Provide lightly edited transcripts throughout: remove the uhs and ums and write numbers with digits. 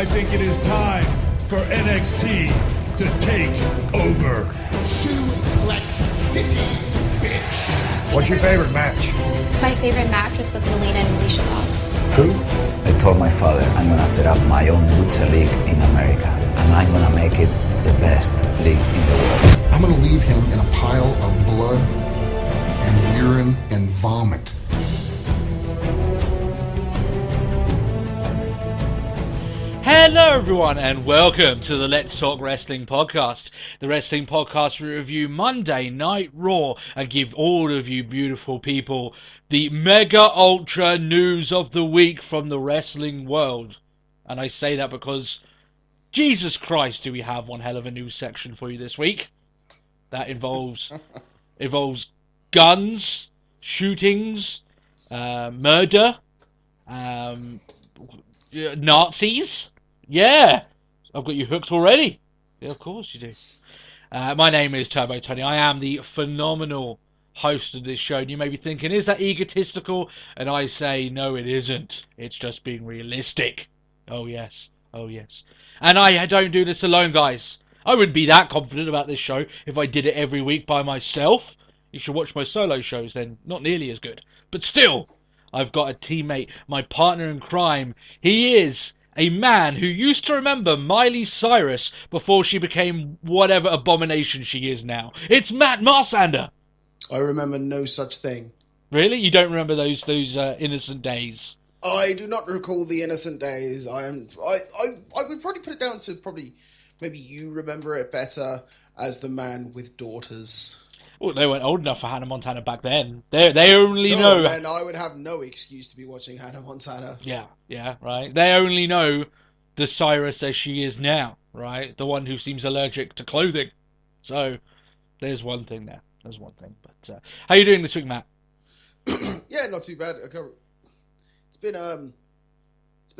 I think it is time for NXT to take over. Suplex City, bitch. What's your favorite match? My favorite match was with Melina and Alicia Fox. Who? I told my father I'm gonna set up my own lucha league in America, and I'm gonna make it the best league in the world. I'm gonna leave him in a pile of blood and urine and vomit. Hello everyone and welcome to the Let's Talk Wrestling Podcast. The wrestling podcast we review Monday Night Raw and give all of you beautiful people the mega ultra news of the week from the wrestling world. And I say that because, Jesus Christ, do we have one hell of a news section for you this week. That involves guns, shootings, murder, Nazis. Yeah, I've got you hooked already. Yeah, of course you do. My name is Turbo Tony. I am the phenomenal host of this show. And you may be thinking, is that egotistical? And I say, no, it isn't. It's just being realistic. Oh, yes. Oh, yes. And I don't do this alone, guys. I wouldn't be that confident about this show if I did it every week by myself. You should watch my solo shows then. Not nearly as good. But still, I've got a teammate, my partner in crime. He is a man who used to remember Miley Cyrus before she became whatever abomination she is now. It's Matt Marsander. I remember no such thing. Really? You don't remember those innocent days? I do not recall the innocent days. I would probably put it down to maybe you remember it better as the man with daughters. Well, they weren't old enough for Hannah Montana back then. They only know. And I would have no excuse to be watching Hannah Montana. Yeah, right. They only know the Cyrus as she is now, right? The one who seems allergic to clothing. So there's one thing there. There's one thing. But how you doing this week, Matt? Yeah, not too bad. It's been a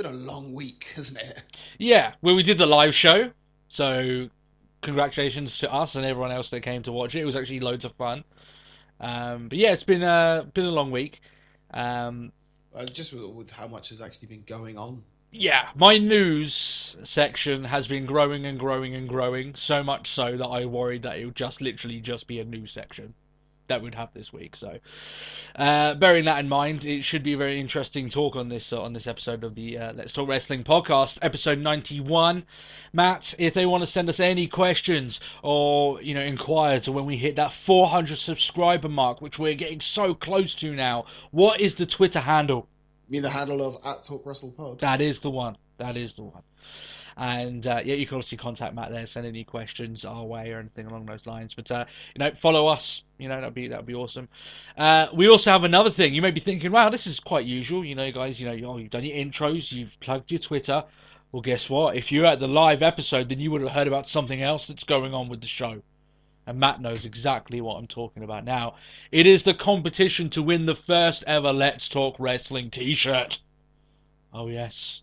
long week, hasn't it? Yeah. Well, we did the live show, so congratulations to us and everyone else that came to watch it. It was actually loads of fun. But yeah, it's been a long week. Just with how much has actually been going on. Yeah, my news section has been growing and growing and growing, so much so that I worried that it would literally be a news section that we'd have this week. So, bearing that in mind, it should be a very interesting talk on this episode of the Let's Talk Wrestling Podcast, episode 91. Matt, if they want to send us any questions or inquire to when we hit that 400 subscriber mark, which we're getting so close to now, what is the Twitter handle? You mean the handle of @TalkWrestlePod? That is the one. And you can obviously contact Matt there, send any questions our way or anything along those lines. But follow us. That'd be awesome. We also have another thing. You may be thinking, wow, this is quite usual. Guys, you've done your intros, you've plugged your Twitter. Well, guess what? If you're at the live episode, then you would have heard about something else that's going on with the show. And Matt knows exactly what I'm talking about now. It is the competition to win the first ever Let's Talk Wrestling t-shirt. Oh, yes.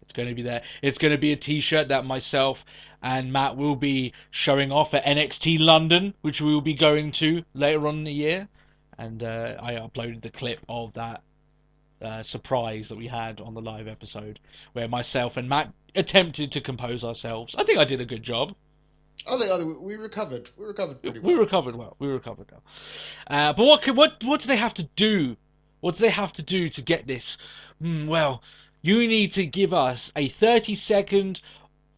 It's going to be there. It's going to be a t-shirt that myself and Matt will be showing off at NXT London, which we will be going to later on in the year. And I uploaded the clip of that surprise that we had on the live episode, where myself and Matt attempted to compose ourselves. I think I did a good job. I think we recovered. We recovered pretty well. We recovered well. But what do they have to do? What do they have to do to get this? Well, you need to give us a 30-second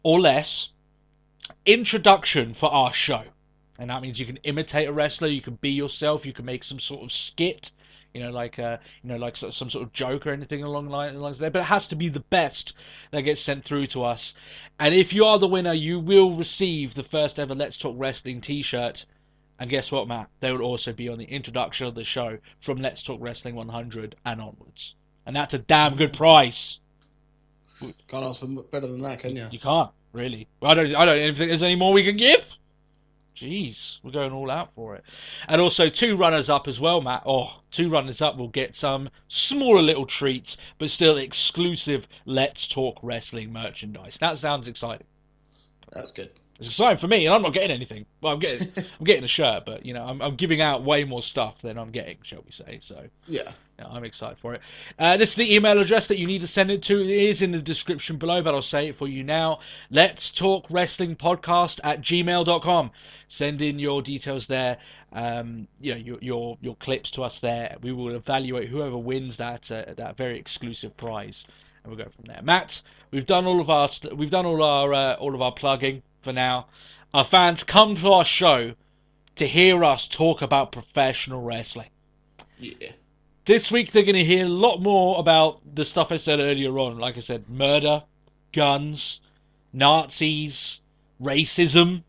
or less introduction for our show. And that means you can imitate a wrestler, you can be yourself, you can make some sort of skit, like some sort of joke or anything along the lines there. But it has to be the best that gets sent through to us. And if you are the winner, you will receive the first ever Let's Talk Wrestling t-shirt. And guess what, Matt? They will also be on the introduction of the show from Let's Talk Wrestling 100 and onwards. And that's a damn good price. Can't ask for better than that, can you? You can't, really. I don't think there's any more we can give. Jeez, we're going all out for it. And also 2 runners-up as well, Matt. 2 runners-up will get some smaller little treats, but still exclusive Let's Talk Wrestling merchandise. That sounds exciting. That's good. It's exciting for me, and I'm not getting anything. Well, I'm getting a shirt, but I'm giving out way more stuff than I'm getting, shall we say? So yeah. Yeah, I'm excited for it. This is the email address that you need to send it to. It is in the description below, but I'll say it for you now. letstalkwrestlingpodcast@gmail.com. Send in your details there. Your clips to us there. We will evaluate whoever wins that very exclusive prize, and we'll go from there. Matt, we've done all of our plugging for now. Our fans come to our show to hear us talk about professional wrestling. Yeah. This week they're going to hear a lot more about the stuff I said earlier on. Like I said, murder, guns, Nazis, racism.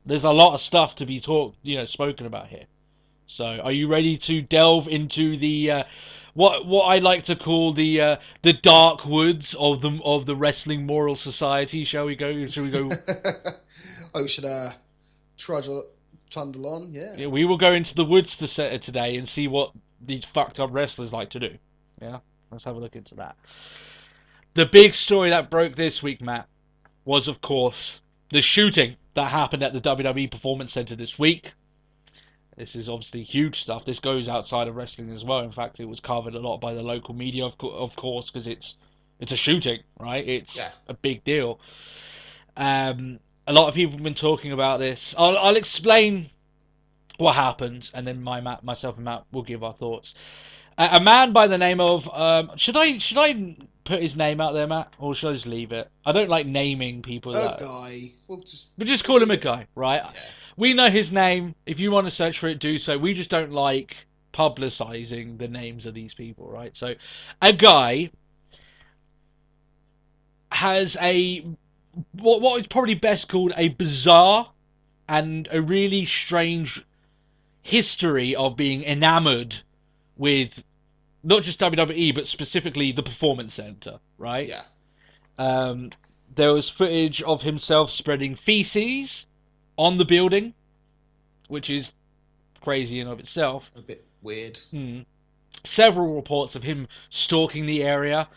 There's a lot of stuff to be spoken about here. So, are you ready to delve into the what I like to call the dark woods of the wrestling moral society? Shall we go? Shall we go? Oh, we should trundle on. Yeah, We will go into the woods today and see what these fucked up wrestlers like to do. Yeah, let's have a look into that. The big story that broke this week, Matt, was of course the shooting that happened at the WWE Performance Center this week. This is obviously huge stuff. This goes outside of wrestling as well. In fact, it was covered a lot by the local media, of course, because it's a shooting, right? It's a big deal. A lot of people have been talking about this. I'll explain what happened, and then myself and Matt will give our thoughts. A man by the name of should I put his name out there, Matt, or should I just leave it? I don't like naming people. Guy. We'll just call him a guy, right? Yeah. We know his name. If you want to search for it, do so. We just don't like publicizing the names of these people, right? So, a guy has what is probably best called a bizarre and a really strange history of being enamored with not just WWE, but specifically the Performance Center, right? Yeah. There was footage of himself spreading feces on the building, which is crazy in of itself. A bit weird. Several reports of him stalking the area,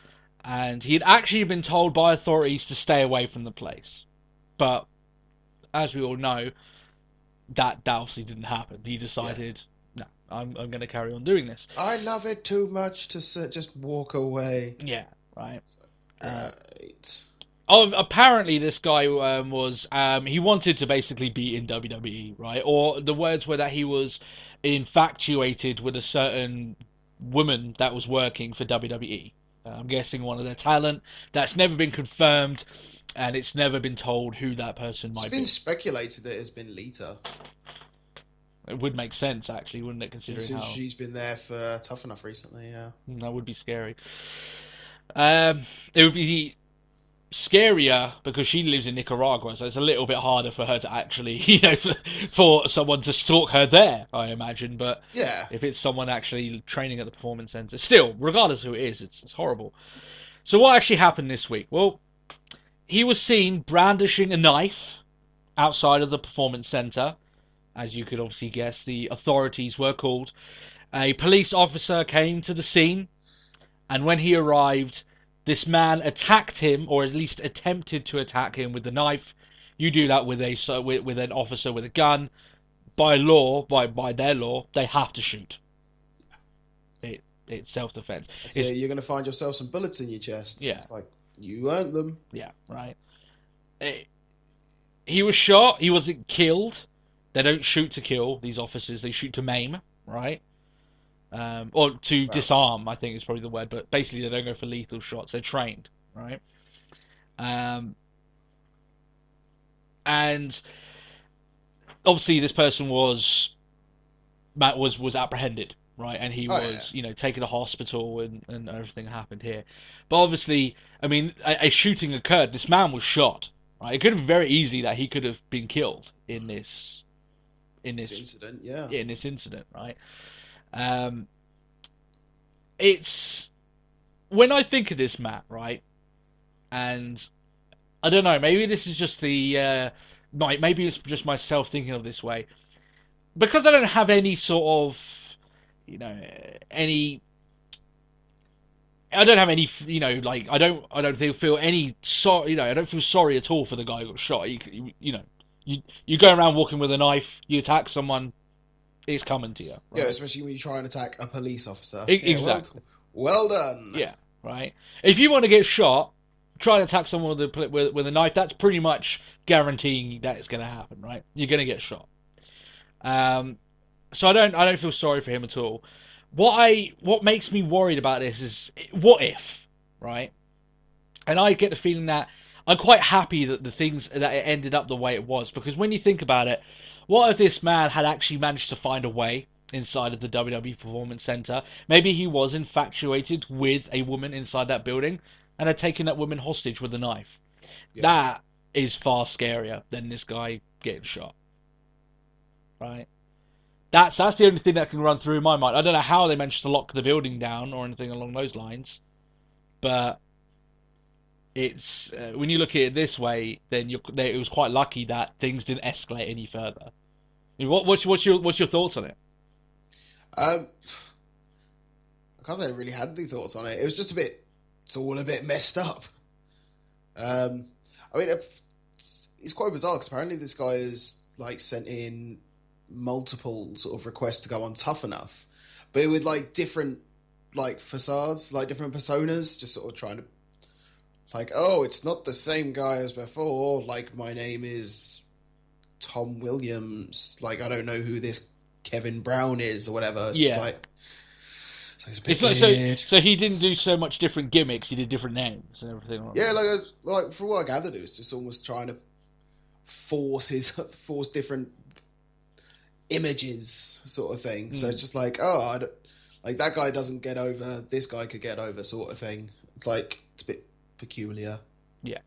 and he had actually been told by authorities to stay away from the place. But, as we all know, that obviously didn't happen. He decided, no, I'm going to carry on doing this. I love it too much to just walk away. Yeah, right. Right. Apparently this guy he wanted to basically be in WWE, right? Or the words were that he was infatuated with a certain woman that was working for WWE. I'm guessing one of their talent. That's never been confirmed, and it's never been told who that person might be. It's been speculated that it's been Lita. It would make sense, actually, wouldn't it, considering Since how she's been there for Tough Enough recently, yeah. That would be scary. It would be scarier because she lives in Nicaragua, so it's a little bit harder for her to actually, for someone to stalk her there, I imagine. But yeah, if it's someone actually training at the Performance Center, still, regardless who it is, it's horrible. So what actually happened this week? Well, he was seen brandishing a knife outside of the Performance Center. As you could obviously guess, the authorities were called. A police officer came to the scene, and when he arrived, this man attacked him, or at least attempted to attack him with the knife. You do that with an officer with a gun. By law, by their law, they have to shoot. It's self-defense. You're going to find yourself some bullets in your chest. Yeah. It's like, you earned them. Yeah, right. He was shot. He wasn't killed. They don't shoot to kill, these officers. They shoot to maim, right? Or to disarm, I think is probably the word. But basically, they don't go for lethal shots. They're trained, right? And obviously, this person was apprehended, right? And he was, taken to hospital, and everything happened here. But obviously, I mean, a shooting occurred. This man was shot, right? It could have been very easy that he could have been killed in this incident, in this incident, right? It's when I think of this, Matt, right? And I don't know, maybe this is just maybe it's just myself thinking of this way, because I don't have any sort of, I don't have any, I don't feel any sorry, I don't feel sorry at all for the guy who got shot. You go around walking with a knife, you attack someone, it's coming to you. Right? Yeah, especially when you try and attack a police officer. Exactly. Well done. Yeah, right. If you want to get shot, try and attack someone with a knife. That's pretty much guaranteeing that it's going to happen, right? You're going to get shot. So I don't feel sorry for him at all. What makes me worried about this is what if, right? And I get the feeling that I'm quite happy that it ended up the way it was, because when you think about it, what if this man had actually managed to find a way inside of the WWE Performance Center? Maybe he was infatuated with a woman inside that building and had taken that woman hostage with a knife. Yeah. That is far scarier than this guy getting shot. Right? That's the only thing that can run through my mind. I don't know how they managed to lock the building down or anything along those lines, but it's when you look at it this way, then it was quite lucky that things didn't escalate any further. I mean, what's your thoughts on it? I can't say I really had any thoughts on it. It was just it's all a bit messed up. I mean, it's quite bizarre because apparently this guy is like sent in multiple sort of requests to go on Tough Enough, but with like different like facades, like different personas, just sort of trying to like, oh, it's not the same guy as before. Like, my name is Tom Williams. Like, I don't know who this Kevin Brown is or whatever. It's just like, it's a bit weird. So he didn't do so much different gimmicks. He did different names and everything. Yeah, like from what I gathered, it was just almost trying to force different images, sort of thing. So it's just like, like that guy doesn't get over, this guy could get over, sort of thing. It's like it's a bit peculiar. Yeah,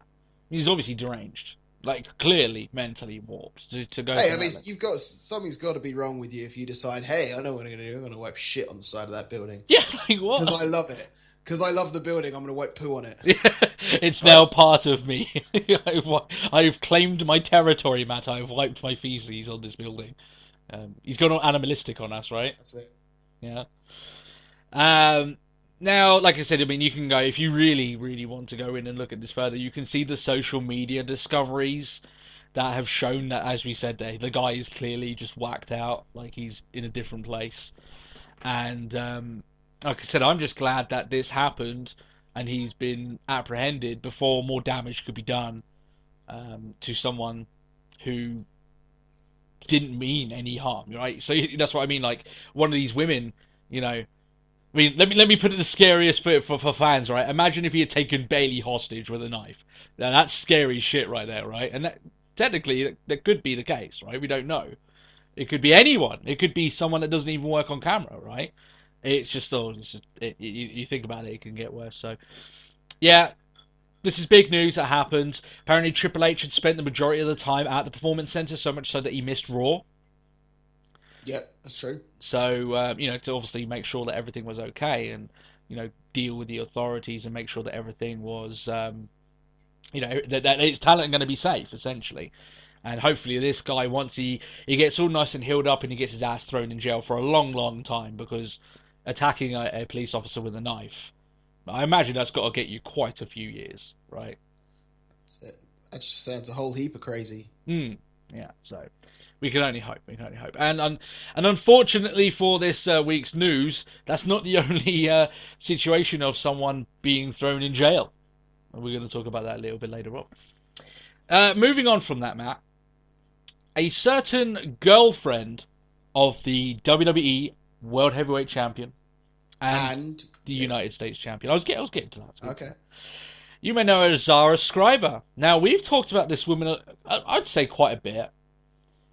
he's obviously deranged, like clearly mentally warped to go. Hey, I mean, something's got to be wrong with you if you decide, hey, I know what I'm going to do. I'm going to wipe shit on the side of that building. Yeah, like what? Because I love it. Because I love the building, I'm going to wipe poo on it. Yeah, it's now part of me. I've claimed my territory, Matt. I've wiped my feces on this building. He's gone on animalistic on us, right? That's it. Yeah. Now, like I said, I mean, you can go, if you really, really want to go in and look at this further, you can see the social media discoveries that have shown that, as we said, the guy is clearly just whacked out, like he's in a different place. And, like I said, I'm just glad that this happened and he's been apprehended before more damage could be done to someone who didn't mean any harm, right? So that's what I mean, like, one of these women, you know, I mean, let me put it the scariest for fans, right? Imagine if he had taken Bailey hostage with a knife. Now, that's scary shit right there, right? And that, technically, that could be the case, right? We don't know. It could be anyone. It could be someone that doesn't even work on camera, right? It's just, you think about it, it can get worse. So, yeah, this is big news that happened. Apparently, Triple H had spent the majority of the time at the Performance Center, so much so that he missed Raw. Yeah, that's true. So, you know, to obviously make sure that everything was okay and, you know, deal with the authorities and make sure that everything was, you know, that his talent going to be safe, essentially. And hopefully this guy, once he gets all nice and healed up and he gets his ass thrown in jail for a long, long time, because attacking a police officer with a knife, I imagine that's got to get you quite a few years, right? That's it. That just sounds a whole heap of crazy. Yeah, so we can only hope. And unfortunately for this week's news, that's not the only situation of someone being thrown in jail. We're going to talk about that a little bit later on. Moving on from that, Matt, a certain girlfriend of the WWE World Heavyweight Champion and the United States Champion. I was getting to that. Okay. You may know her as Zara Scriber. Now, we've talked about this woman, I'd say, quite a bit,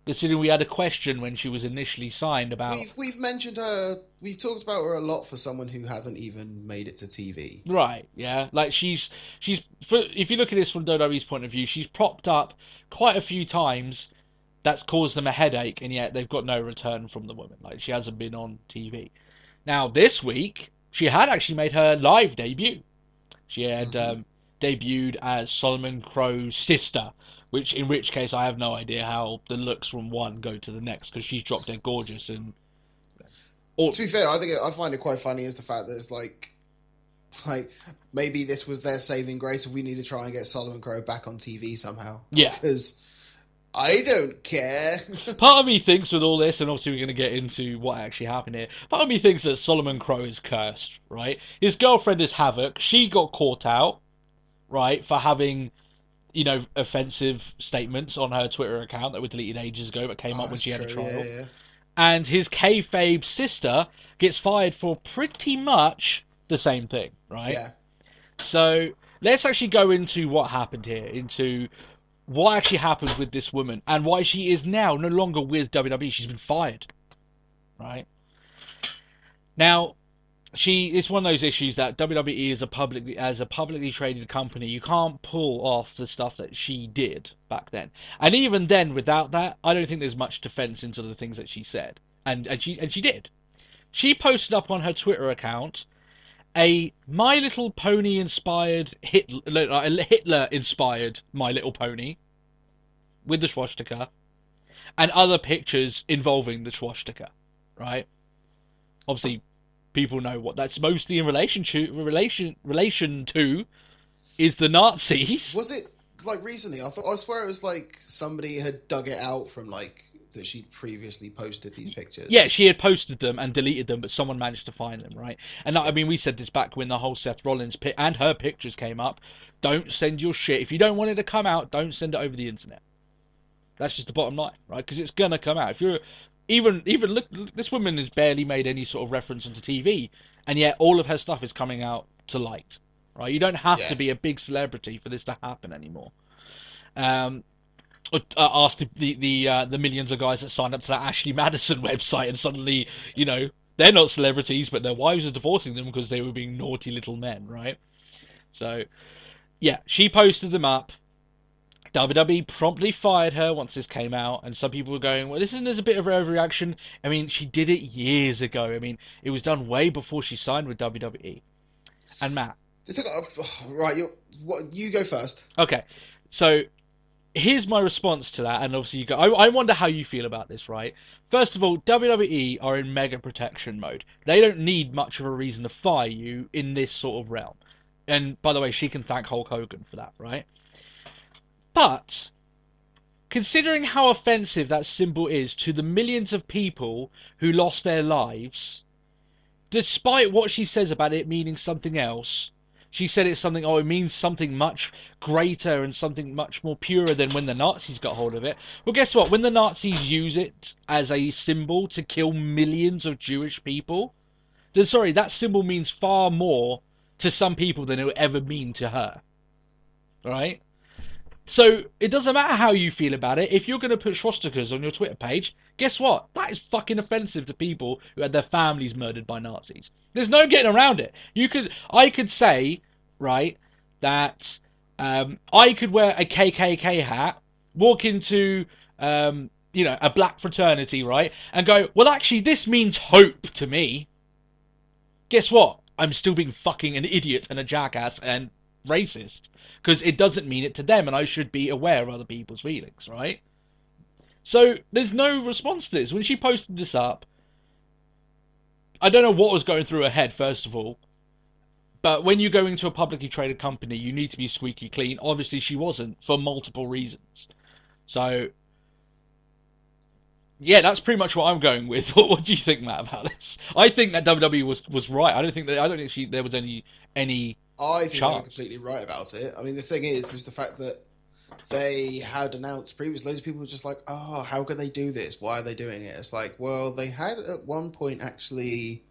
considering we had a question when she was initially signed about... We've mentioned her, we've talked about her a lot for someone who hasn't even made it to TV. Right, yeah. Like, she's if you look at this from WWE's point of view, she's propped up quite a few times. That's caused them a headache, and yet they've got no return from the woman. Like, she hasn't been on TV. Now, this week, she had actually made her live debut. She had debuted as Solomon Crow's sister, in which case I have no idea how the looks from one go to the next, because she's drop dead gorgeous. And to be fair, I find it quite funny is the fact that it's like maybe this was their saving grace, and we need to try and get Solomon Crow back on TV somehow. Yeah, because I don't care. Part of me thinks with all this, and obviously we're going to get into what actually happened here, part of me thinks that Solomon Crow is cursed, right? His girlfriend is Havoc. She got caught out, right, for having, offensive statements on her Twitter account that were deleted ages ago but came up when she had a trial. Yeah. And his kayfabe sister gets fired for pretty much the same thing, right? Yeah. So let's actually go into what happened here, into what actually happened with this woman and why she is now no longer with WWE. She's been fired, right? Now, it's one of those issues that WWE is as a publicly traded company, you can't pull off the stuff that she did back then. And even then, without that, I don't think there's much defense into the things that she said. And she did. She posted up on her Twitter account a My Little Pony inspired Hitler inspired My Little Pony with the swastika and other pictures involving the swastika, right? Obviously, people know what that's mostly in relation to is the Nazis. Was it like recently? I swear it was like somebody had dug it out from like that she'd previously posted these pictures. Yeah, she had posted them and deleted them, but someone managed to find them, right? And I mean, we said this back when the whole Seth Rollins and her pictures came up. Don't send your shit. If you don't want it to come out, don't send it over the internet. That's just the bottom line, right? Because it's gonna come out. If you're even look, this woman has barely made any sort of reference onto TV, and yet all of her stuff is coming out to light, right? You don't have to be a big celebrity for this to happen anymore. Ask the millions of guys that signed up to that Ashley Madison website, and suddenly, they're not celebrities, but their wives are divorcing them because they were being naughty little men, right? So, yeah, she posted them up. WWE promptly fired her once this came out, and some people were going, well, this is a bit of an overreaction. I mean, she did it years ago. I mean, it was done way before she signed with WWE. And Matt. Right, you go first. Okay, so here's my response to that, and obviously you go. I wonder how you feel about this, right? First of all, WWE are in mega protection mode. They don't need much of a reason to fire you in this sort of realm. And by the way, she can thank Hulk Hogan for that, right? But considering how offensive that symbol is to the millions of people who lost their lives, despite what she says about it meaning something else, she said it's something, it means something much greater and something much more pure than when the Nazis got hold of it. Well, guess what? When the Nazis use it as a symbol to kill millions of Jewish people, that symbol means far more to some people than it would ever mean to her. Right? So, it doesn't matter how you feel about it. If you're going to put swastikas on your Twitter page, guess what? That is fucking offensive to people who had their families murdered by Nazis. There's no getting around it. I could say, right, that I could wear a KKK hat, walk into, a black fraternity, right, and go, well, actually, this means hope to me. Guess what? I'm still being fucking an idiot and a jackass and racist. Because it doesn't mean it to them, and I should be aware of other people's feelings, right? So, there's no response to this. When she posted this up, I don't know what was going through her head, first of all. But when you go into a publicly traded company, you need to be squeaky clean. Obviously, she wasn't, for multiple reasons. So, yeah, that's pretty much what I'm going with. What do you think, Matt, about this? I think that WWE was right. I don't think there was any I think chance. they were completely right about it. I mean, the thing is the fact that they had announced previously, loads of people were just like, oh, how could they do this? Why are they doing it? It's like, well, they had at one point actually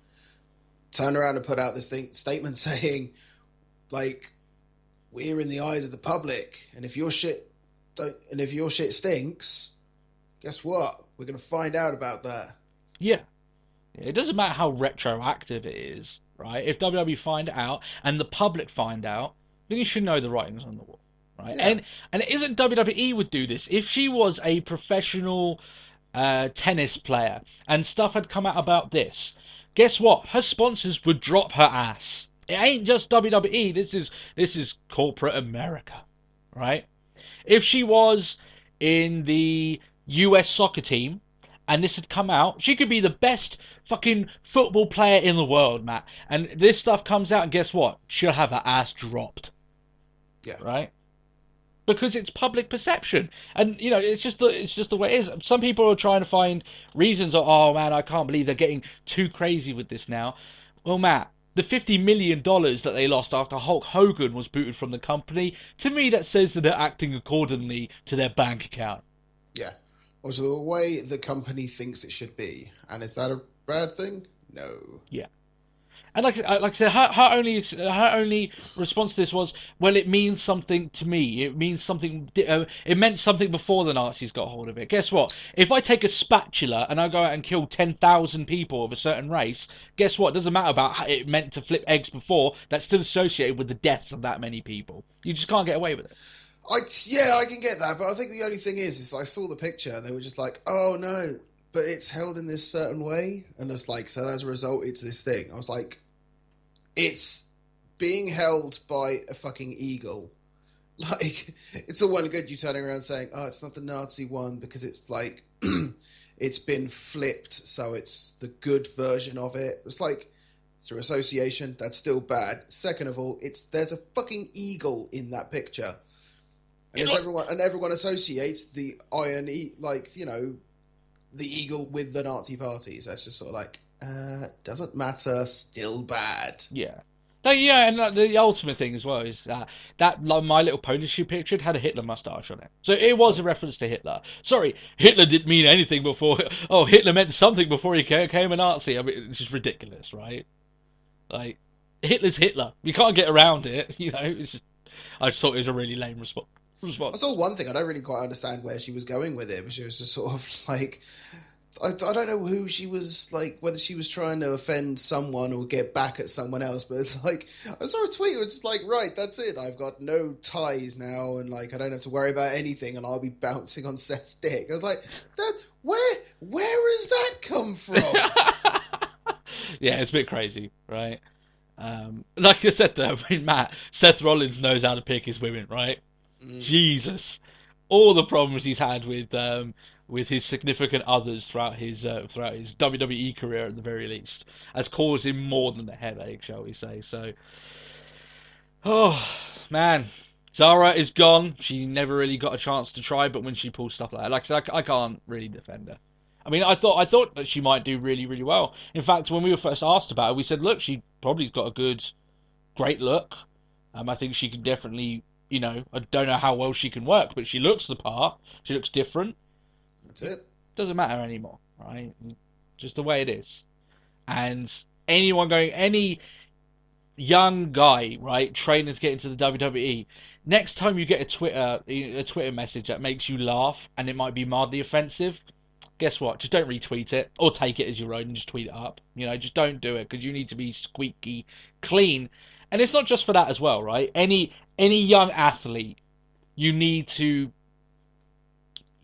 turned around and put out this statement saying, like, we're in the eyes of the public, and if your shit stinks, guess what? We're going to find out about that. Yeah. It doesn't matter how retroactive it is, right? If WWE find out and the public find out, then you should know the writings on the wall, right? Yeah. And it isn't WWE would do this. If she was a professional tennis player and stuff had come out about this, guess what? Her sponsors would drop her ass. It ain't just WWE. This is corporate America, right? If she was in the US soccer team and this had come out, she could be the best fucking football player in the world, Matt. And this stuff comes out, and guess what? She'll have her ass dropped. Yeah. Right? because it's public perception, and it's just the way it is. Some people are trying to find reasons. Oh man, I can't believe they're getting too crazy with this now. Well, Matt, the $50 million that they lost after Hulk Hogan was booted from the company, to me that says that they're acting accordingly to their bank account. Yeah. Also, the way the company thinks it should be. And is that a bad thing? No. Yeah. And like I said, her only response to this was, well, it means something to me. It means something. It meant something before the Nazis got hold of it. Guess what? If I take a spatula and I go out and kill 10,000 people of a certain race, guess what? It doesn't matter about how it meant to flip eggs before. That's still associated with the deaths of that many people. You just can't get away with it. I can get that, but I think the only thing is I saw the picture and they were just like, oh no, but it's held in this certain way, and it's like, so as a result, it's this thing. I was like, it's being held by a fucking eagle. Like, it's all well and good you turning around saying, oh, it's not the Nazi one because it's like, it's been flipped, so it's the good version of it. It's like, through association, that's still bad. Second of all, there's a fucking eagle in that picture. And everyone associates the the eagle with the Nazi parties. That's just sort of like, doesn't matter, still bad. Yeah. No, yeah, and the ultimate thing as well is that My Little Pony shoe picture had a Hitler mustache on it. So it was a reference to Hitler. Sorry, Hitler didn't mean anything before... Oh, Hitler meant something before he became a Nazi. I mean, it's just ridiculous, right? Like, Hitler's Hitler. You can't get around it, It's just, I just thought it was a really lame response. I saw one thing. I don't really quite understand where she was going with it, but she was just sort of like... I don't know who she was, like, whether she was trying to offend someone or get back at someone else, but it's like, I saw a tweet, it was just like, right, that's it, I've got no ties now, and, like, I don't have to worry about anything, and I'll be bouncing on Seth's dick. I was like, where has that come from? Yeah, it's a bit crazy, right? Like I said, though, I mean, Matt, Seth Rollins knows how to pick his women, right? Jesus. All the problems he's had with his significant others throughout his WWE career, at the very least, has caused him more than a headache, shall we say. So, oh, man. Zara is gone. She never really got a chance to try, but when she pulls stuff like that, like I said, I can't really defend her. I mean, I thought that she might do really, really well. In fact, when we were first asked about her, we said, look, she probably's got a great look. I think she can definitely, I don't know how well she can work, but she looks the part. She looks different. That's it. Doesn't matter anymore, right? Just the way it is. And any young guy, right, training to get into the WWE, next time you get a Twitter message that makes you laugh and it might be mildly offensive, guess what? Just don't retweet it or take it as your own and just tweet it up. Just don't do it, because you need to be squeaky clean. And it's not just for that as well, right? Any young athlete, you need to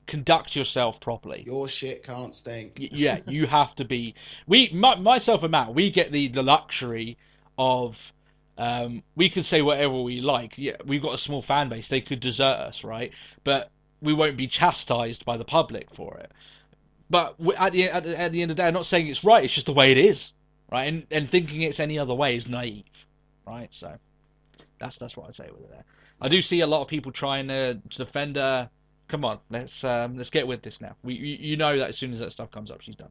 conduct yourself properly. Your shit can't stink. Yeah, you have to be. Myself and Matt, we get the luxury of we can say whatever we like. Yeah, we've got a small fan base. They could desert us, right? But we won't be chastised by the public for it. But at the end of the day, I'm not saying it's right. It's just the way it is, right? And thinking it's any other way is naive, right? So that's what I'd say with it there. I do see a lot of people trying to defend her. Come on, let's get with this now. You know that as soon as that stuff comes up, she's done.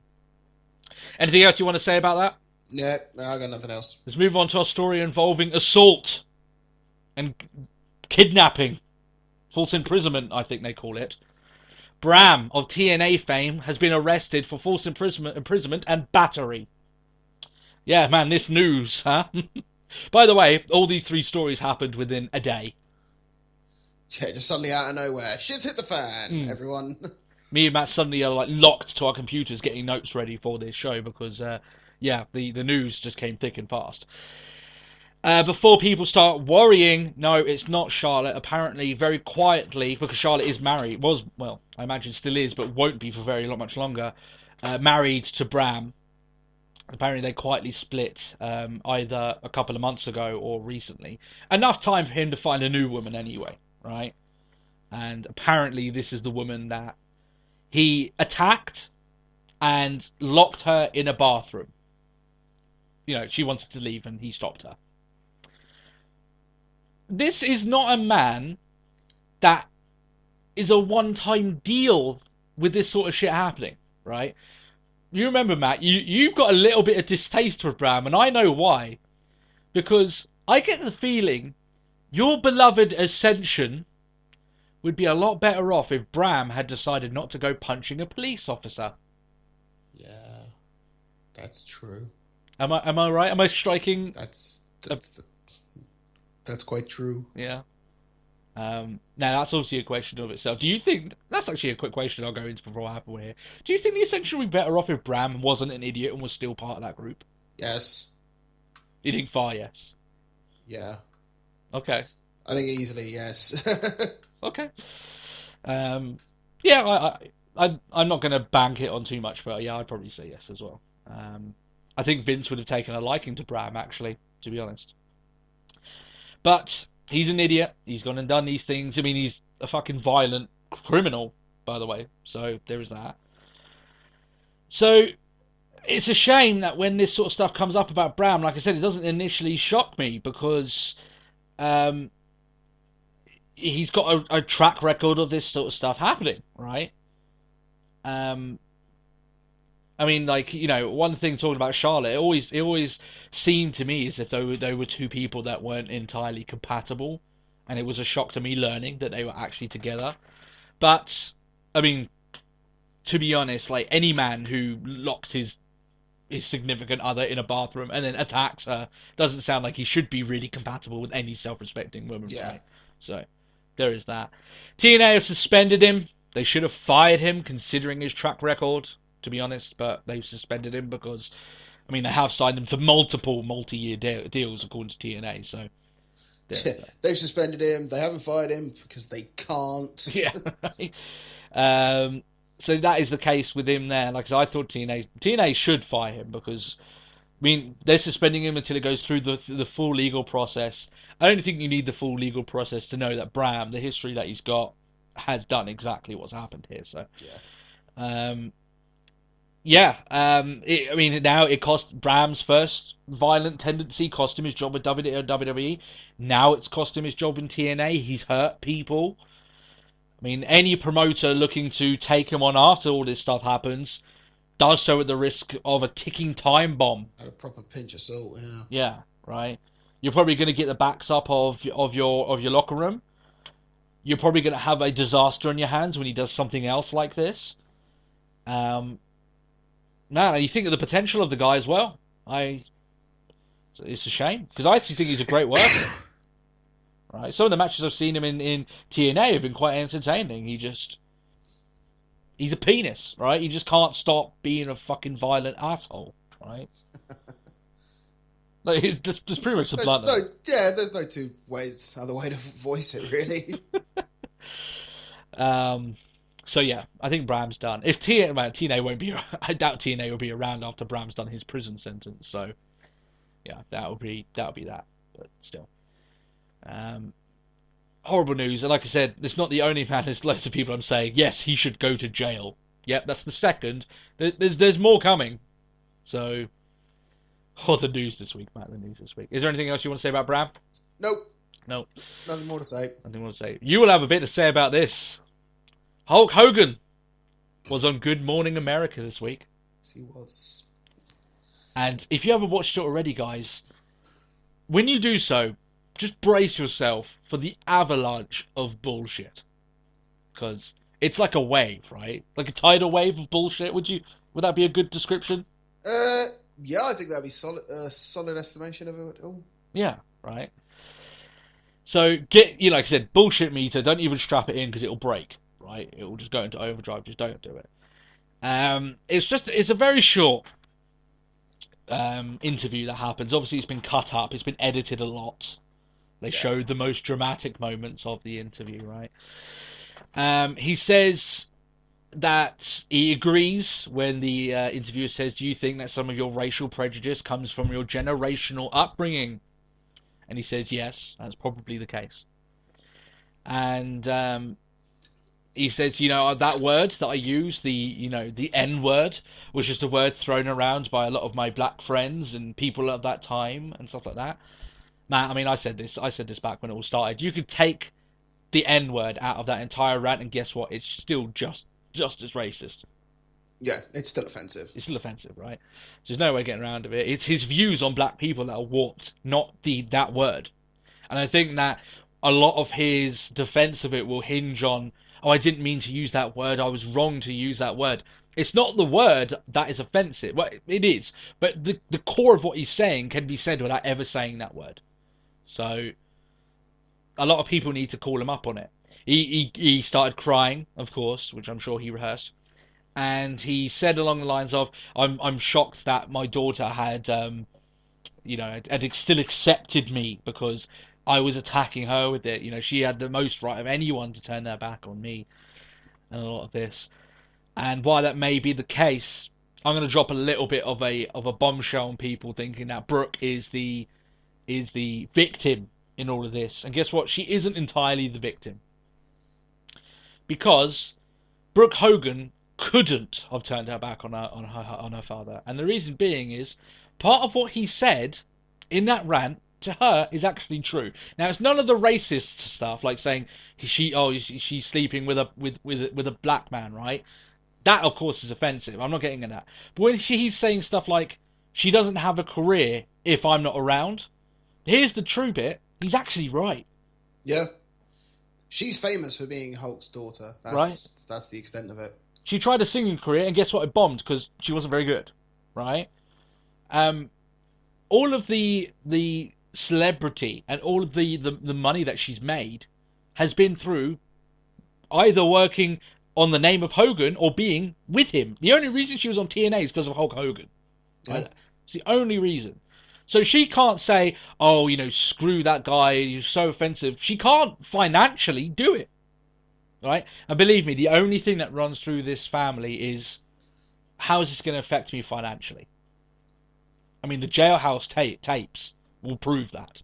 Anything else you want to say about that? Yeah, no, I got nothing else. Let's move on to our story involving assault and kidnapping, false imprisonment, I think they call it. Bram of TNA fame has been arrested for false imprisonment and battery. Yeah, man, this news, huh? By the way, all these 3 stories happened within a day. Yeah, just suddenly out of nowhere. Shit's hit the fan, everyone. Me and Matt suddenly are like locked to our computers getting notes ready for this show because, the news just came thick and fast. Before people start worrying, no, it's not Charlotte. Apparently, very quietly, because Charlotte is married, I imagine still is, but won't be for much longer, married to Bram. Apparently they quietly split either a couple of months ago or recently. Enough time for him to find a new woman anyway, right? And apparently this is the woman that he attacked and locked her in a bathroom. She wanted to leave and he stopped her. This is not a man that is a one-time deal with this sort of shit happening, right? You remember, Matt, you've got a little bit of distaste for Bram, and I know why. Because I get the feeling your beloved Ascension would be a lot better off if Bram had decided not to go punching a police officer. Yeah, that's true. Am I right? Am I striking? That's quite true. Yeah. Now that's obviously a question of itself. Do you think that's actually a quick question I'll go into before I have here? Do you think the Ascension would be better off if Bram wasn't an idiot and was still part of that group? Yes. You think far yes? Yeah. Okay. I think easily yes. Okay. Yeah, I'm not going to bank it on too much, but yeah, I'd probably say yes as well. I think Vince would have taken a liking to Bram, actually, to be honest. But he's an idiot. He's gone and done these things. I mean, he's a fucking violent criminal, by the way. So there is that. So it's a shame that when this sort of stuff comes up about Bram, like I said, it doesn't initially shock me because he's got a track record of this sort of stuff happening, right? I mean, like, you know, one thing talking about Charlotte, it always seemed to me as if they were two people that weren't entirely compatible, and it was a shock to me learning that they were actually together. But I mean, to be honest, like any man who locks his significant other in a bathroom and then attacks her doesn't sound like he should be really compatible with any self-respecting woman, Yeah. right? So there is that. TNA have suspended him. They should have fired him considering his track record, to be honest, but they've suspended him because, I mean, they have signed him to multiple multi-year deals according to TNA, so they've suspended him. They haven't fired him because they can't. Yeah. So that is the case with him there. Like I said, I thought TNA should fire him because, I mean, they're suspending him until it goes through the full legal process. I don't think you need the full legal process to know that Bram, the history that he's got, has done exactly what's happened here. So, I mean, now it cost Bram's first violent tendency, cost him his job with WWE. Now it's cost him his job in TNA. He's hurt people. I mean, any promoter looking to take him on after all this stuff happens does so at the risk of a ticking time bomb. At a proper pinch of salt, yeah. Yeah, right. You're probably going to get the backs up of your locker room. You're probably going to have a disaster on your hands when he does something else like this. Man, you think of the potential of the guy as well. It's a shame because I actually think he's a great worker. Right, some of the matches I've seen him in TNA have been quite entertaining. He's a penis, right? He just can't stop being a fucking violent asshole, right? Like, it's pretty much the blunt. There's no two ways, other way to voice it, really. So yeah, I think Bram's done. If TNA won't be, I doubt TNA will be around after Bram's done his prison sentence. So yeah, that'll be that. But still, horrible news. And like I said, it's not the only man. There's loads of people I'm saying yes, he should go to jail. Yep, that's the second. There's more coming. So, the news this week, Matt. The news this week. Is there anything else you want to say about Bram? Nope. No. Nothing more to say. Nothing more to say. You will have a bit to say about this. Hulk Hogan was on Good Morning America this week. Yes, he was. And if you haven't watched it already, guys, when you do so, just brace yourself for the avalanche of bullshit. Because it's like a wave, right? Like a tidal wave of bullshit. Would that be a good description? Yeah, I think that'd be solid estimation of it all. Yeah, right. So like I said, bullshit meter. Don't even strap it in because it'll break. Right, it will just go into overdrive. Just don't do it. It's a very short interview that happens. Obviously, it's been cut up. It's been edited a lot. They showed the most dramatic moments of the interview. Right. He says that he agrees when the interviewer says, "Do you think that some of your racial prejudice comes from your generational upbringing?" And he says, "Yes, that's probably the case." And he says, that word that I use, the N word, was just a word thrown around by a lot of my black friends and people at that time and stuff like that. Man, I mean, I said this back when it all started. You could take the N-word out of that entire rant, and guess what? It's still just as racist. Yeah, it's still offensive. It's still offensive, right? There's no way getting around of it. It's his views on black people that are warped, not that word. And I think that a lot of his defense of it will hinge on, oh, I didn't mean to use that word. I was wrong to use that word. It's not the word that is offensive. Well, it is. But the core of what he's saying can be said without ever saying that word. So a lot of people need to call him up on it. He started crying, of course, which I'm sure he rehearsed. And he said along the lines of, I'm shocked that my daughter had still accepted me because I was attacking her with it. You know, she had the most right of anyone to turn their back on me and a lot of this. And while that may be the case, I'm going to drop a little bit of a bombshell on people thinking that Brooke is the victim in all of this. And guess what? She isn't entirely the victim. Because Brooke Hogan couldn't have turned her back on her father. And the reason being is part of what he said in that rant to her is actually true. Now, it's none of the racist stuff like saying she's sleeping with a black man, right? That, of course, is offensive. I'm not getting at that. But when he's saying stuff like, she doesn't have a career if I'm not around, here's the true bit. He's actually right. Yeah. She's famous for being Hulk's daughter. That's the extent of it. She tried a singing career, and guess what? It bombed because she wasn't very good, right? All of the celebrity and all of the money that she's made has been through either working on the name of Hogan or being with him. The only reason she was on TNA is because of Hulk Hogan. Right? It's the only reason. So she can't say, oh, screw that guy, he's so offensive. She can't financially do it. Right? And believe me, the only thing that runs through this family is, how is this going to affect me financially? I mean, the Jailhouse tapes will prove that.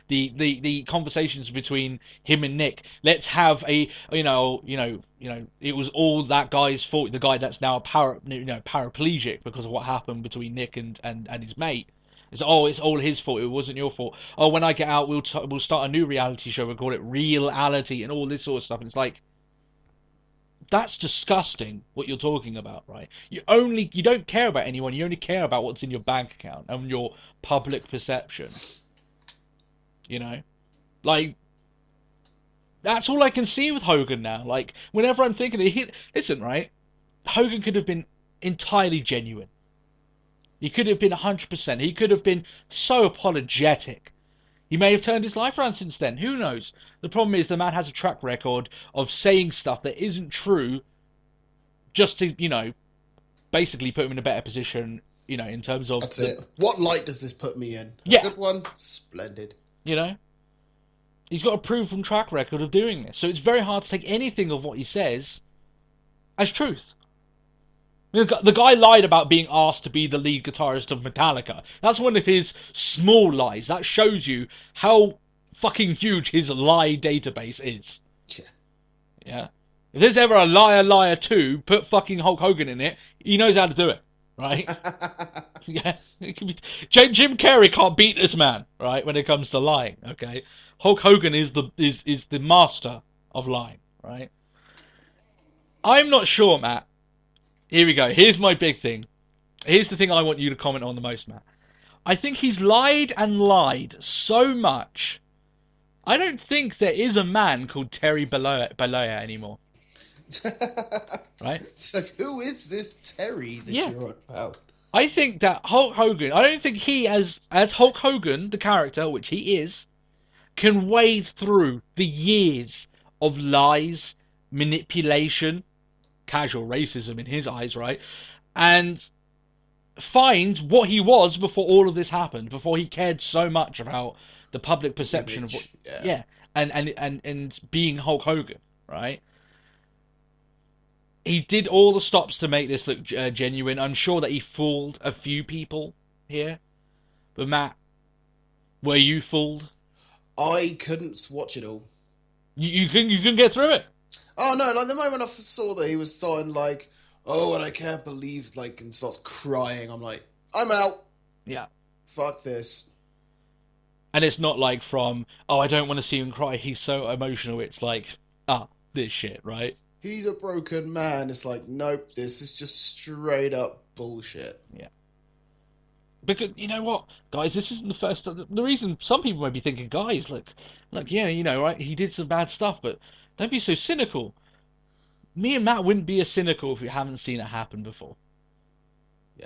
The conversations between him and Nick. Let's have a it was all that guy's fault. The guy that's now paraplegic because of what happened between Nick and his mate. It's all his fault. It wasn't your fault. Oh, when I get out, we'll start a new reality show. We'll call it Reality and all this sort of stuff. And it's like, that's disgusting. What you're talking about, right? You don't care about anyone. You only care about what's in your bank account and your public perception. Like, that's all I can see with Hogan now. Like, whenever I'm thinking, listen, right? Hogan could have been entirely genuine. He could have been 100%. He could have been so apologetic. He may have turned his life around since then. Who knows? The problem is the man has a track record of saying stuff that isn't true just to, basically put him in a better position, in terms of... That's it. What light does this put me in? Yeah. Good one. Splendid. He's got a proven track record of doing this. So it's very hard to take anything of what he says as truth. The guy lied about being asked to be the lead guitarist of Metallica. That's one of his small lies. That shows you how fucking huge his lie database is. Yeah. If there's ever a Liar 2, put fucking Hulk Hogan in it, he knows how to do it. Right? Yeah. Jim Carrey can't beat this man, right, when it comes to lying, okay? Hulk Hogan is the master of lying, right? I'm not sure, Matt. Here we go. Here's my big thing. Here's the thing I want you to comment on the most, Matt. I think he's lied and lied so much. I don't think there is a man called Terry Bollea anymore. Right? So who is this Terry that you're on about? I think that Hulk Hogan, I don't think he, as Hulk Hogan, the character, which he is, can wade through the years of lies, manipulation, casual racism in his eyes, right? And find what he was before all of this happened, before he cared so much about the public perception of what... Yeah. And being Hulk Hogan, right? He did all the stops to make this look genuine. I'm sure that he fooled a few people here. But Matt, were you fooled? I couldn't watch it all. You couldn't get through it? Oh no, like the moment I saw that he was starting like, oh, and I can't believe, like, and starts crying, I'm like, I'm out. Yeah. Fuck this. And it's not like from, oh, I don't want to see him cry, he's so emotional. It's like, this shit, right? He's a broken man. It's like, nope, this is just straight up bullshit. Yeah. Because, you know what, guys, this isn't the first time. The reason some people may be thinking, guys, look, yeah, you know, right, he did some bad stuff, but don't be so cynical. Me and Matt wouldn't be as cynical if we haven't seen it happen before. Yeah.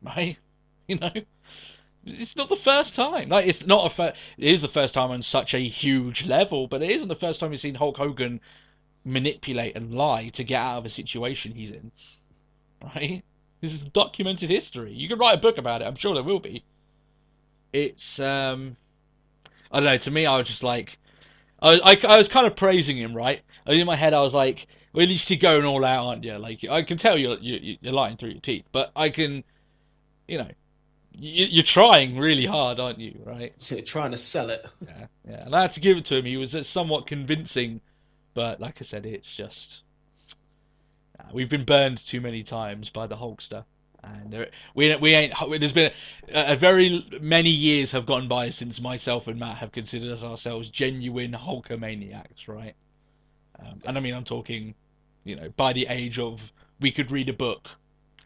Right? You know? It's not the first time. Like, it's not it is the first time on such a huge level, but it isn't the first time we've seen Hulk Hogan manipulate and lie to get out of a situation he's in. Right? This is documented history. You could write a book about it. I'm sure there will be. It's I don't know. To me, I was just like, I was kind of praising him, right? In my head, I was like, well, at least you're going all out, aren't you? Like, I can tell you're lying through your teeth, but I can, you know, you're trying really hard, aren't you? Right? You're trying to sell it. Yeah. And I had to give it to him. He was somewhat convincing, but like I said, it's just we've been burned too many times by the Hulkster, and we ain't. There's been a very many years have gone by since myself and Matt have considered ourselves genuine Hulkamaniacs, right? And I mean, I'm talking, you know, by the age of we could read a book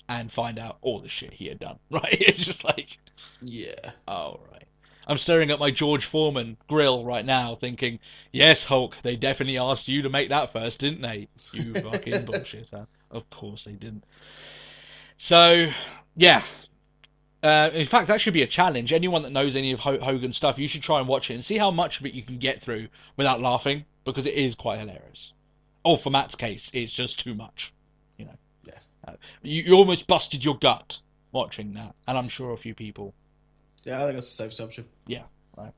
and find out all the shit he had done, right? It's just like, yeah. Oh, right. I'm staring at my George Foreman grill right now thinking, yes, Hulk, they definitely asked you to make that first, didn't they? You fucking bullshitter. Of course they didn't. So, yeah. In fact, that should be a challenge. Anyone that knows any of Hogan's stuff, you should try and watch it and see how much of it you can get through without laughing, because it is quite hilarious. Or for Matt's case, it's just too much. You know. Yeah. You almost busted your gut watching that, and I'm sure a few people. Yeah, I think that's a safe assumption. Yeah, right.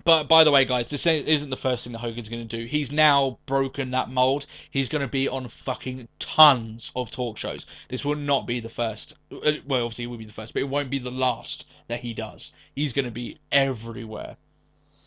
But by the way, guys, this isn't the first thing that Hogan's going to do. He's now broken that mold. He's going to be on fucking tons of talk shows. This will not be the first. Well, obviously it will be the first, but it won't be the last that he does. He's going to be everywhere.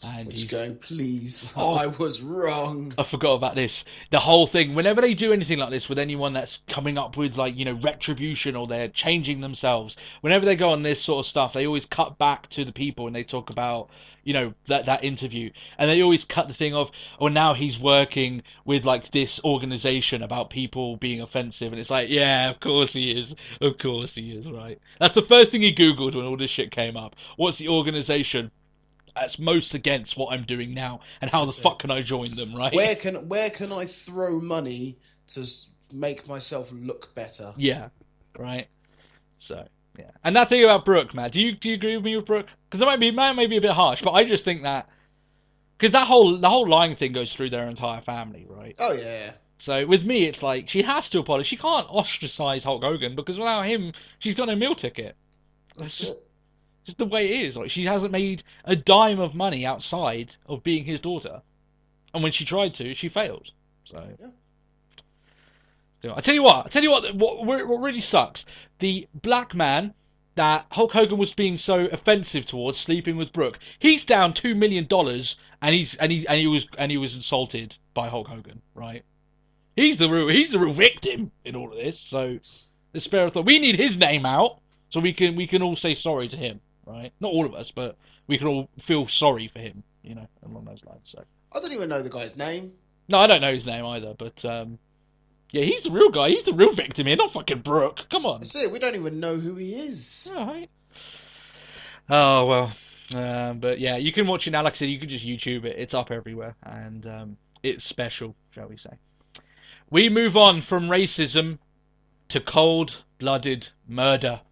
And he's going, please, oh, I was wrong. I forgot about this. The whole thing, whenever they do anything like this with anyone that's coming up with, like, you know, retribution or they're changing themselves, whenever they go on this sort of stuff, they always cut back to the people and they talk about, you know, that interview. And they always cut the thing of, oh, now he's working with, like, this organization about people being offensive. And it's like, yeah, of course he is. Of course he is, right? That's the first thing he Googled when all this shit came up. What's the organization that's most against what I'm doing now, and how the fuck can I join them, right? Where can I throw money to make myself look better? Yeah, right. So yeah, and that thing about Brooke, Matt, do you agree with me with Brooke? Because it might be a bit harsh, but I just think that because the whole lying thing goes through their entire family, right? Oh yeah. So with me, it's like she has to apologize. She can't ostracize Hulk Hogan because without him, she's got no meal ticket. That's just the way it is. Like, she hasn't made a dime of money outside of being his daughter, and when she tried to, she failed. So, yeah. I tell you what. What really sucks. The black man that Hulk Hogan was being so offensive towards, sleeping with Brooke, he's down $2 million, and he was insulted by Hulk Hogan. Right? He's the real victim in all of this. So, the spare thought. We need his name out so we can all say sorry to him. Right? Not all of us, but we can all feel sorry for him, you know, along those lines. So I don't even know the guy's name. No, I don't know his name either, but yeah, he's the real guy. He's the real victim here, not fucking Brooke. Come on. That's it. We don't even know who he is. All right. Oh well, but yeah, you can watch it now. Like I said, you can just YouTube it. It's up everywhere, and it's special, shall we say? We move on from racism to cold-blooded murder.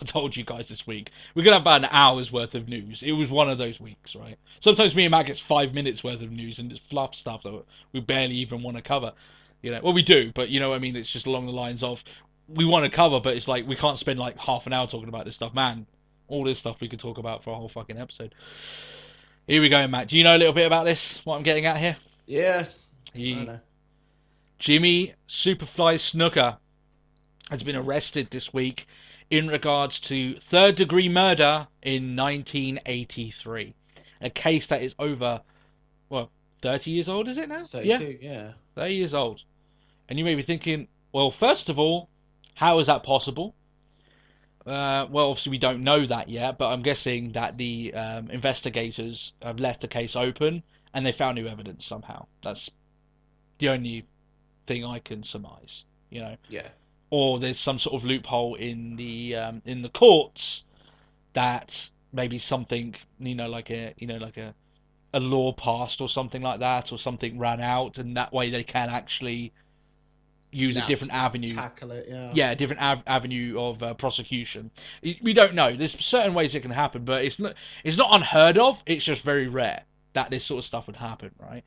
I told you guys this week. We're going to have about an hour's worth of news. It was one of those weeks, right? Sometimes me and Matt gets 5 minutes worth of news and it's fluff stuff that we barely even want to cover. You know, well, we do, but you know what I mean? It's just along the lines of we want to cover, but it's like we can't spend like half an hour talking about this stuff. Man, all this stuff we could talk about for a whole fucking episode. Here we go, Matt. Do you know a little bit about this? What I'm getting at here? Yeah. I know. Jimmy Superfly Snuka has been arrested this week in regards to third-degree murder in 1983. A case that is over, 30 years old, is it now? 32, yeah. 30 years old. And you may be thinking, well, first of all, how is that possible? Well, obviously we don't know that yet, but I'm guessing that the investigators have left the case open and they found new evidence somehow. That's the only thing I can surmise, you know. Yeah. Or there's some sort of loophole in the courts that maybe something, like a law passed or something like that, or something ran out, and that way they can actually use a different avenue. Tackle it, yeah. Yeah, a different avenue of prosecution. We don't know. There's certain ways it can happen, but it's not unheard of. It's just very rare that this sort of stuff would happen, right?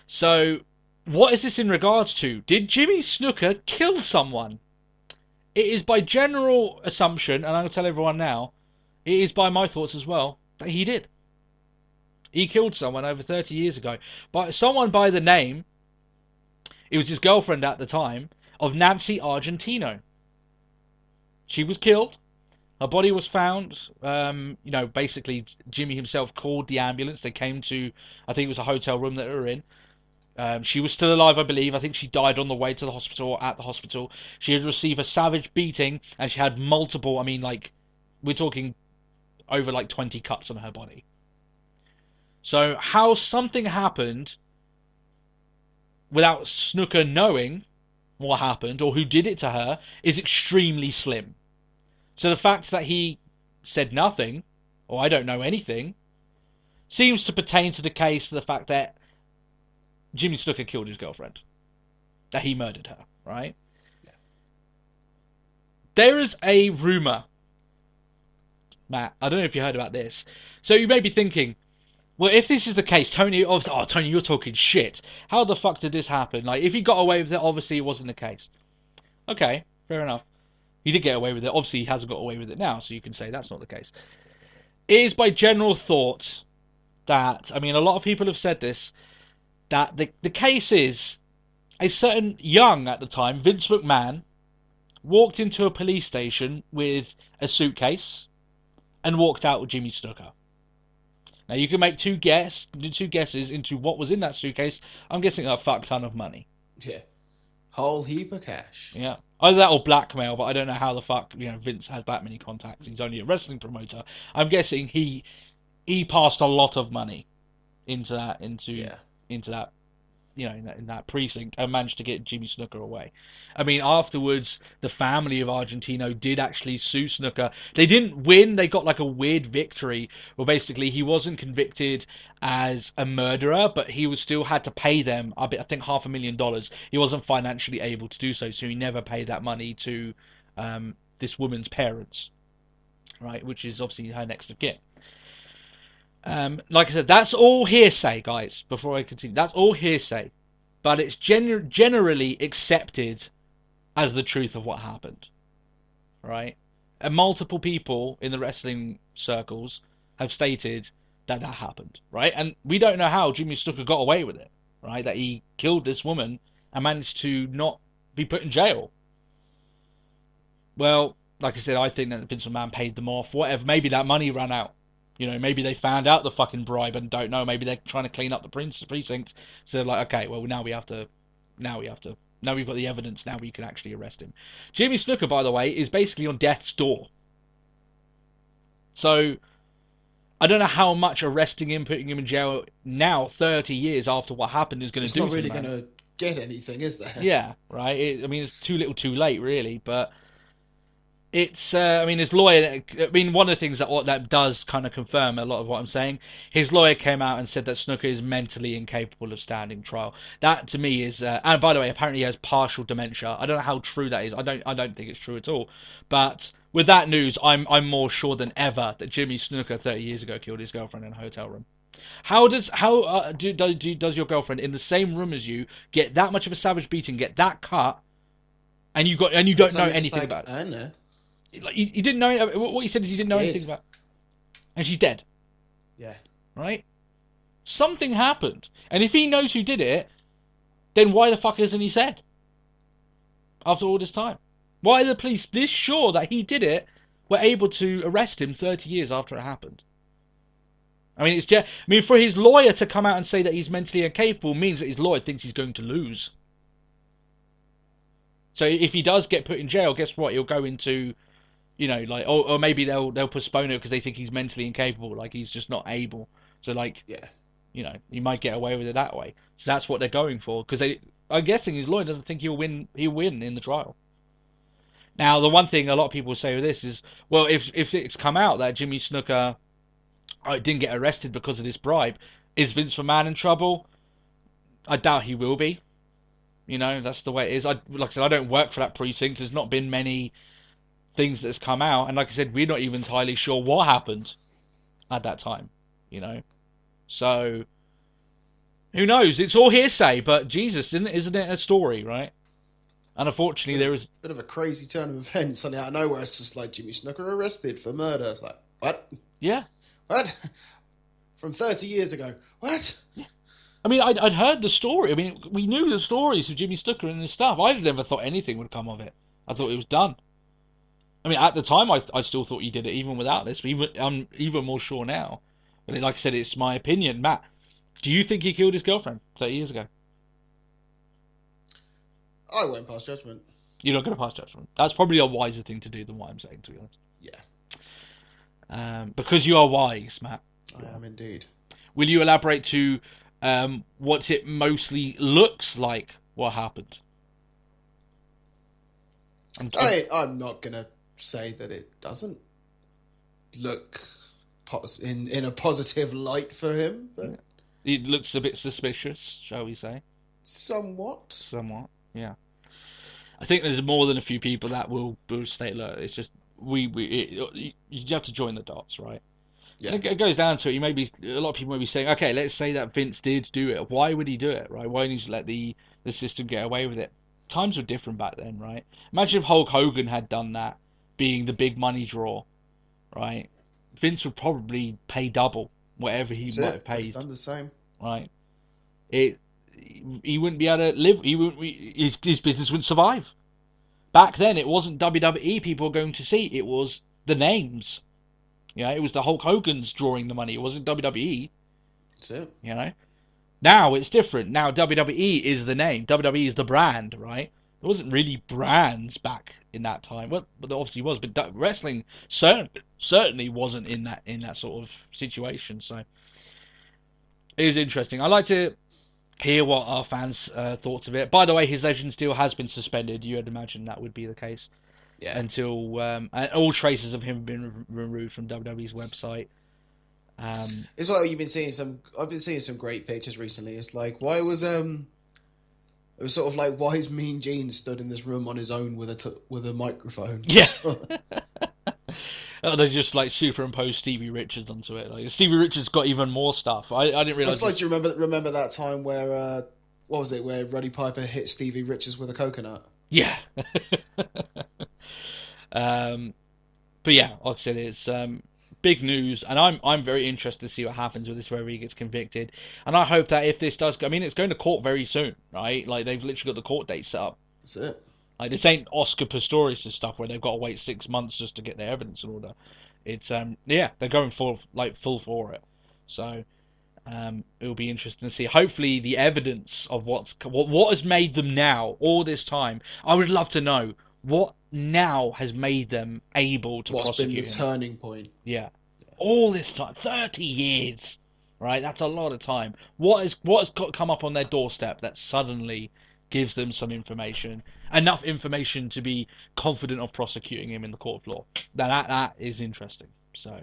So, what is this in regards to? Did Jimmy Snuka kill someone? It is by general assumption, and I'm going to tell everyone now, it is by my thoughts as well, that he did. He killed someone over 30 years ago. Someone by the name, it was his girlfriend at the time, of Nancy Argentino. She was killed. Her body was found. Basically, Jimmy himself called the ambulance. They came to, I think it was a hotel room that they were in. She was still alive, I believe. I think she died on the way to the hospital or at the hospital. She had received a savage beating, and she had multiple, we're talking over 20 cuts on her body. So how something happened without Snuka knowing what happened or who did it to her is extremely slim. So the fact that he said nothing, or I don't know anything, seems to pertain to the case of the fact that Jimmy Snuka killed his girlfriend. That he murdered her, right? Yeah. There is a rumour, Matt, I don't know if you heard about this. So you may be thinking, well, if this is the case, Tony, Tony, you're talking shit. How the fuck did this happen? If he got away with it, obviously it wasn't the case. Okay, fair enough. He did get away with it. Obviously he hasn't got away with it now, so you can say that's not the case. It is by general thought that, a lot of people have said this, that the case is a certain young, at the time, Vince McMahon, walked into a police station with a suitcase and walked out with Jimmy Snuka. Now you can make two guesses into what was in that suitcase. I'm guessing a fuck ton of money. Yeah. Whole heap of cash. Yeah. Either that or blackmail, but I don't know how the fuck, Vince has that many contacts. He's only a wrestling promoter. I'm guessing he passed a lot of money into that in that precinct and managed to get Jimmy Snuka away. Afterwards, the family of Argentino did actually sue Snuka. They didn't win. They got a weird victory where basically he wasn't convicted as a murderer, but he was still had to pay them, I think, $500,000. He wasn't financially able to do so he never paid that money to this woman's parents, right? Which is obviously her next of kin. Like I said, that's all hearsay, guys. Before I continue, that's all hearsay, but it's generally accepted as the truth of what happened, right? And multiple people in the wrestling circles have stated that happened, right? And we don't know how Jimmy Snuka got away with it, right? That he killed this woman and managed to not be put in jail. Well, like I said, I think that Vince McMahon paid them off. Whatever, maybe that money ran out. Maybe they found out the fucking bribe and don't know. Maybe they're trying to clean up the precinct. So they're like, okay, well, now we've got the evidence. Now we can actually arrest him. Jimmy Snuka, by the way, is basically on death's door. So I don't know how much arresting him, putting him in jail now, 30 years after what happened, is going to do. It's not really going to get anything, is there? Yeah, right. It's too little, too late, really. But it's, his lawyer, one of the things that does kind of confirm a lot of what I'm saying, his lawyer came out and said that Snuka is mentally incapable of standing trial. That, to me, is, and by the way, apparently he has partial dementia. I don't know how true that is. I don't think it's true at all. But with that news, I'm more sure than ever that Jimmy Snuka 30 years ago killed his girlfriend in a hotel room. How does your girlfriend in the same room as you get that much of a savage beating, get that cut, and you don't know anything about it? I know. You didn't know what he said is you didn't know anything about, and she's dead. Yeah. Right. Something happened, and if he knows who did it, then why the fuck hasn't he said? After all this time, why are the police this sure that he did it? Were able to arrest him 30 years after it happened. For his lawyer to come out and say that he's mentally incapable means that his lawyer thinks he's going to lose. So if he does get put in jail, guess what? He'll go into you know, like, or maybe they'll postpone it because they think he's mentally incapable, like he's just not able. So like, Yeah. you know, he might get away with it that way. So that's what they're going for because I'm guessing his lawyer doesn't think he'll win. He'll win in the trial. Now, the one thing a lot of people say with this is, well, if it's come out that Jimmy Snuka didn't get arrested because of this bribe, is Vince McMahon in trouble? I doubt he will be. You know, that's the way it is. Like I said, I don't work for that precinct. There's not been many things that's come out, and like I said, we're not even entirely sure what happened at that time. You know, so who knows? It's all hearsay, but Jesus, isn't it a story, right? And unfortunately, there is bit of a crazy turn of events, and out of nowhere, it's just like Jimmy Snuka arrested for murder. It's like, what? Yeah. What? From 30 years ago. What? I mean, I'd heard the story. I mean, we knew the stories of Jimmy Snuka and his stuff. I never thought anything would come of it. I thought it was done. I mean, at the time, I still thought he did it even without this. But I'm even more sure now. But like I said, it's my opinion. Matt, do you think he killed his girlfriend 30 years ago? I went past judgment. You're not going to pass judgment. That's probably a wiser thing to do than what I'm saying, to be honest. Yeah. Because you are wise, Matt. I am indeed. Will you elaborate to what it mostly looks like what happened? I'm not going to say that it doesn't look in a positive light for him, but it looks a bit suspicious, shall we say? Somewhat, yeah. I think there's more than a few people that will state, look, it's just you have to join the dots, right? Yeah. It goes down to it. A lot of people may be saying, okay, let's say that Vince did do it. Why would he do it, right? Why didn't he just let the system get away with it? Times were different back then, right? Imagine if Hulk Hogan had done that, being the big money draw, right? Vince would probably pay double whatever he might have paid. Done the same, right? He wouldn't be able to live. His business wouldn't survive. Back then, it wasn't WWE people were going to see. It was the names. Yeah, it was the Hulk Hogan's drawing the money. It wasn't WWE. That's it. You know. Now it's different. Now WWE is the name. WWE is the brand, right? There wasn't really brands back in that time. Well, but there obviously was. But wrestling certainly wasn't in that sort of situation. So it is interesting. I like to hear what our fans thoughts of it. By the way, his Legends deal has been suspended. You would imagine that would be the case. Yeah. Until all traces of him have been removed from WWE's website. It's like you've been seeing I've been seeing some great pictures recently. It's like it was sort of like why is Mean Gene stood in this room on his own with a microphone. Yes. Oh, they just like superimposed Stevie Richards onto it. Like Stevie Richards got even more stuff. I didn't realize. It's like, do you remember that time where what was it? Where Roddy Piper hit Stevie Richards with a coconut? Yeah. But yeah, like I said, it's big news, and I'm very interested to see what happens with this, whether he gets convicted. And I hope that if this does go, I mean, it's going to court very soon, right? Like they've literally got the court date set up. That's it. Like this ain't Oscar Pistorius stuff where they've got to wait 6 months just to get their evidence in order. It's they're going full for it. So it'll be interesting to see. Hopefully the evidence of what has made them now all this time. I would love to know what now has made them able to prosecute him. What's been the turning point? Yeah. All this time, 30 years, right? That's a lot of time. What has come up on their doorstep that suddenly gives them some information, enough information to be confident of prosecuting him in the court of law? That is interesting. So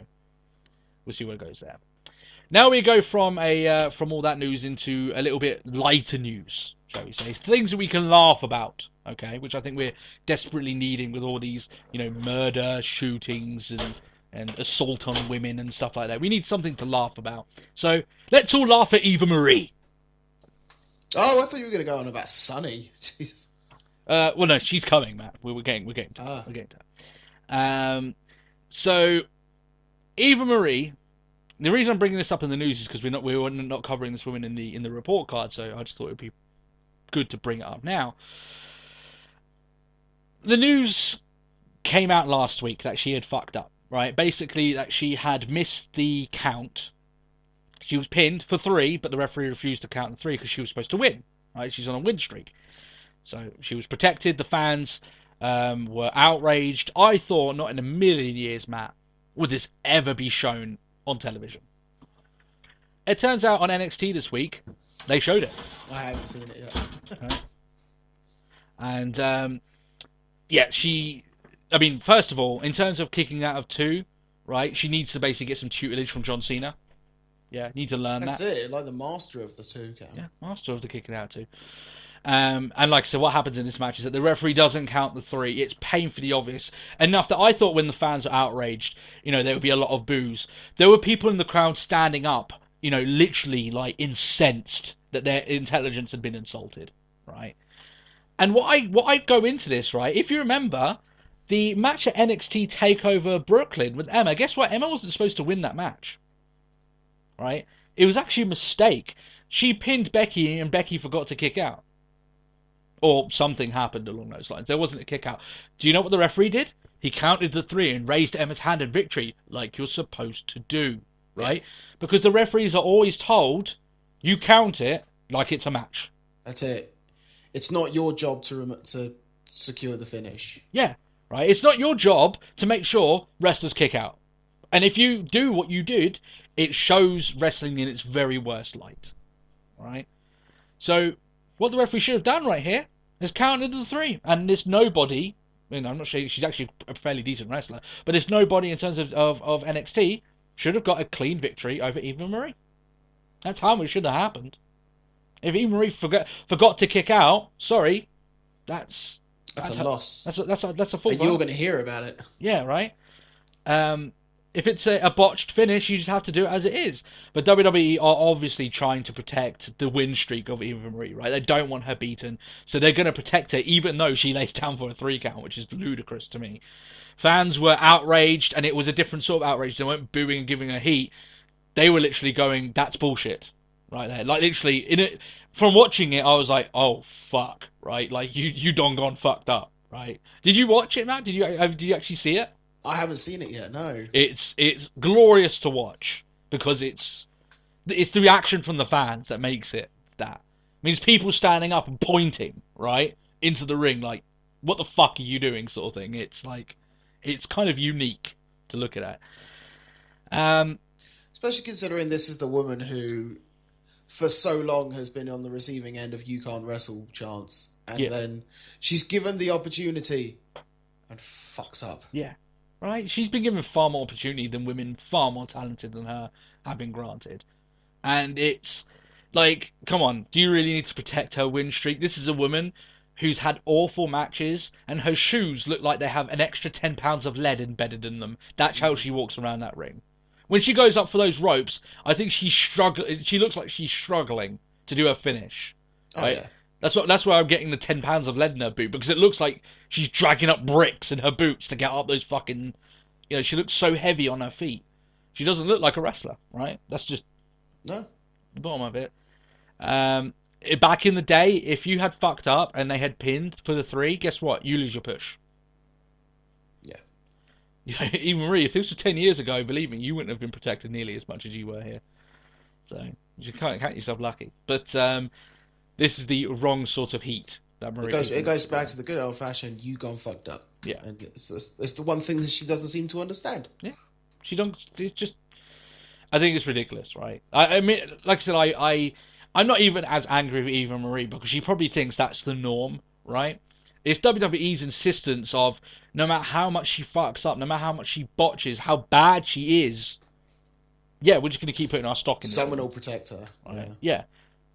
we'll see where it goes there. Now we go from all that news into a little bit lighter news, shall we say? Things that we can laugh about, okay? Which I think we're desperately needing with all these, murder, shootings, and assault on women and stuff like that. We need something to laugh about. So let's all laugh at Eva Marie. Oh, I thought you were going to go on about Sunny. Jeez. Well, no, she's coming, Matt. We're getting to her. We're getting to her. So Eva Marie. The reason I'm bringing this up in the news is because we were not covering this woman in the report card, so I just thought it would be good to bring it up now. The news came out last week that she had fucked up, right? Basically, that she had missed the count. She was pinned for 3, but the referee refused to count 3 because she was supposed to win, right? She's on a win streak. So she was protected. The fans were outraged. I thought not in a million years, Matt, would this ever be shown on television. It turns out on NXT this week, they showed it. I haven't seen it yet. Right. And I mean, first of all, in terms of kicking out of 2, right, she needs to basically get some tutelage from John Cena. Yeah, need to learn That's that. it, like the master of the 2 count. Yeah, master of the kicking out 2. And like I said, what happens in this match is that the referee doesn't count the 3. It's painfully obvious. Enough that I thought when the fans were outraged, there would be a lot of boos. There were people in the crowd standing up, literally like incensed that their intelligence had been insulted, right? And what I go into this, right? If you remember, the match at NXT TakeOver Brooklyn with Emma, guess what? Emma wasn't supposed to win that match, right? It was actually a mistake. She pinned Becky and Becky forgot to kick out. Or something happened along those lines. There wasn't a kick out. Do you know what the referee did? He counted the 3 and raised Emma's hand in victory, like you're supposed to do, right? Because the referees are always told, you count it like it's a match. That's it. It's not your job to secure the finish. Yeah, right? It's not your job to make sure wrestlers kick out. And if you do what you did, it shows wrestling in its very worst light, right? So what the referee should have done right here is counted the 3. And there's nobody, I'm not sure, she's actually a fairly decent wrestler, but there's nobody in terms of NXT should have got a clean victory over Eva Marie. That's how it should have happened. If Eva Marie forgot to kick out, sorry, that's a loss. That's a full. And you're going to hear about it. Yeah, right. If it's a botched finish, you just have to do it as it is. But WWE are obviously trying to protect the win streak of Eva Marie, right? They don't want her beaten, so they're going to protect her, even though she lays down for a 3 count, which is ludicrous to me. Fans were outraged, and it was a different sort of outrage. They weren't booing and giving her heat. They were literally going, "That's bullshit," right there. Like literally, from watching it, I was like, "Oh fuck," right? Like you done gone fucked up, right? Did you watch it, Matt? Did you actually see it? I haven't seen it yet. No. It's glorious to watch because it's the reaction from the fans that makes it that. It means people standing up and pointing right into the ring, like, "What the fuck are you doing?" sort of thing. It's like it's kind of unique to look at. Especially considering this is the woman who, for so long, has been on the receiving end of "you can't wrestle" chants, and then she's given the opportunity and fucks up. Yeah. Right? She's been given far more opportunity than women far more talented than her have been granted. And it's like, come on, do you really need to protect her win streak? This is a woman who's had awful matches, and her shoes look like they have an extra 10 pounds of lead embedded in them. That's how she walks around that ring. When she goes up for those ropes, I think she looks like she's struggling to do her finish. Right? Oh, yeah. That's why I'm getting the 10 pounds of lead in her boot, because it looks like she's dragging up bricks in her boots to get up those fucking... she looks so heavy on her feet. She doesn't look like a wrestler, right? That's just the bottom of it. Back in the day, if you had fucked up and they had pinned for the 3, guess what? You lose your push. Yeah. Even Marie, if this was 10 years ago, believe me, you wouldn't have been protected nearly as much as you were here. So, you can't count yourself lucky. But, this is the wrong sort of heat that Marie. It goes back to the good old fashioned "you gone fucked up." Yeah, and it's the one thing that she doesn't seem to understand. Yeah, she don't. It's just, I think it's ridiculous, right? I mean, like I said, I'm not even as angry with Eva Marie because she probably thinks that's the norm, right? It's WWE's insistence of no matter how much she fucks up, no matter how much she botches, how bad she is. Yeah, we're just going to keep putting our stock in. Someone will protect her. Right? Yeah.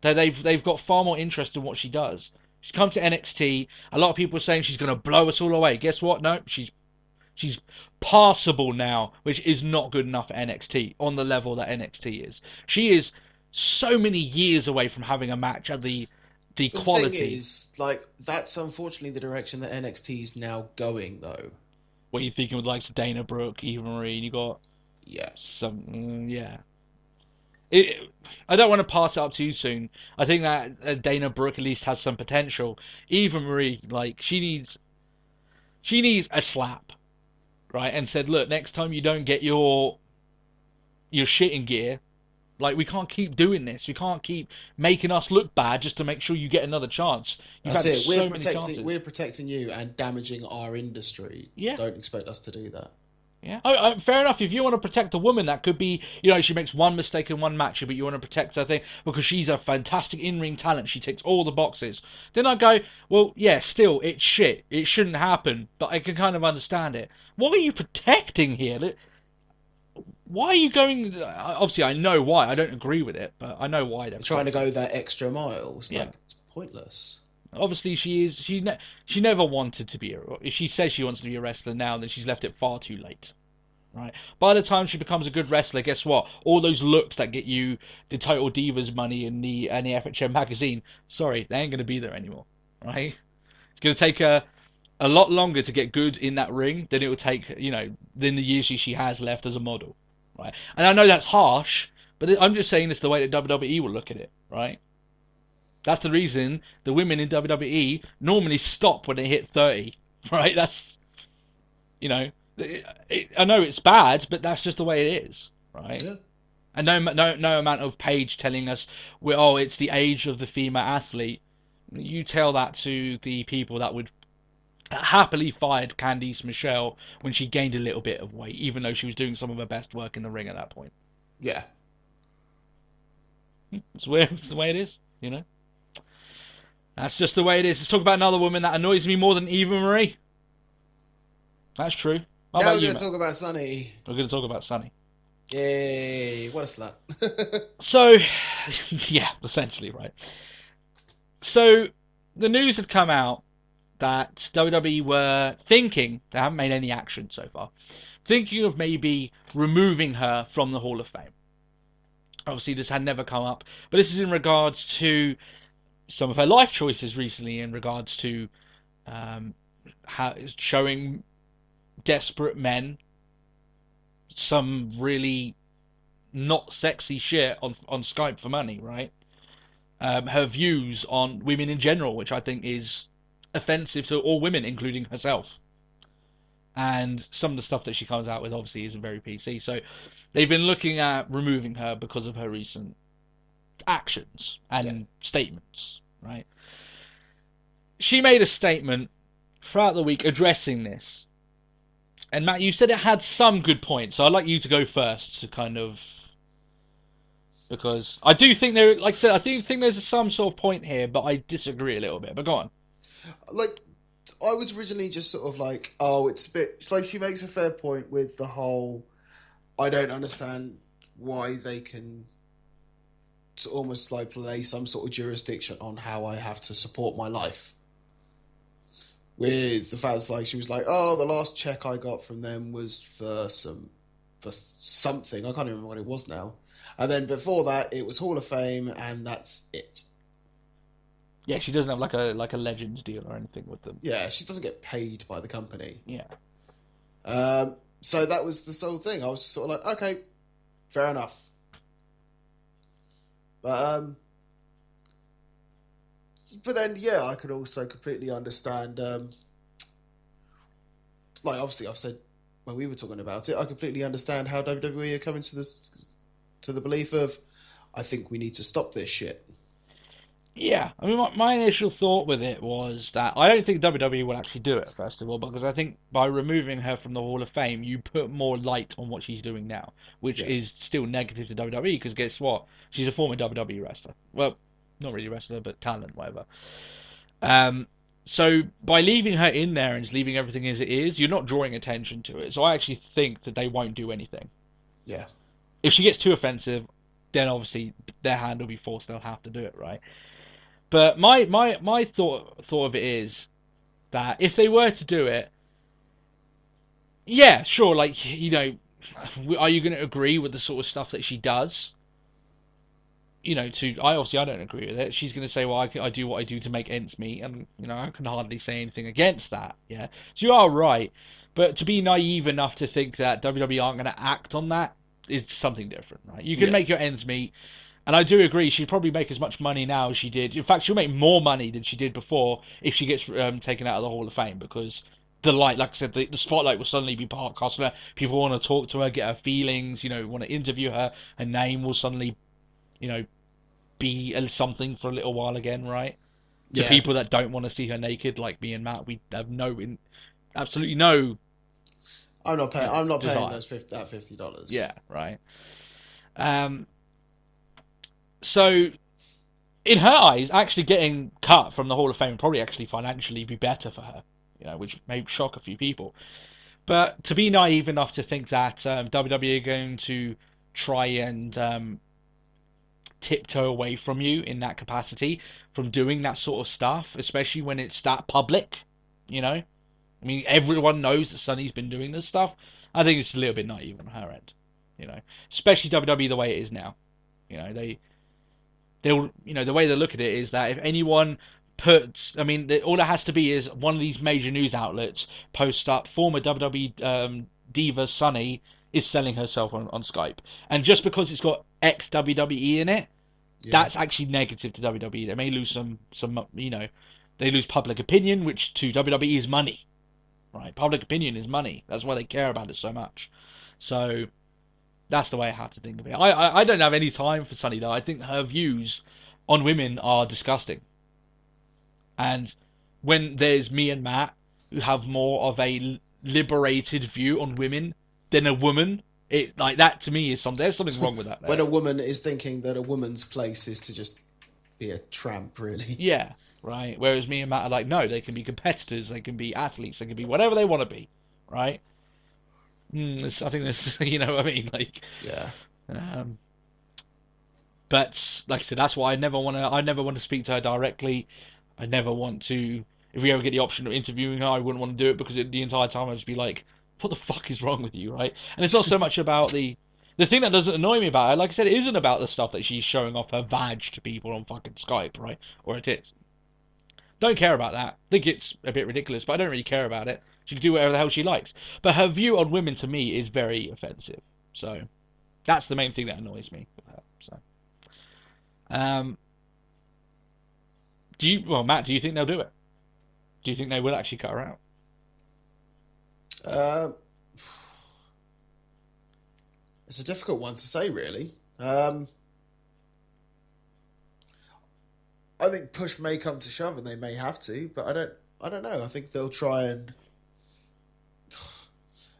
They've got far more interest in what she does. She's come to NXT. A lot of people are saying she's going to blow us all away. Guess what? No, she's passable now, which is not good enough for NXT on the level that NXT is. She is so many years away from having a match at the quality. The thing is, like, that's unfortunately the direction that NXT is now going, though. What are you thinking with likes of Dana Brooke, Eva Marie, and you got some I don't want to pass it up too soon. I think that Dana Brooke at least has some potential. Eva Marie, like, she needs a slap, right? And said, look, next time you don't get your shit in gear, Like, we can't keep doing this. We can't keep making us look bad just to make sure you get another chance. You've That's had it. so many chances. We're protecting you and damaging our industry. Yeah. Don't expect us to do that. Yeah. Fair enough. If you want to protect a woman, that could be, she makes one mistake in one match, but you want to protect her thing because she's a fantastic in-ring talent. She ticks all the boxes. Then I go, well, yeah, still, it's shit. It shouldn't happen, but I can kind of understand it. What are you protecting here? Why are you going... Obviously, I know why. I don't agree with it, but I know why they're trying to go that extra mile. It's it's pointless. Obviously, she never wanted to be if she says she wants to be a wrestler now, then she's left it far too late. Right? By the time she becomes a good wrestler, guess what? All those looks that get you the Total Divas money in the FHM magazine, sorry, they ain't going to be there anymore. Right? It's going to take her a lot longer to get good in that ring than it will take, than the years she has left as a model. Right? And I know that's harsh, but I'm just saying it's the way that WWE will look at it. Right? That's the reason the women in WWE normally stop when they hit 30, right? That's, I know it's bad, but that's just the way it is, right? Yeah. And no amount of page telling us, it's the age of the female athlete. You tell that to the people that would happily fired Candice Michelle when she gained a little bit of weight, even though she was doing some of her best work in the ring at that point. Yeah. It's weird. It's the way it is, That's just the way it is. Let's talk about another woman that annoys me more than Eva Marie. That's true. Now we're going to talk about Sunny. We're going to talk about Sunny. Yay, what a slut. So, yeah, essentially, right. So, the news had come out that WWE were thinking, they haven't made any action so far, thinking of maybe removing her from the Hall of Fame. Obviously, this had never come up, but this is in regards to some of her life choices recently in regards to showing desperate men some really not sexy shit on Skype for money, right? Her views on women in general, which I think is offensive to all women, including herself. And some of the stuff that she comes out with obviously isn't very PC. So they've been looking at removing her because of her recent actions and statements, right? She made a statement throughout the week addressing this. And Matt, you said it had some good points, so I'd like you to go first to kind of... Because I do think there, like I said, I do think there's some sort of point here, but I disagree a little bit. But go on. Like, I was originally just sort of like, it's a bit... It's like she makes a fair point with the whole... I don't understand why they can almost like play some sort of jurisdiction on how I have to support my life. With the fact like she was like, the last check I got from them was for something. I can't even remember what it was now. And then before that, it was Hall of Fame, and that's it. Yeah, she doesn't have like a Legends deal or anything with them. Yeah, she doesn't get paid by the company. Yeah. So that was the sole thing. I was just sort of like, okay, fair enough. But then, yeah, I could also completely understand, like, obviously I've said when we were talking about it, I completely understand how WWE are coming to the belief of, I think we need to stop this shit. Yeah, I mean, my initial thought with it was that I don't think WWE will actually do it, first of all, because I think by removing her from the Hall of Fame, you put more light on what she's doing now, which is still negative to WWE, because guess what? She's a former WWE wrestler. Well, not really wrestler, but talent, whatever. So by leaving her in there and just leaving everything as it is, you're not drawing attention to it. So I actually think that they won't do anything. Yeah. If she gets too offensive, then obviously their hand will be forced. They'll have to do it, right? But my thought of it is that if they were to do it, yeah, sure, like, are you going to agree with the sort of stuff that she does? I don't agree with it. She's going to say, well, I do what I do to make ends meet, and, I can hardly say anything against that, yeah? So you are right, but to be naive enough to think that WWE aren't going to act on that is something different, right? You can make your ends meet, and I do agree, she'd probably make as much money now as she did. In fact, she'll make more money than she did before if she gets taken out of the Hall of Fame, because the light, like I said, the spotlight will suddenly be cast on her. People want to talk to her, get her feelings, want to interview her. Her name will suddenly be something for a little while again, right? To Yeah. people that don't want to see her naked, like me and Matt, we have absolutely no. I'm not paying. I'm not paying desire. that $50. Yeah, right. So, in her eyes, actually getting cut from the Hall of Fame would probably actually financially be better for her, which may shock a few people. But to be naive enough to think that WWE are going to try and tiptoe away from you in that capacity, from doing that sort of stuff, especially when it's that public, I mean, everyone knows that Sunny's been doing this stuff. I think it's a little bit naive on her end, especially WWE the way it is now. They'll, the way they look at it is that if anyone all it has to be is one of these major news outlets posts up former WWE diva Sunny is selling herself on Skype, and just because it's got ex WWE in it, that's actually negative to WWE. They may lose some they lose public opinion, which to WWE is money, right? Public opinion is money. That's why they care about it so much. So that's the way I have to think of it. I don't have any time for Sunny, though. I think her views on women are disgusting. And when there's me and Matt, who have more of a liberated view on women than a woman, that to me is there's something wrong with that. There. When a woman is thinking that a woman's place is to just be a tramp, really. Yeah, right. Whereas me and Matt are like, no, they can be competitors, they can be athletes, they can be whatever they want to be, right? I think that's, you know what I mean, yeah. But like I said, that's why I never want to speak to her directly. I never want to. If we ever get the option of interviewing her, I wouldn't want to do it because the entire time I'd just be like, "What the fuck is wrong with you?" Right? And it's not so much about the thing that doesn't annoy me about her. Like I said, it isn't about the stuff that she's showing off her vag to people on fucking Skype, right? Or her tits. Don't care about that. Think it's a bit ridiculous, but I don't really care about it. She can do whatever the hell she likes. But her view on women, to me, is very offensive. So, that's the main thing that annoys me with her. So, Matt, do you think they'll do it? Do you think they will actually cut her out? It's a difficult one to say, really. I think push may come to shove, and they may have to, but I don't know. I think they'll try and.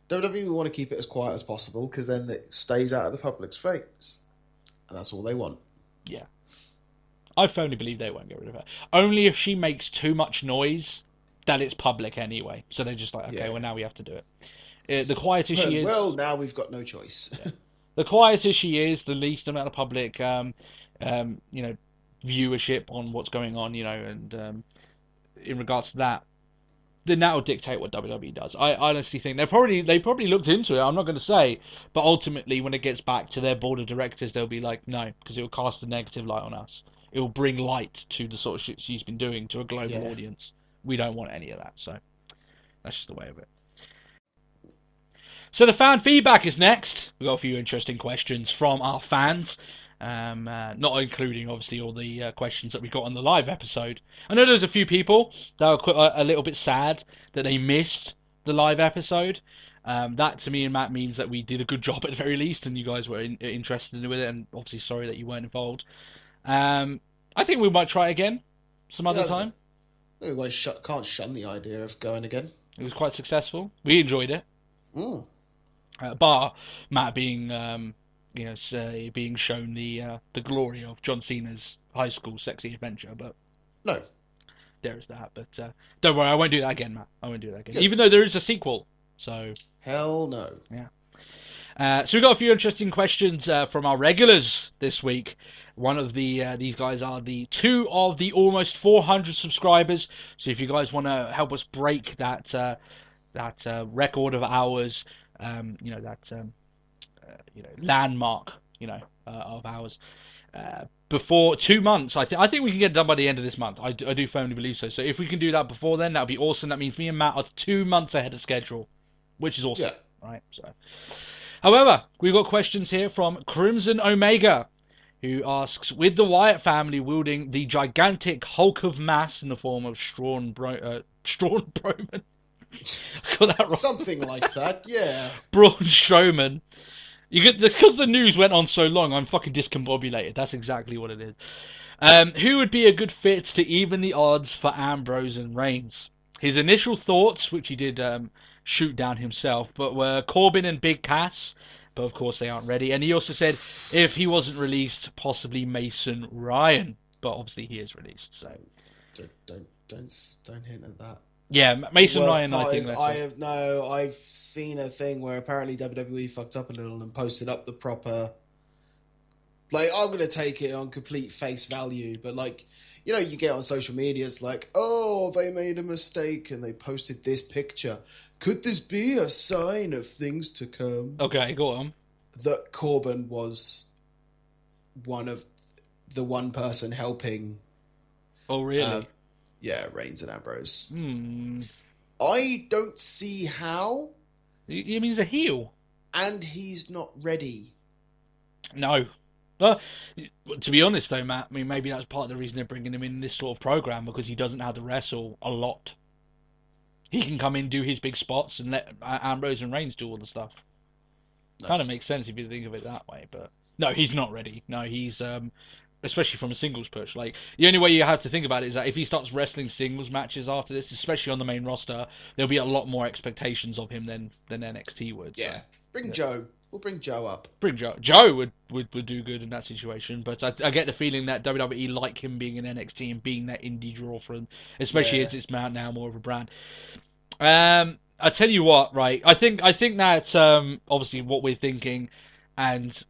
WWE want to keep it as quiet as possible because then it stays out of the public's face, and that's all they want. Yeah, I firmly believe they won't get rid of her. Only if she makes too much noise that it's public anyway. So they're just like, okay, well now we have to do it. The quieter she is, well, now we've got no choice. Yeah. The quieter she is, the least amount of public, viewership on what's going on, and in regards to that, then that will dictate what WWE does. I honestly think they probably looked into it. I'm not going to say, but ultimately, when it gets back to their board of directors, they'll be like, no, because it will cast a negative light on us. It will bring light to the sort of shit she's been doing to a global audience. We don't want any of that. So that's just the way of it. So the fan feedback is next. We've got a few interesting questions from our fans. Not including obviously all the questions that we got on the live episode. I know there's a few people that were a little bit sad that they missed the live episode. That to me and Matt means that we did a good job at the very least, and you guys were interested with it. And obviously sorry that you weren't involved. I think we might try it again some other time. We can't shun the idea of going again. It was quite successful. We enjoyed it. Bar Matt being being shown the glory of John Cena's high school sexy adventure, but no, there is that. But don't worry, I won't do that again, Matt. I won't do that again, Good. even though there is a sequel. So hell no. Yeah. So we got a few interesting questions from our regulars this week. One of these guys are the two of the almost 400 subscribers. So if you guys want to help us break that record of ours, landmark, of ours. Before 2 months, I think we can get it done by the end of this month. I do firmly believe so. So if we can do that before then, that would be awesome. That means me and Matt are 2 months ahead of schedule, which is awesome. Yeah. Right. So, however, we've got questions here from Crimson Omega, who asks, with the Wyatt family wielding the gigantic hulk of mass in the form of Strawn Strowman. I got that wrong. Something like that, yeah. Braun Strowman. Because the news went on so long, I'm fucking discombobulated. That's exactly what it is. Who would be a good fit to even the odds for Ambrose and Reigns? His initial thoughts, which he did shoot down himself, but were Corbin and Big Cass, but of course they aren't ready. And he also said if he wasn't released, possibly Mason Ryan, but obviously he is released. So Don't hint at that. yeah, Mason Worst Ryan. part I think is that's I've seen a thing where apparently WWE fucked up a little and posted up the proper. Like, I'm gonna take it on complete face value, but like, you know, you get on social media, it's like, oh, they made a mistake and they posted this picture. Could this be a sign of things to come? okay. Go on. That Corbin was one person helping. Oh really? Yeah, Reigns and Ambrose. Hmm. I don't see how, He means a heel. and he's not ready. No. To be honest, though, Matt, I mean, maybe that's part of the reason they're bringing him in this sort of program, because he doesn't have to wrestle a lot. He can come in, do his big spots, and let Ambrose and Reigns do all the stuff. No. Kind of makes sense if you think of it that way, but no, he's not ready. No, he's especially from a singles push. Like, the only way you have to think about it is that if he starts wrestling singles matches after this, especially on the main roster, there'll be a lot more expectations of him than NXT would. Yeah, So. bring Joe. We'll bring Joe up. Bring Joe. Joe would do good in that situation, but I get the feeling that WWE like him being in NXT and being that indie draw for him, especially as it's now more of a brand. I tell you what, right? I think that obviously what we're thinking, and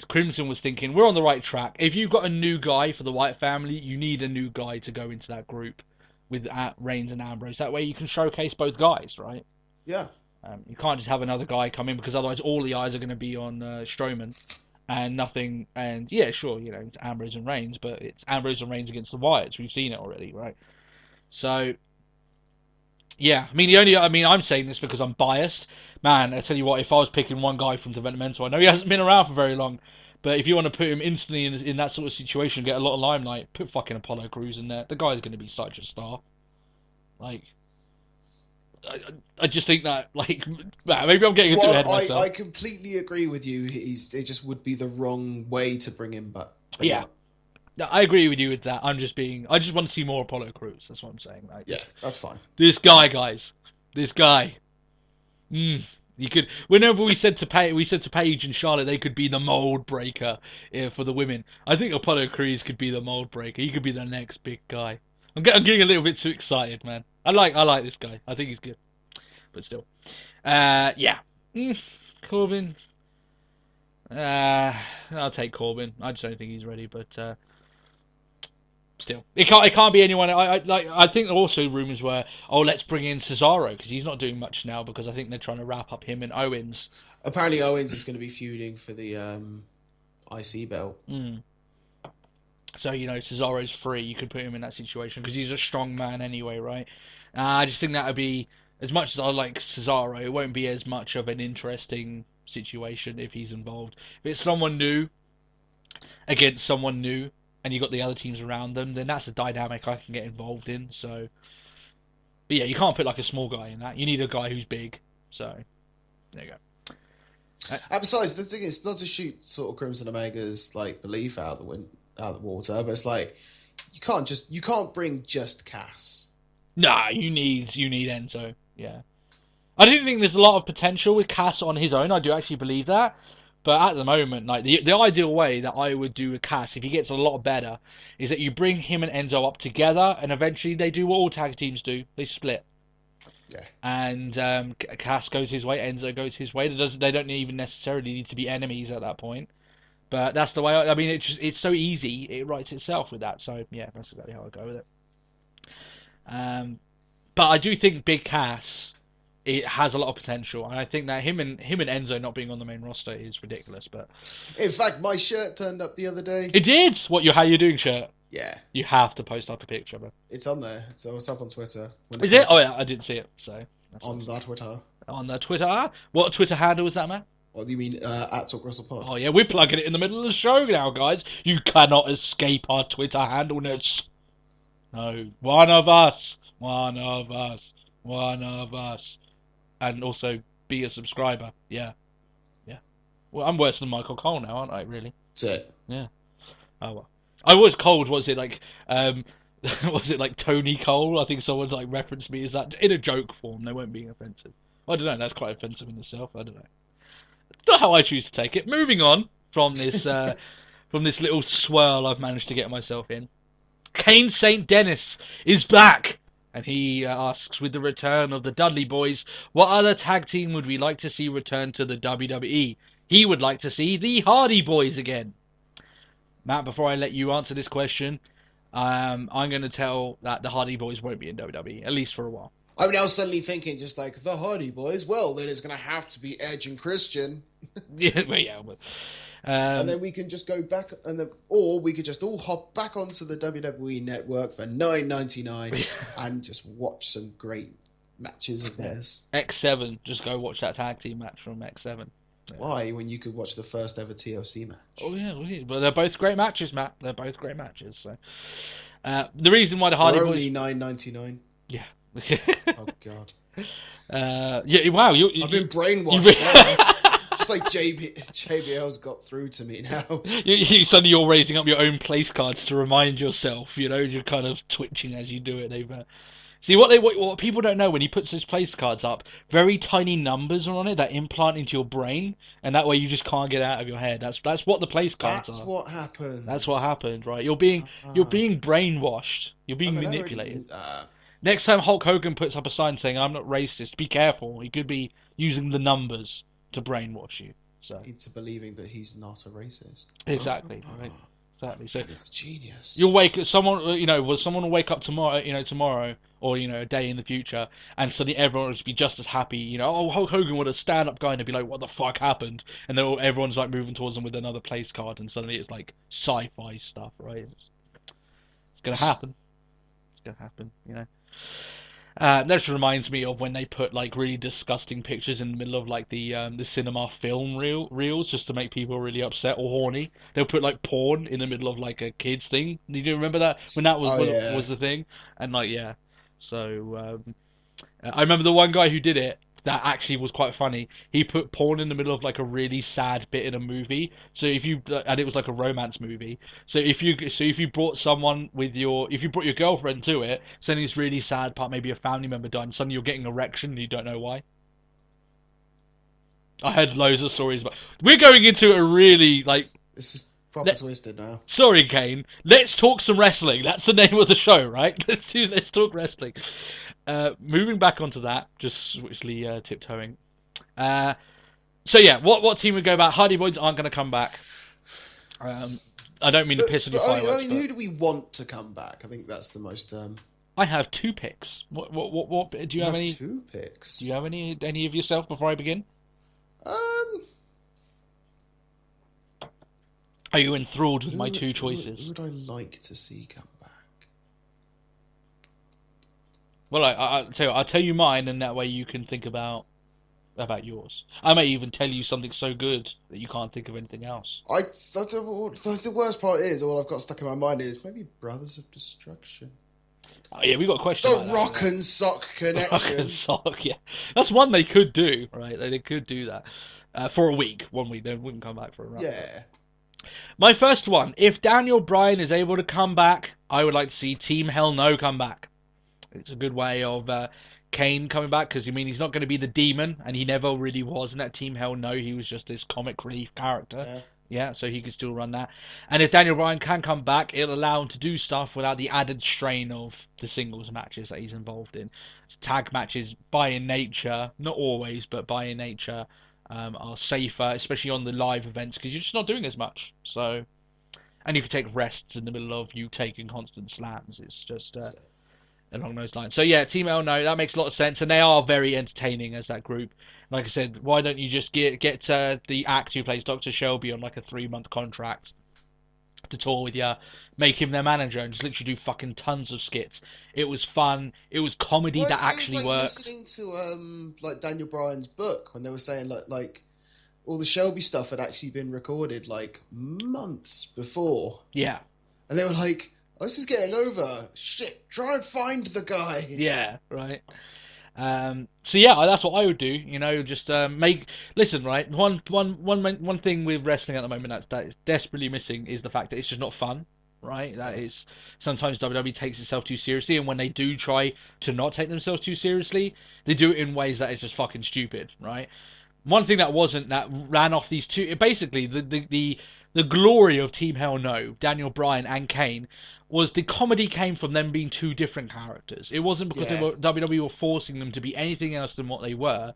Crimson was thinking, we're on the right track. If you've got a new guy for the Wyatt family, you need a new guy to go into that group with Reigns and Ambrose. That way you can showcase both guys, right? Yeah. You can't just have another guy come in, because otherwise all the eyes are going to be on Strowman and nothing. And yeah, sure, you know, it's Ambrose and Reigns, but it's Ambrose and Reigns against the Wyatts. We've seen it already, right? So yeah, I'm saying this because I'm biased. Man, I tell you what, if I was picking one guy from developmental, I know he hasn't been around for very long, but if you want to put him instantly in that sort of situation, get a lot of limelight, put fucking Apollo Crews in there. The guy's going to be such a star. Like, I just think that, like, maybe I'm getting too ahead of myself. I completely agree with you. It just would be the wrong way to bring him back. Yeah. I agree with you with that. I just want to see more Apollo Crews. That's what I'm saying. Like, yeah, that's fine. This guy, guys. This guy. You could. Whenever we said to Paige and Charlotte, they could be the mold breaker for the women. I think Apollo Crews could be the mold breaker. He could be the next big guy. I'm getting a little bit too excited, man. I like this guy. I think he's good. But still, yeah. Corbin. I'll take Corbin. I just don't think he's ready, but still, it can't be anyone. I think also rumors were, let's bring in Cesaro, because he's not doing much now, because I think they're trying to wrap up him and Owens. Apparently, Owens is going to be feuding for the IC belt. So, you know, Cesaro's free. You could put him in that situation because he's a strong man anyway, right? I just think that would be, as much as I like Cesaro, it won't be as much of an interesting situation if he's involved. If it's someone new against someone new, and you got the other teams around them, then that's a dynamic I can get involved in. So, but yeah, you can't put like a small guy in that. You need a guy who's big. So, there you go. And besides, the thing is, not to shoot sort of Crimson Omega's like belief out of the water, but it's like you can't bring just Cass. Nah, you need Enzo. Yeah, I do think there's a lot of potential with Cass on his own. I do actually believe that. But at the moment, like the ideal way that I would do with Cass, if he gets a lot better, is that you bring him and Enzo up together, and eventually they do what all tag teams do: they split. Yeah. And Cass goes his way, Enzo goes his way. They don't even necessarily need to be enemies at that point. But that's the way. I mean, it's so easy. It writes itself with that. So yeah, that's exactly how I go with it. But I do think Big Cass, it has a lot of potential, and I think that him and Enzo not being on the main roster is ridiculous. But in fact, my shirt turned up the other day. It did. How you doing shirt? Yeah. You have to post up a picture, man. It's on there. So it's up on Twitter. Is it? Oh yeah, I didn't see it. So on that Twitter. On the Twitter. What Twitter handle was that, man? What do you mean at Talk Wrestle Pod? Oh yeah, we're plugging it in the middle of the show now, guys. You cannot escape our Twitter handleness. No, one of us. And also be a subscriber. Yeah. Well, I'm worse than Michael Cole now, aren't I? Really? That's it. Yeah. Oh well. I was cold. Was it like was it like Tony Cole? I think someone like referenced me as that in a joke form. They weren't being offensive. I don't know. That's quite offensive in itself. I don't know. Not how I choose to take it. Moving on from this from this little swirl I've managed to get myself in. Kane St. Dennis is back, and he asks, with the return of the Dudley Boys, what other tag team would we like to see return to the WWE? He would like to see the Hardy Boys again. Matt, before I let you answer this question, I'm going to tell that the Hardy Boys won't be in WWE, at least for a while. I mean, I was suddenly thinking, just like, the Hardy Boys, well, then it's going to have to be Edge and Christian. But and then we can just go back, or we could just all hop back onto the WWE Network for $9.99 and just watch some great matches of theirs. X7, just go watch that tag team match from X7. Yeah. Why, when you could watch the first ever TLC match? Oh yeah, but they're both great matches, Matt. They're both great matches. So the reason why the Hardy Boys only $9.99. Yeah. Oh God. Yeah. Wow. I've been brainwashed. Now. Just like JBL's got through to me now. You suddenly you're raising up your own place cards to remind yourself. You know, you're kind of twitching as you do it. They've see what people don't know when he puts his place cards up. Very tiny numbers are on it that implant into your brain, and that way you just can't get out of your head. That's what the place cards are. That's what happened. That's what happened, right? You're being brainwashed. You're being manipulated. Next time Hulk Hogan puts up a sign saying "I'm not racist," be careful. He could be using the numbers to brainwash you. So into believing that he's not a racist. Exactly. Right. Exactly. So that is genius. You'll someone will wake up tomorrow, or a day in the future, and suddenly everyone will just be just as happy. Oh, Hulk Hogan would have stand up guy and be like, "What the fuck happened?" And then everyone's like moving towards him with another place card, and suddenly it's like sci-fi stuff, right? It's gonna happen. It's gonna happen. That just reminds me of when they put like really disgusting pictures in the middle of like the cinema film reels just to make people really upset or horny. They'll put like porn in the middle of like a kids thing. Did you remember that when that was the thing? And like so I remember the one guy who did it. That actually was quite funny. He put porn in the middle of like a really sad bit in a movie. And it was like a romance movie. So if you brought your girlfriend to it, suddenly this really sad part, maybe a family member died, and suddenly you're getting an erection and you don't know why. I heard loads of stories about. We're going into a really like. This is proper twisted now. Sorry, Kane. Let's talk some wrestling. That's the name of the show, right? Let's talk wrestling. Moving back onto that, just switchly tiptoeing. So yeah, what team would go back? Hardy Boys aren't going to come back. I don't mean to piss on your fireworks. Who do we want to come back? I think that's the most. I have 2 picks. What do you have any? 2 picks. Do you have any of yourself before I begin? Are you enthralled with my 2 choices? Who would I like to see come back? Well, I'll tell you mine, and that way you can think about yours. I may even tell you something so good that you can't think of anything else. The worst part is, all I've got stuck in my mind is maybe Brothers of Destruction. Oh yeah, we got a question. The Rock and Sock Connection. Rock and Sock, yeah, that's one they could do, right? They could do that for a week, 1 week. They wouldn't come back for a run. Yeah. My first one: if Daniel Bryan is able to come back, I would like to see Team Hell No come back. It's a good way of Kane coming back, because he's not going to be the demon, and he never really was in that Team Hell No. He was just this comic relief character. Yeah, so he can still run that. And if Daniel Bryan can come back, it'll allow him to do stuff without the added strain of the singles matches that he's involved in. Tag matches, by nature, not always, but by nature, are safer, especially on the live events, because you're just not doing as much. So, and you can take rests in the middle of you taking constant slams. It's just along those lines. So yeah, Team L No, that makes a lot of sense, and they are very entertaining as that group. Like I said, why don't you just get the act who plays Dr. Shelby on like a 3-month contract to tour with you, make him their manager, and just literally do fucking tons of skits. It was fun. It was comedy that actually worked. Listening to like Daniel Bryan's book when they were saying like all the Shelby stuff had actually been recorded like months before. Yeah, and they were like, "Oh, this is getting over. Shit, try and find the guy." Yeah, right. So yeah, that's what I would do. You know, just listen, right? One thing with wrestling at the moment that is desperately missing is the fact that it's just not fun, right? That is sometimes WWE takes itself too seriously, and when they do try to not take themselves too seriously, they do it in ways that is just fucking stupid, right? One thing that ran off these two, basically the glory of Team Hell No, Daniel Bryan and Kane, was the comedy came from them being two different characters. It wasn't because WWE were forcing them to be anything else than what they were,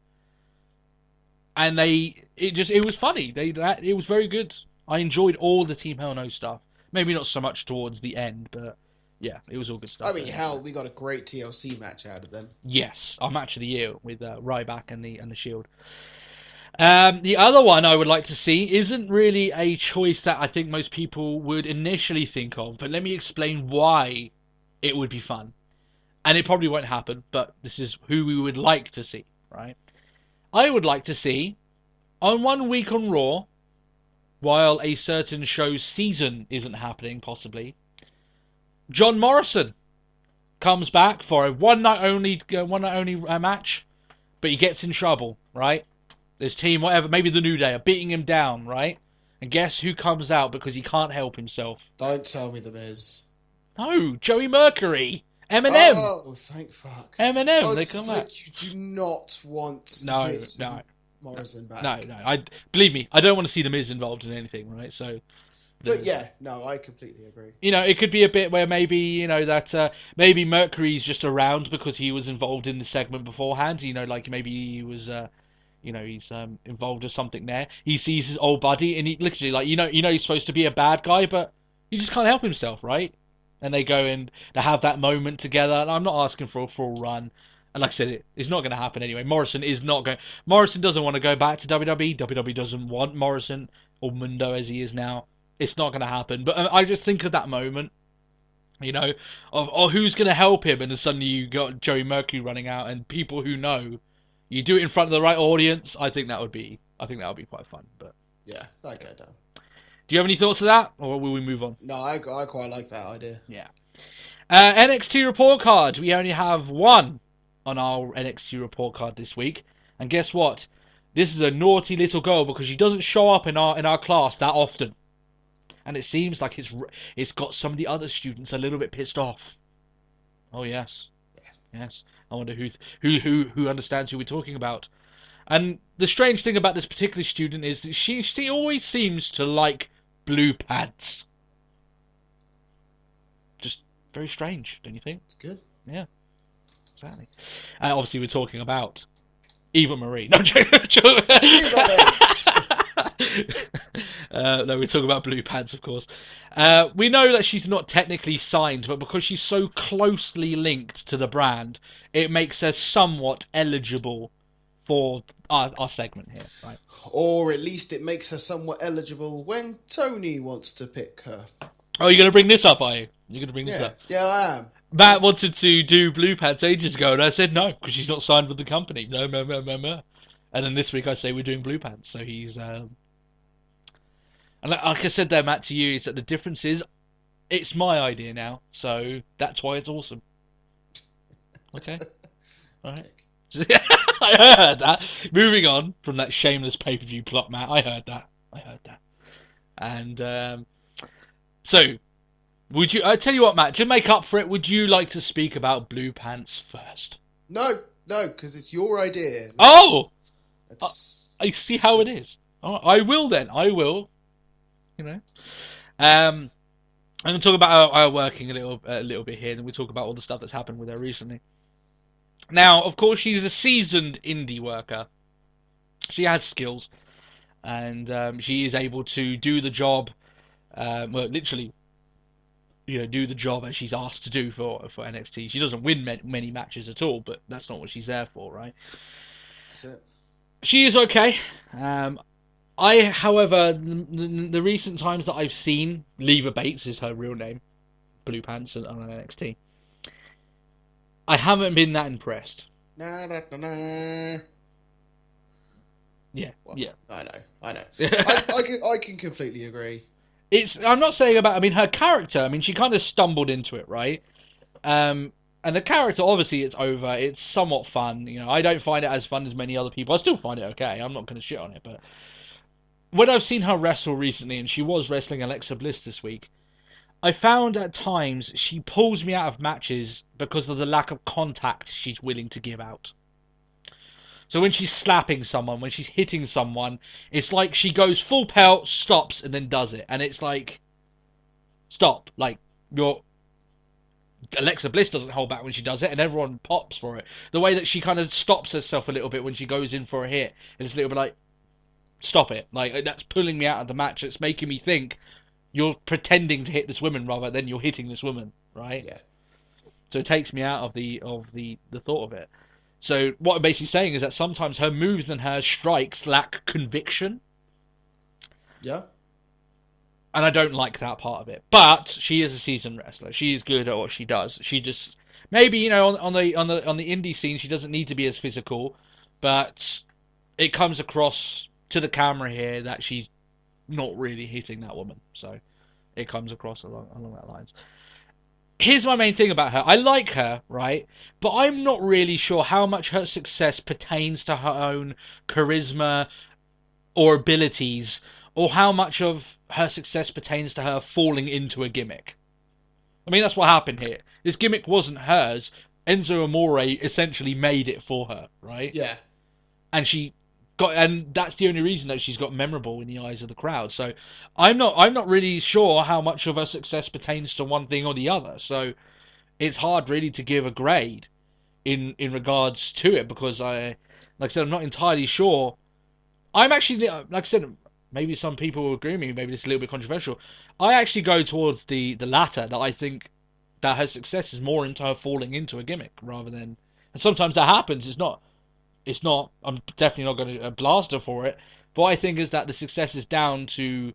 and it was funny. It was very good. I enjoyed all the Team Hell No stuff. Maybe not so much towards the end, but yeah, it was all good stuff. I mean, hell, we got a great TLC match out of them. Yes, our match of the year with Ryback and the Shield. The other one I would like to see isn't really a choice that I think most people would initially think of, but let me explain why it would be fun. And it probably won't happen, but this is who we would like to see, right? I would like to see, on 1 week on Raw, while a certain show's season isn't happening, possibly, John Morrison comes back for a one night only match, but he gets in trouble, right? This team, whatever, maybe the New Day are beating him down, right? And guess who comes out because he can't help himself? Don't tell me the Miz. No, Joey Mercury, Eminem. Oh, thank fuck. Eminem, they come out. You do not want No. Morrison back. No. Believe me, I don't want to see the Miz involved in anything, right? So. But yeah, no, I completely agree. You know, it could be a bit where maybe, you know, that maybe Mercury's just around because he was involved in the segment beforehand. You know, like maybe he was. You know, he's involved with something there. He sees his old buddy, and he literally, like, you know, he's supposed to be a bad guy, but he just can't help himself, right? And they go and they have that moment together. And I'm not asking for a full run. And like I said, it's not going to happen anyway. Morrison doesn't want to go back to WWE. WWE doesn't want Morrison or Mundo as he is now. It's not going to happen. But I just think of that moment, you know, of who's going to help him, and then suddenly you got Joey Mercury running out, and people who know. You do it in front of the right audience. I think that would be quite fun. But yeah, that go down. Do you have any thoughts of that, or will we move on? No, I quite like that idea. Yeah. NXT report card. We only have one on our NXT report card this week, and guess what? This is a naughty little girl because she doesn't show up in our class that often, and it seems like it's got some of the other students a little bit pissed off. Oh yes. Yes, I wonder who understands who we're talking about. And the strange thing about this particular student is that she always seems to like blue pads. Just very strange, don't you think? It's good. Yeah, exactly. Obviously, we're talking about Eva Marie. No, no, we're talking about blue pads, of course. We know that she's not technically signed, but because she's so closely linked to the brand, it makes her somewhat eligible for our segment here, right? Or at least it makes her somewhat eligible when Tony wants to pick her. Oh, you're going to bring this up, are you? You're going to bring this up? Yeah, I am. Matt wanted to do blue pads ages ago, and I said no, because she's not signed with the company. No. And then this week I say we're doing blue pads, so he's... And like I said there, Matt, to you, is that the difference is, it's my idea now, so that's why it's awesome. Okay? Alright. I heard that. Moving on from that shameless pay-per-view plot, Matt, I heard that. And, so, would you, I tell you what, Matt, to make up for it, would you like to speak about blue pants first? No, because it's your idea. I see how it is. I will then, you know. I'm going to talk about our working a little bit here, and then we talk about all the stuff that's happened with her recently. Now, of course, she's a seasoned indie worker. She has skills, and she is able to do the job, well, literally, you know, do the job as she's asked to do for NXT. She doesn't win many matches at all, but that's not what she's there for, right? That's it. She is okay. However, the recent times that I've seen, Leva Bates is her real name, Blue Pants on NXT, I haven't been that impressed. Yeah. Well, yeah. I know. I can completely agree. I'm not saying about, I mean, her character, I mean, she kind of stumbled into it, right? And the character, obviously, it's over. It's somewhat fun. You know, I don't find it as fun as many other people. I still find it okay. I'm not going to shit on it. But when I've seen her wrestle recently, and she was wrestling Alexa Bliss this week, I found at times she pulls me out of matches because of the lack of contact she's willing to give out. So when she's slapping someone, when she's hitting someone, it's like she goes full pelt, stops, and then does it. And it's like, stop. Like, you're... Alexa Bliss doesn't hold back when she does it, and everyone pops for it. The way that she kind of stops herself a little bit when she goes in for a hit, and it's a little bit like, stop it. Like, that's pulling me out of the match. It's making me think you're pretending to hit this woman rather than you're hitting this woman, right? Yeah. So it takes me out of the thought of it. So what I'm basically saying is that sometimes her moves and her strikes lack conviction. Yeah. And I don't like that part of it. But she is a seasoned wrestler. She is good at what she does. She just maybe, you know, on the indie scene she doesn't need to be as physical, but it comes across to the camera here that she's not really hitting that woman. So it comes across along that lines. Here's my main thing about her. I like her, right? But I'm not really sure how much her success pertains to her own charisma or abilities, or how much of her success pertains to her falling into a gimmick. I mean, that's what happened here. This gimmick wasn't hers. Enzo Amore essentially made it for her, right? Yeah. And that's the only reason that she's got memorable in the eyes of the crowd. So I'm not really sure how much of her success pertains to one thing or the other. So it's hard really to give a grade in regards to it, because like I said, I'm not entirely sure. I'm actually, like I said, maybe some people will agree with me, maybe this is a little bit controversial. I actually go towards the latter, that I think that her success is more into her falling into a gimmick rather than... And sometimes that happens. It's not. I'm definitely not going to blast her for it. But what I think is that the success is down to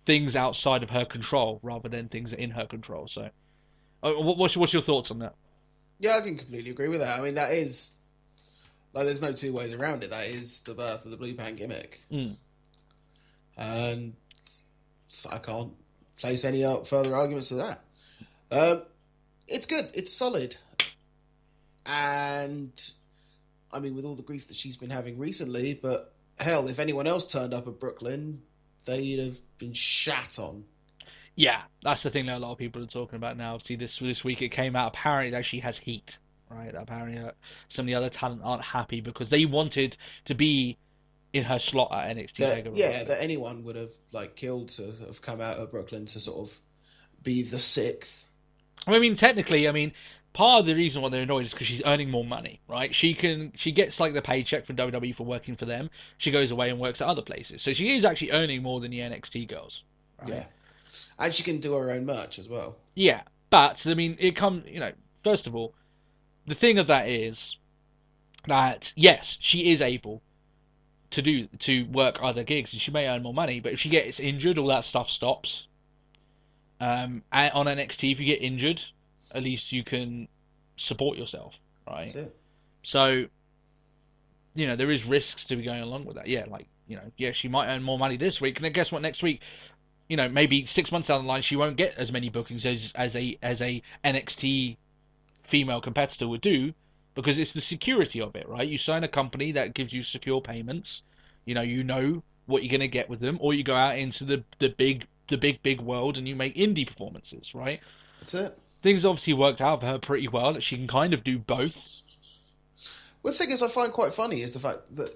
things outside of her control rather than things that are in her control. So, what's your thoughts on that? Yeah, I can completely agree with that. I mean, that is... Like, there's no two ways around it. That is the birth of the Blue Pan gimmick. Mm. And I can't place any further arguments to that. It's good. It's solid. And, I mean, with all the grief that she's been having recently, but hell, if anyone else turned up at Brooklyn, they'd have been shat on. Yeah, that's the thing that a lot of people are talking about now. See, this week it came out apparently that she has heat, right? Apparently some of the other talent aren't happy because they wanted to be in her slot at NXT TakeOver. Yeah, that anyone would have killed to have come out of Brooklyn to sort of be the sixth. I mean, technically, part of the reason why they're annoyed is because she's earning more money, right? She gets the paycheck from WWE for working for them. She goes away and works at other places, so she is actually earning more than the NXT girls. Right? Yeah, and she can do her own merch as well. Yeah, but it comes. First of all, the thing of that is that yes, she is able to work other gigs and she may earn more money, but if she gets injured, all that stuff stops. On NXT, if you get injured, at least you can support yourself, right? That's it. So, there is risks to be going along with that. Yeah, she might earn more money this week, and then guess what? Next week, maybe 6 months down the line, she won't get as many bookings as a NXT female competitor would do, because it's the security of it, right? You sign a company that gives you secure payments. You know what you're going to get with them, or you go out into the big world and you make indie performances, right? That's it. Things obviously worked out for her pretty well, that she can kind of do both. Well, the thing is, I find quite funny is the fact that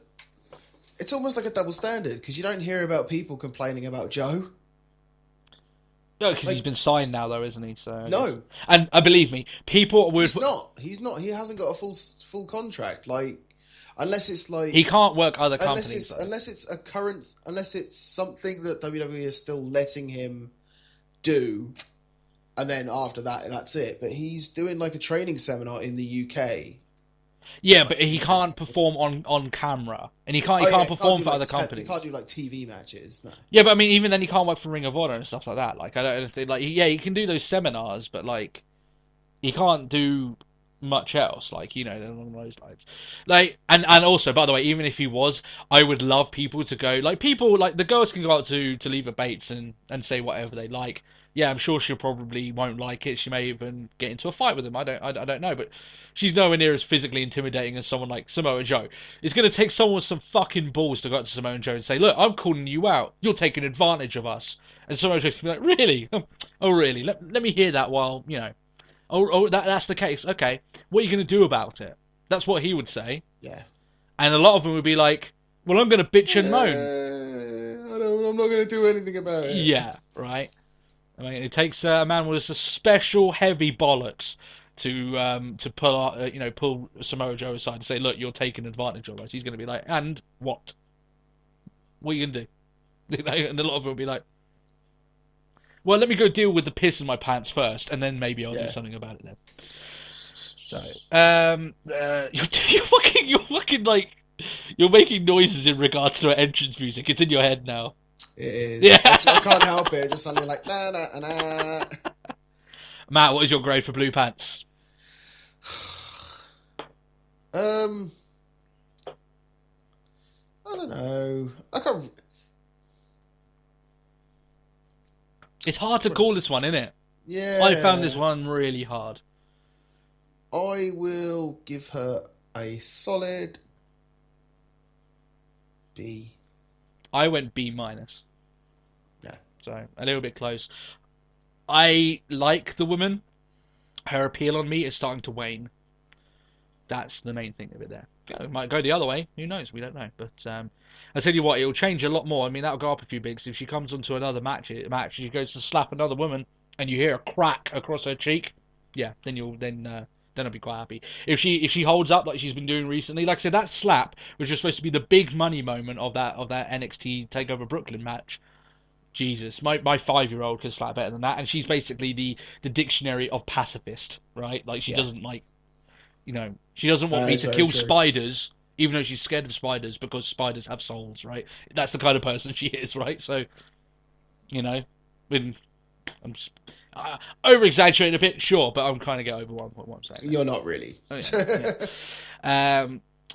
it's almost like a double standard, because you don't hear about people complaining about Joe. No, because he's been signed now, though, isn't he? So no, and believe me, people would. He's not. He hasn't got a full contract. Unless it's he can't work other companies. Unless it's something that WWE is still letting him do, and then after that, that's it. But he's doing a training seminar in the UK. Yeah, but he can't perform on camera, and he can't perform for other companies. He can't do TV matches. No. Yeah, but even then he can't work for Ring of Honor and stuff like that. I don't think he can do those seminars, but he can't do much else, like, you know, along those lines. Like, and also, by the way, even if he was, I would love people to go, like, people, like, the girls can go out to Leva Bates and say whatever they like. Yeah, I'm sure she probably won't like it. She may even get into a fight with him. I don't know, but she's nowhere near as physically intimidating as someone like Samoa Joe. It's going to take someone with some fucking balls to go up to Samoa Joe and say, look, I'm calling you out. You're taking advantage of us. And Samoa Joe's going to be like, really? Oh, really? Let me hear that while, you know. Oh, that's the case. Okay. What are you going to do about it? That's what he would say. Yeah. And a lot of them would be like, well, I'm going to bitch and moan. I'm not going to do anything about it. Yeah, right. I mean, it takes a man with a special heavy bollocks to pull Samoa Joe aside and say, look, you're taking advantage of us. He's going to be like, and what? What are you going to do? You know, and a lot of them will be like, well, let me go deal with the piss in my pants first, and then maybe I'll do something about it then. So, you're fucking like, you're making noises in regards to our entrance music. It's in your head now. It is. Yeah. I can't help it. Just something like na na na. Matt, what is your grade for Blue Pants? I don't know. I can't. It's hard to call this one, isn't it? Yeah. I found this one really hard. I will give her a solid B. I went B minus. Yeah. So, a little bit close. I like the woman. Her appeal on me is starting to wane. That's the main thing of it there. It might go the other way. Who knows? We don't know. But I tell you what, it'll change a lot more. I mean, that'll go up a few bigs. If she comes onto another match, she goes to slap another woman, and you hear a crack across her cheek, yeah, then I'll be quite happy. If she holds up like she's been doing recently, like I said, that slap, which was supposed to be the big money moment of that NXT Takeover Brooklyn match. Jesus, my 5-year-old can slap better than that, and she's basically the dictionary of pacifist, right? Like she doesn't like, you know, she doesn't want me to kill spiders, even though she's scared of spiders because spiders have souls, right? That's the kind of person she is, right? So, you know, I'm just over-exaggerating a bit, sure, but I'm trying to get over what I'm saying. You're not really. Oh, yeah.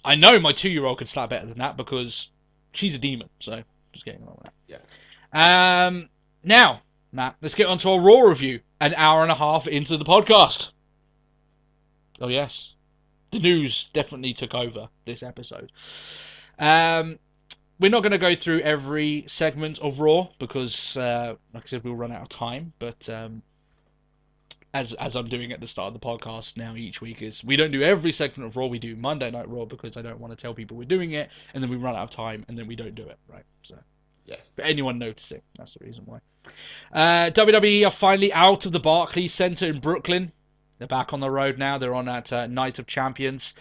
I know my 2-year-old could slap better than that because she's a demon, so just getting along with that. Yeah. Now, Matt, let's get on to our Raw review. An hour and a half into the podcast. Oh, yes. The news definitely took over this episode. We're not going to go through every segment of Raw because, like I said, we'll run out of time. But as I'm doing at the start of the podcast now each week, is we don't do every segment of Raw. We do Monday Night Raw because I don't want to tell people we're doing it, and then we run out of time, and then we don't do it, right? So, yeah. For anyone noticing, that's the reason why. WWE are finally out of the Barclays Center in Brooklyn. They're back on the road now. They're on at Night of Champions.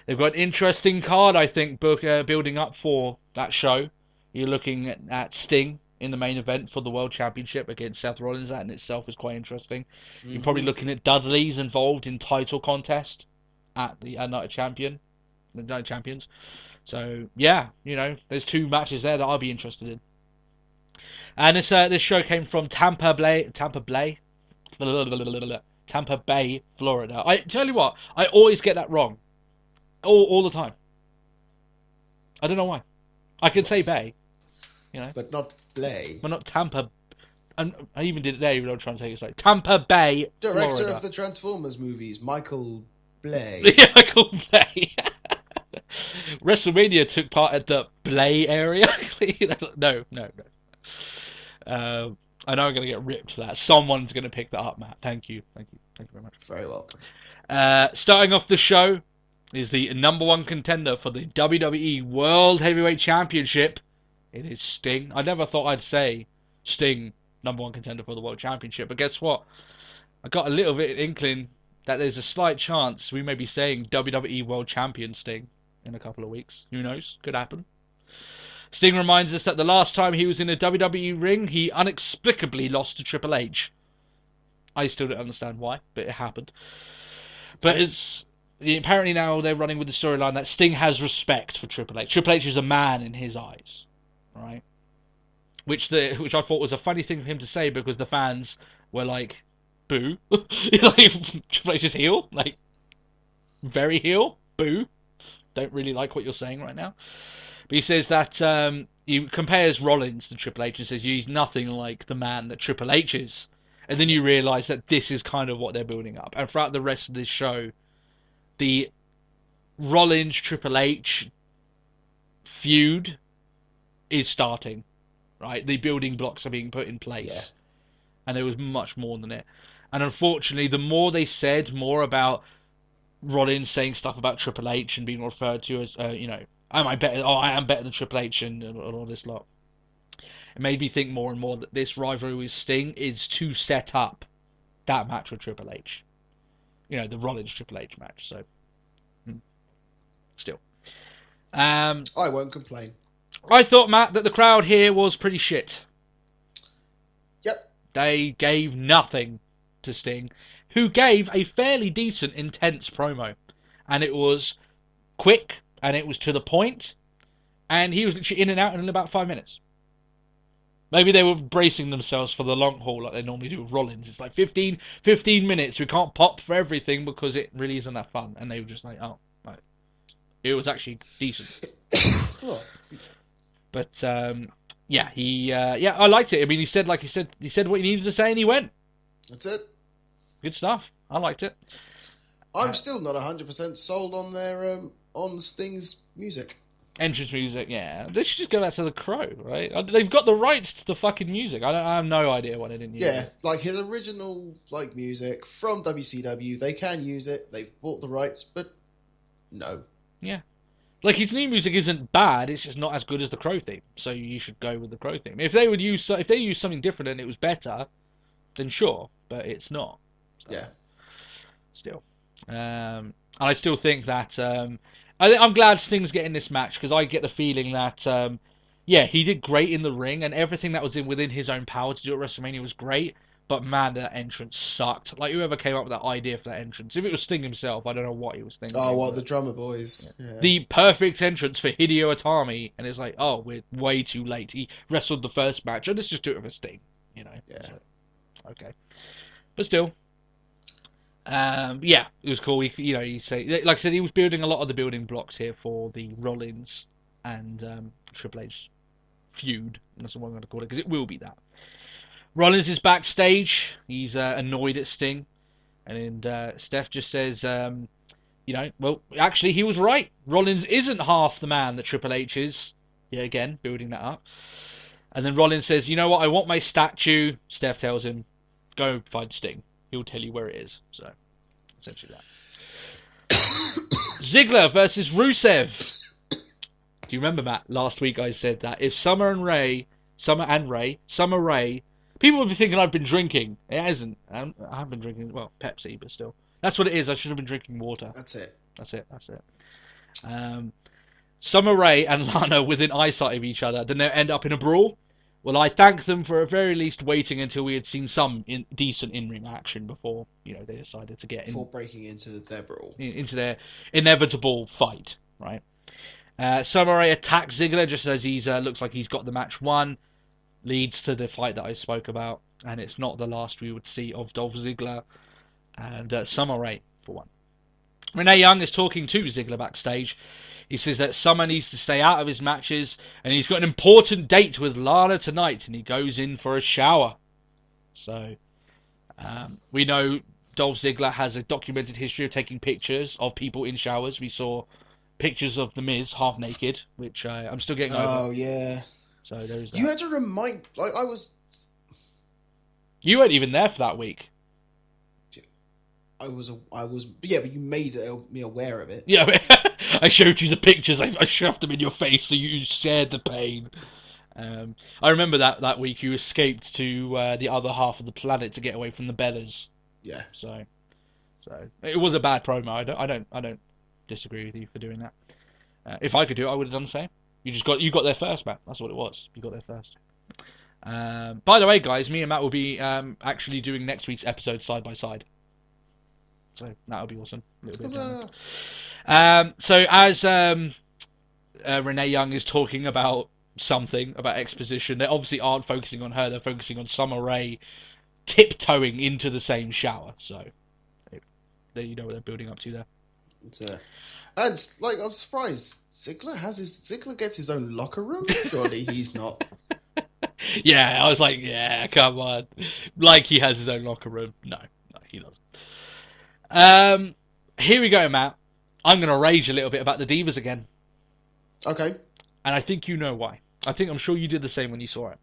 They've got an interesting card, I think, building up for that show. You're looking at Sting in the main event for the World Championship against Seth Rollins. That in itself is quite interesting. Mm-hmm. You're probably looking at Dudley's involved in title contest at the Night of Champions. So, yeah, you know, there's 2 matches there that I'll be interested in. And this show came from Tampa Bay, Florida. I tell you what, I always get that wrong. All the time. I don't know why. I can say Bay, you know. But not Blay. But not Tampa. And I even did it there, even though I'm trying to take it straight. Tampa Bay, Director Florida. of the Transformers movies, Michael Blay. Yeah, Michael Blay. WrestleMania took part at the Blay area. No. I know I'm going to get ripped for that. Someone's going to pick that up, Matt. Thank you very much. Very welcome. Starting off the show is the number 1 contender for the WWE World Heavyweight Championship. It is Sting. I never thought I'd say Sting, number 1 contender for the World Championship, but guess what? I got a little bit of inkling that there's a slight chance we may be saying WWE World Champion Sting in a couple of weeks. Who knows? Could happen. Sting reminds us that the last time he was in a WWE ring, he inexplicably lost to Triple H. I still don't understand why, but it happened. But apparently now they're running with the storyline that Sting has respect for Triple H. Triple H is a man in his eyes, right? Which I thought was a funny thing for him to say because the fans were like, "Boo!" Like, Triple H is heel, like. very heel. Boo. Don't really like what you're saying right now. But he says that he compares Rollins to Triple H and says he's nothing like the man that Triple H is. And then you realise that this is kind of what they're building up. And throughout the rest of this show, the Rollins Triple H feud is starting. Right? The building blocks are being put in place. Yeah. And there was much more than it. And unfortunately, the more they said more about Rollins saying stuff about Triple H and being referred to as, I am better than Triple H and all this lot. It made me think more and more that this rivalry with Sting is to set up that match with Triple H. The Rollins Triple H match. So, still. I won't complain. I thought, Matt, that the crowd here was pretty shit. Yep. They gave nothing to Sting, who gave a fairly decent, intense promo. And it was quick, and it was to the point, and he was literally in and out in about 5 minutes. Maybe they were bracing themselves for the long haul like they normally do with Rollins. It's like 15 minutes. We can't pop for everything because it really isn't that fun. And they were just like, oh, right. It was actually decent. But I liked it. I mean, he said what he needed to say, and he went. That's it. Good stuff. I liked it. I'm still not 100% sold on their on Sting's music. Entrance music, yeah. They should just go back to the Crow, right? They've got the rights to the fucking music. I have no idea why they didn't use it. Yeah, like his original music from WCW, they can use it. They've bought the rights, but no. Yeah. Like, his new music isn't bad, it's just not as good as the Crow theme. So you should go with the Crow theme. If they used something different and it was better, then sure, but it's not. So, yeah. Still. And I still think that I'm glad Sting's getting this match, because I get the feeling that he did great in the ring, and everything that was within his own power to do at WrestleMania was great. But man, that entrance sucked. Like, whoever came up with that idea for that entrance, if it was Sting himself, I don't know what he was thinking. Oh, what, the drummer boys? Yeah. Yeah. The perfect entrance for Hideo Itami, and it's like, oh, we're way too late. He wrestled the first match, and let's just do it for Sting, Yeah. So, okay, but still. It was cool. He say, like I said, he was building a lot of the building blocks here for the Rollins and Triple H feud. That's what I'm going to call it, because it will be that. Rollins is backstage. He's annoyed at Sting, and Steph just says, well, actually, he was right. Rollins isn't half the man that Triple H is. Yeah, again, building that up. And then Rollins says, you know what? I want my statue. Steph tells him, go find Sting. He'll tell you where it is. So, essentially that. Ziggler versus Rusev. Do you remember, Matt? Last week I said that if Summer Rae, people would be thinking I've been drinking. It hasn't. I haven't been drinking, Pepsi, but still. That's what it is. I should have been drinking water. That's it. Summer Rae and Lana within eyesight of each other, then they'll end up in a brawl. Well, I thank them for at very least waiting until we had seen some decent in-ring action before, they decided to get in. Before breaking into their brawl. Into their inevitable fight, right? Summer Rae attacks Ziggler just as he looks like he's got the match won. Leads to the fight that I spoke about. And it's not the last we would see of Dolph Ziggler and Summer Rae, for one. Renee Young is talking to Ziggler backstage. He says that Summer needs to stay out of his matches, and he's got an important date with Lana tonight, and he goes in for a shower. So, we know Dolph Ziggler has a documented history of taking pictures of people in showers. We saw pictures of The Miz half naked, which I'm still getting over. Oh, yeah. So there's that. You had to remind... You weren't even there for that week. I was, yeah, but you made me aware of it. Yeah, I showed you the pictures. I shoved them in your face so you shared the pain. I remember that week you escaped to the other half of the planet to get away from the Bellas. Yeah. So it was a bad promo. I don't disagree with you for doing that. If I could do it, I would have done the same. You got there first, Matt. That's what it was. You got there first. By the way, guys, me and Matt will be actually doing next week's episode side by side. So that'll be awesome. A little bit of so as Renee Young is talking about something, about exposition, they obviously aren't focusing on her, they're focusing on Summer Rae tiptoeing into the same shower. So there you know what they're building up to there. It's, and like, I'm surprised Ziggler gets his own locker room. Surely he's not. Yeah, I was like, yeah, come on. Like he has his own locker room. No, he doesn't. Here we go, Matt. I'm going to rage a little bit about the Divas again. Okay. And I think you know why. I'm sure you did the same when you saw it.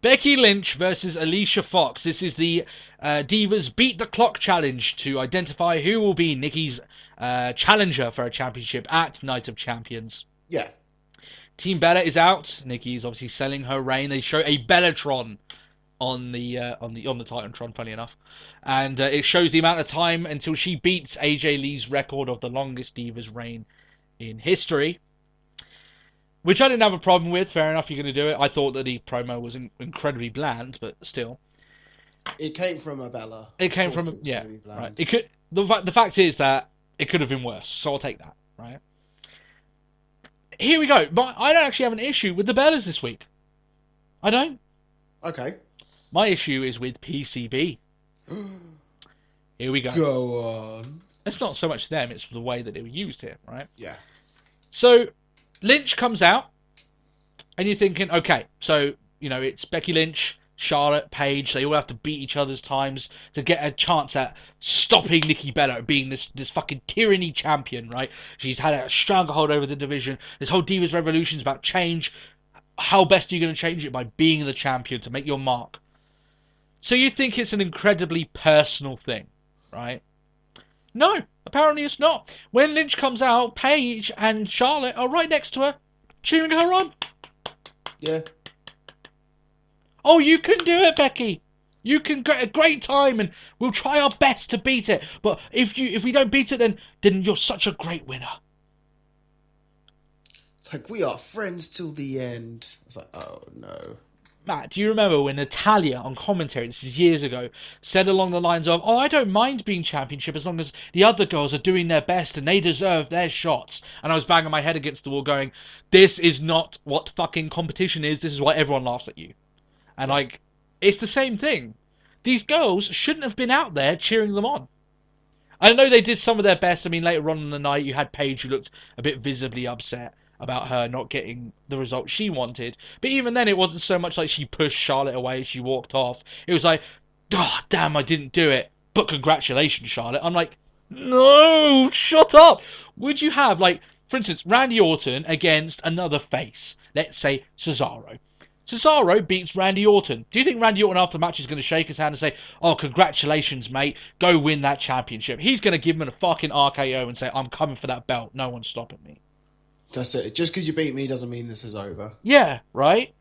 Becky Lynch versus Alicia Fox. This is the Divas Beat the Clock challenge to identify who will be Nikki's challenger for a championship at Night of Champions. Yeah. Team Bella is out. Nikki is obviously selling her reign. They show a Bellatron on the Titantron, funny enough, and it shows the amount of time until she beats AJ Lee's record of the longest Divas reign in history, which I didn't have a problem with. Fair enough, you're going to do it. I thought that the promo was incredibly bland, but still, it came from a Bella. It came from right. It could. The fact is that it could have been worse, so I'll take that. Right. Here we go. But I don't actually have an issue with the Bellas this week. I don't. Okay. My issue is with PCB. Here we go. Go on. It's not so much them, it's the way that they were used here, right? Yeah. So, Lynch comes out, and you're thinking, okay, so, it's Becky Lynch, Charlotte, Paige, they all have to beat each other's times to get a chance at stopping Nikki Bella being this fucking tyranny champion, right? She's had a stranglehold over the division. This whole Divas Revolution is about change. How best are you going to change it? By being the champion, to make your mark. So you think it's an incredibly personal thing, right? No, apparently it's not. When Lynch comes out, Paige and Charlotte are right next to her, cheering her on. Yeah. Oh, you can do it, Becky. You can get a great time, and we'll try our best to beat it. But if we don't beat it, then you're such a great winner. Like, we are friends till the end. It's like, oh no. Matt, do you remember when Natalia on commentary, this is years ago, said along the lines of, I don't mind being championship as long as the other girls are doing their best and they deserve their shots. And I was banging my head against the wall going, this is not what fucking competition is. This is why everyone laughs at you. And it's the same thing. These girls shouldn't have been out there cheering them on. I know they did some of their best. I mean, later on in the night, you had Paige who looked a bit visibly upset about her not getting the result she wanted. But even then, it wasn't so much like she pushed Charlotte away, she walked off. It was like, oh, damn, I didn't do it. But congratulations, Charlotte. I'm like, no, shut up. Would you have, for instance, Randy Orton against another face? Let's say Cesaro. Cesaro beats Randy Orton. Do you think Randy Orton after the match is going to shake his hand and say, oh, congratulations, mate, go win that championship? He's going to give him a fucking RKO and say, I'm coming for that belt. No one's stopping me. That's it. Just because you beat me doesn't mean this is over. Yeah, right?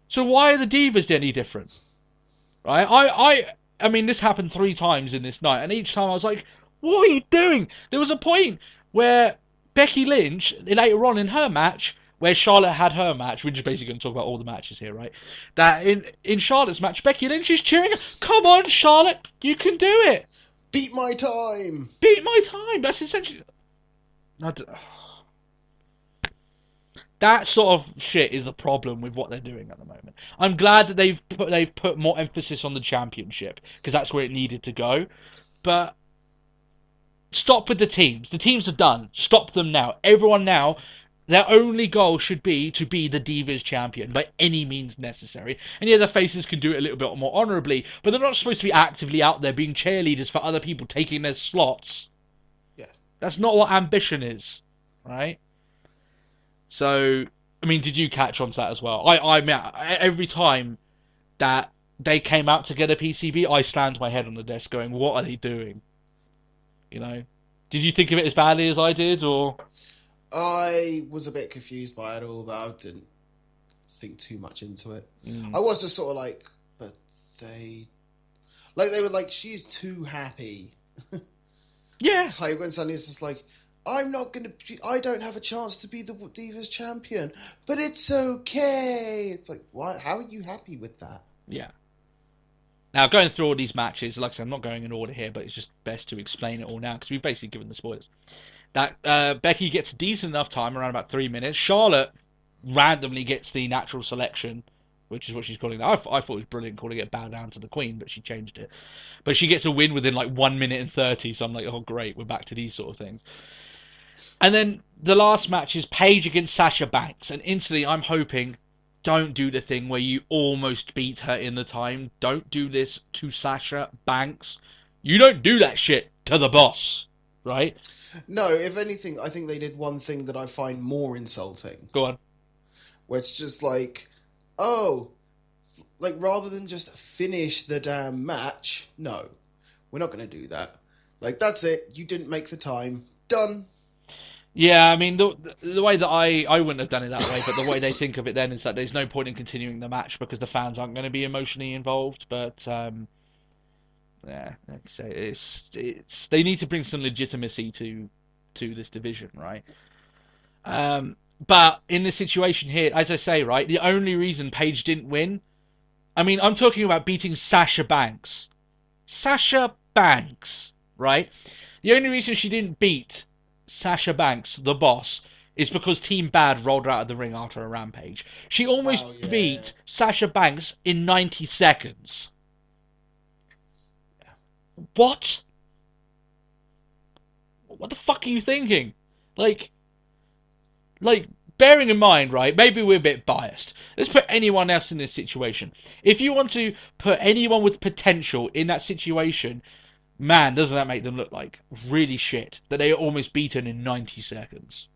So why are the Divas any different? Right? I mean, this happened 3 times in this night, and each time I was like, what are you doing? There was a point where Becky Lynch, later on in her match, where Charlotte had her match, we're just basically going to talk about all the matches here, right? That in Charlotte's match, Becky Lynch is cheering, come on, Charlotte, you can do it. Beat my time. Beat my time. That's essentially... That sort of shit is the problem with what they're doing at the moment. I'm glad that they've put more emphasis on the championship, because that's where it needed to go. But stop with the teams. The teams are done. Stop them now. Everyone now, their only goal should be to be the Divas champion by any means necessary. And yeah, the faces can do it a little bit more honourably, but they're not supposed to be actively out there being cheerleaders for other people taking their slots. Yeah. That's not what ambition is, right? So, I mean, did you catch on to that as well? I mean, every time that they came out to get a PCB, I slammed my head on the desk going, what are they doing? You know? Did you think of it as badly as I did, or...? I was a bit confused by it all, but I didn't think too much into it. I was just sort of like, but they were like, she's too happy. Yeah. Like, when suddenly it's just like, I don't have a chance to be the Divas champion, but it's okay. It's like, why? How are you happy with that? Yeah. Now, going through all these matches, like I said, I'm not going in order here, but it's just best to explain it all now, because we've basically given the spoilers. That Becky gets decent enough time, around about 3 minutes. Charlotte randomly gets the natural selection which is what she's calling it. I thought it was brilliant calling it bow down to the Queen, but she changed it. But she gets a win within like 1 minute and 30, so I'm like, oh great, we're back to these sort of things. And then the last match is Paige against Sasha Banks, and instantly I'm hoping, don't do the thing where you almost beat her in the time. Don't do this to Sasha Banks. You don't do that shit to the boss, right? No, if anything, I think they did one thing that I find more insulting. Go on. Where it's just like, oh, like rather than just finish the damn match, no, we're not going to do that. Like, that's it. You didn't make the time. Done. Yeah, I mean, the way that I wouldn't have done it that way, but the way they think of it then is that there's no point in continuing the match because the fans aren't going to be emotionally involved. But yeah, like I say, it's they need to bring some legitimacy to this division, right? But in this situation here, as I say, right, the only reason Paige didn't win, I mean, I'm talking about beating Sasha Banks. Sasha Banks, right? The only reason she didn't beat Sasha Banks, the boss, is because Team Bad rolled her out of the ring after a rampage. She almost beat Sasha Banks in 90 seconds. Yeah. What? What the fuck are you thinking? Like, bearing in mind, right, maybe we're a bit biased. Let's put anyone else in this situation. If you want to put anyone with potential in that situation, man, doesn't that make them look like really shit that they are almost beaten in 90 seconds.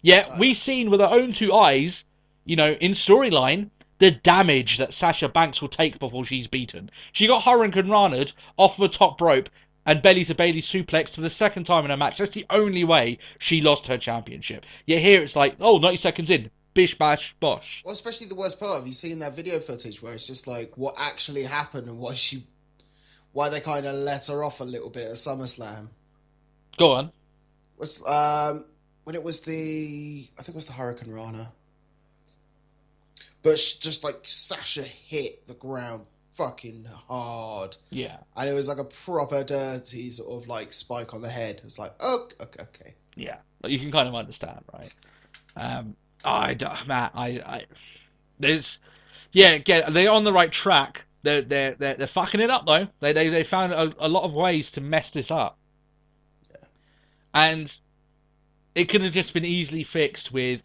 Yet, we've seen with our own two eyes, you know, in storyline, the damage that Sasha Banks will take before she's beaten. She got Hurricane Rana'd off the top rope and belly-to-belly suplex for the second time in a match. That's the only way she lost her championship. Yet here it's like, 90 seconds in, bish, bash, bosh. Well, especially the worst part, have you seen that video footage where it's just like what actually happened and why they kind of let her off a little bit at SummerSlam? Go on. When it was I think it was the Hurricane Rana. But just like Sasha hit the ground fucking hard. Yeah. And it was like a proper dirty sort of like spike on the head. It's like, oh, okay. Yeah. You can kind of understand, right? They're on the right track. They're fucking it up though. They found a lot of ways to mess this up. Yeah. And it could have just been easily fixed with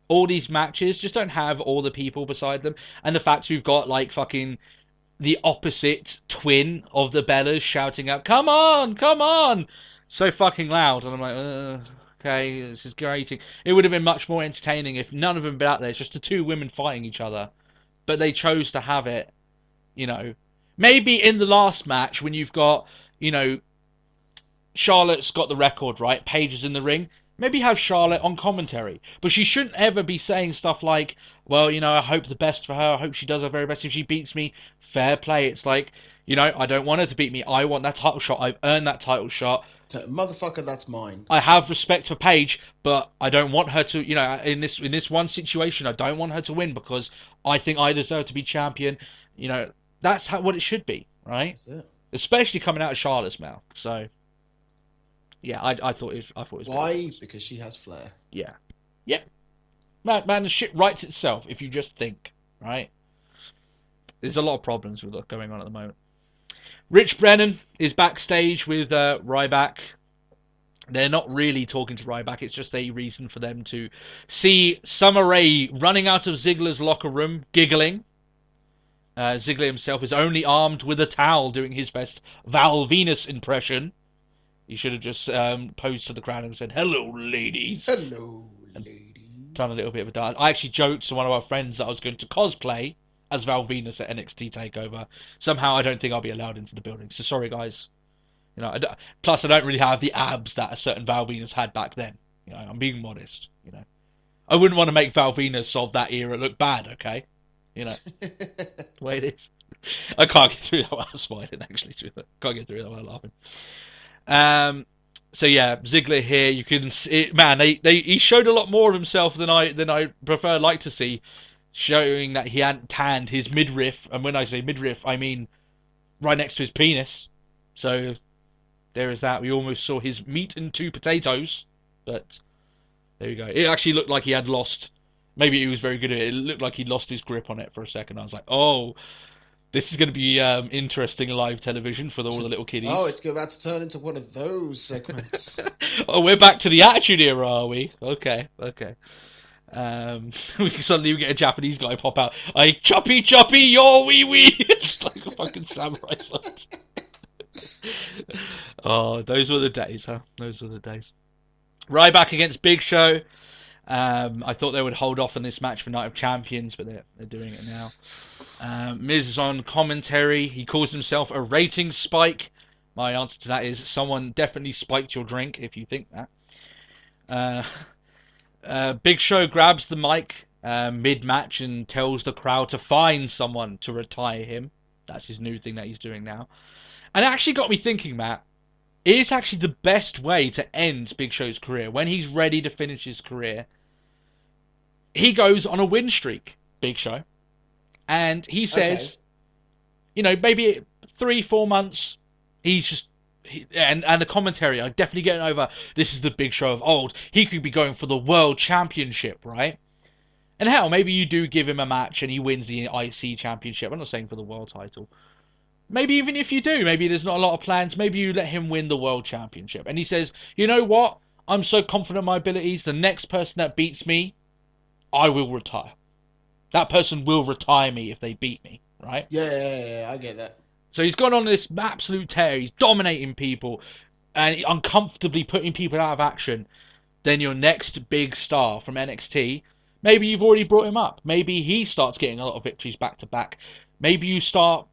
all these matches. Just don't have all the people beside them. And the fact we've got like fucking the opposite twin of the Bellas shouting out, come on, so fucking loud. And I'm like, okay, this is grating. It would have been much more entertaining if none of them had been out there. It's just the two women fighting each other. But they chose to have it, you know, maybe in the last match when you've got, you know, Charlotte's got the record, right? Paige is in the ring. Maybe have Charlotte on commentary. But she shouldn't ever be saying stuff like, well, you know, I hope the best for her. I hope she does her very best. If she beats me, fair play. It's like, you know, I don't want her to beat me. I want that title shot. I've earned that title shot. Motherfucker, that's mine. I have respect for Paige, but I don't want her to, you know, in this one situation, I don't want her to win because I think I deserve to be champion. You know, that's what it should be, right? That's it. Especially coming out of Charlotte's mouth. So, yeah, I thought it was why? Great. Because she has flair. Yeah. Man, the shit writes itself if you just think, right? There's a lot of problems with what's going on at the moment. Rich Brennan is backstage with Ryback. They're not really talking to Ryback. It's just a reason for them to see Summer Rae running out of Ziggler's locker room, giggling. Ziggler himself is only armed with a towel, doing his best Val Venus impression. He should have just posed to the crowd and said, hello, ladies. Hello, ladies. Done a little bit of a dance. I actually joked to one of our friends that I was going to cosplay as Val Venus at NXT TakeOver. Somehow I don't think I'll be allowed into the building. So sorry, guys. You know, plus I don't really have the abs that a certain Val Venus had back then. You know, I'm being modest. You know, I wouldn't want to make Val Venus of that era look bad. Okay, you know, the way it is. I can't get through that without smiling. Actually, can't get through that without laughing. So yeah, Ziggler here. You can see, man. He showed a lot more of himself than I like to see, showing that he hadn't tanned his midriff. And when I say midriff, I mean right next to his penis. So there is that. We almost saw his meat and two potatoes, but there you go. It actually looked like he had lost Maybe he was very good at it. It looked like he lost his grip on it for a second. I was like, oh, this is going to be interesting live television for all the little kiddies. Oh, it's about to turn into one of those segments. Oh, we're back to the Attitude Era, are we? Okay. We get a Japanese guy pop out. I choppy your wee wee. It's like a fucking samurai sword. Oh, those were the days, huh? Those were the days. Ryback against Big Show. I thought they would hold off on this match for Night of Champions, but they're doing it now. Miz is on commentary. He calls himself a rating spike. My answer to that is someone definitely spiked your drink, if you think that. Big Show grabs the mic mid-match and tells the crowd to find someone to retire him. That's his new thing that he's doing now. And it actually got me thinking, Matt, it is actually the best way to end Big Show's career. When he's ready to finish his career, he goes on a win streak, Big Show. And he says, maybe 3-4 months, he's just... And the commentary, I'm definitely getting over, this is the Big Show of old. He could be going for the World Championship, right? And hell, maybe you do give him a match and he wins the IC Championship. I'm not saying for the world title. Maybe even if you do, maybe there's not a lot of plans, maybe you let him win the World Championship. And he says, you know what? I'm so confident in my abilities, the next person that beats me, I will retire. That person will retire me if they beat me, right? Yeah, I get that. So he's gone on this absolute tear. He's dominating people and uncomfortably putting people out of action. Then your next big star from NXT, maybe you've already brought him up. Maybe he starts getting a lot of victories back to back. Maybe you start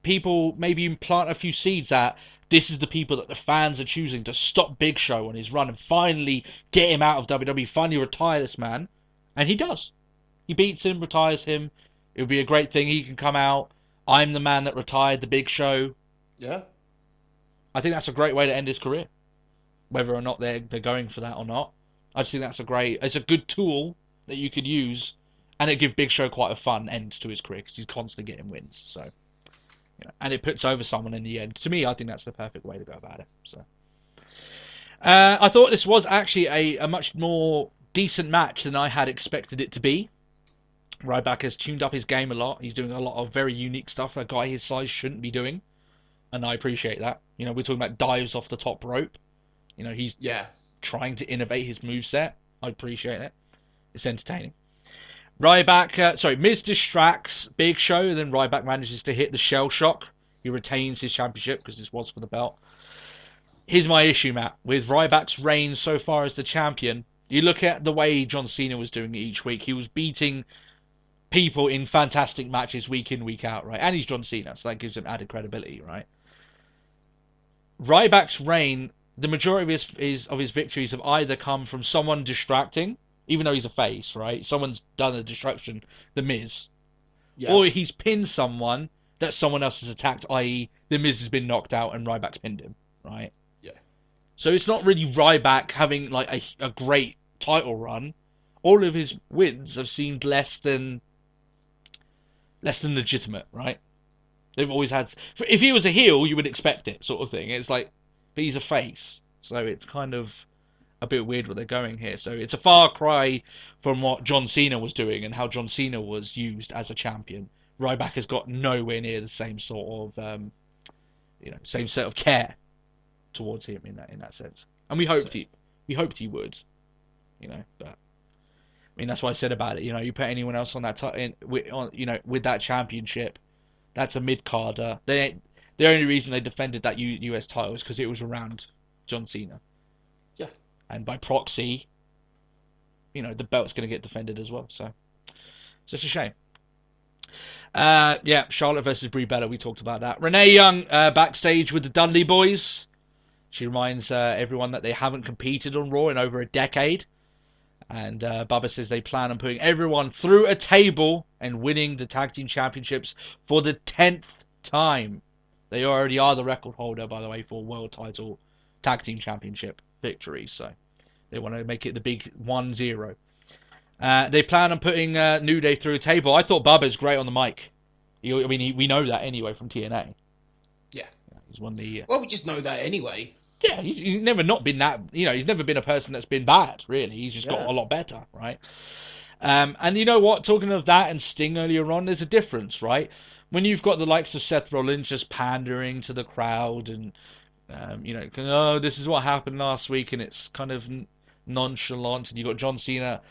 people, maybe you plant a few seeds that this is the people that the fans are choosing to stop Big Show on his run and finally get him out of WWE, finally retire this man. And he does. He beats him, retires him. It would be a great thing. He can come out. I'm the man that retired the Big Show. Yeah. I think that's a great way to end his career. Whether or not they're going for that or not. I just think that's it's a good tool that you could use, and it give Big Show quite a fun end to his career because he's constantly getting wins. So, and it puts over someone in the end. To me, I think that's the perfect way to go about it. So, I thought this was actually a much more decent match than I had expected it to be. Ryback has tuned up his game a lot. He's doing a lot of very unique stuff a guy his size shouldn't be doing. And I appreciate that. We're talking about dives off the top rope. He's trying to innovate his moveset. I appreciate it. It's entertaining. Miz distracts Big Show, then Ryback manages to hit the shell shock. He retains his championship because this was for the belt. Here's my issue, Matt. With Ryback's reign so far as the champion, you look at the way John Cena was doing it each week. He was beating people in fantastic matches week in, week out, right? And he's John Cena, so that gives him added credibility, right? Ryback's reign, the majority of his victories have either come from someone distracting, even though he's a face, right? Someone's done a distraction, The Miz. Yeah. Or he's pinned someone that someone else has attacked, i.e. The Miz has been knocked out and Ryback's pinned him, right? Yeah. So it's not really Ryback having like a great title run. All of his wins have seemed less than legitimate, right? They've always had... If he was a heel, you would expect it, sort of thing. It's like, but he's a face. So it's kind of a bit weird what they're going here. So it's a far cry from what John Cena was doing and how John Cena was used as a champion. Ryback has got nowhere near the same sort of, same set of care towards him in that sense. And we hoped he would, but... I mean, that's what I said about it. You put anyone else on that, with that championship, that's a mid-carder. The only reason they defended that US title is because it was around John Cena. Yeah. And by proxy, the belt's going to get defended as well. So it's just a shame. Charlotte versus Brie Bella. We talked about that. Renee Young backstage with the Dudley Boys. She reminds everyone that they haven't competed on Raw in over a decade. And Bubba says they plan on putting everyone through a table and winning the tag team championships for the 10th time. They already are the record holder, by the way, for world title tag team championship victories. So they want to make it the big 1-0. They plan on putting New Day through a table. I thought Bubba's great on the mic. We know that anyway from TNA. Yeah. He's one of the... Well, we just know that anyway. Yeah, he's never not been that, he's never been a person that's been bad, really. He's just got a lot better, right? And you know what? Talking of that and Sting earlier on, there's a difference, right? When you've got the likes of Seth Rollins just pandering to the crowd and, oh, this is what happened last week, and it's kind of nonchalant, and you've got John Cena,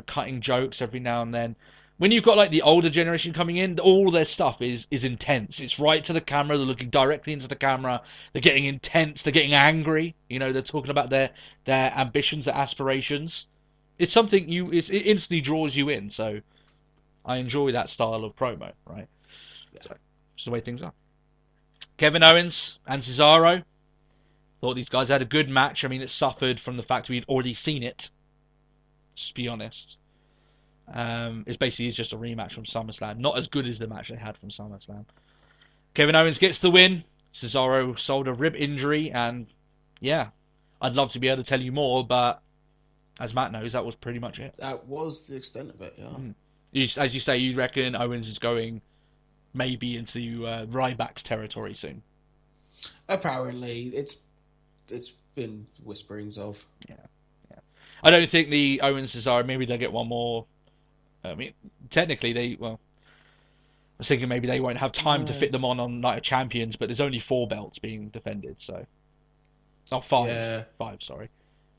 cutting jokes every now and then. When you've got like the older generation coming in, all their stuff is intense. It's right to the camera. They're looking directly into the camera. They're getting intense. They're getting angry. They're talking about their ambitions, their aspirations. It's something it instantly draws you in. So I enjoy that style of promo, right? So it's the way things are. Kevin Owens and Cesaro. Thought these guys had a good match. I mean, it suffered from the fact we'd already seen it. Just be honest. It's just a rematch from SummerSlam. Not as good as the match they had from SummerSlam. Kevin Owens gets the win. Cesaro sold a rib injury, and yeah, I'd love to be able to tell you more, but as Matt knows, that was pretty much it. That was the extent of it, yeah. As you say, you reckon Owens is going maybe into Ryback's territory soon. Apparently, it's been whisperings of. Yeah. I don't think the Owens Cesaro, maybe they'll get one more. I mean, technically, I was thinking maybe they won't have time to fit them on Night of Champions, but there's only 4 belts being defended, so. Not 5. Yeah. 5, sorry.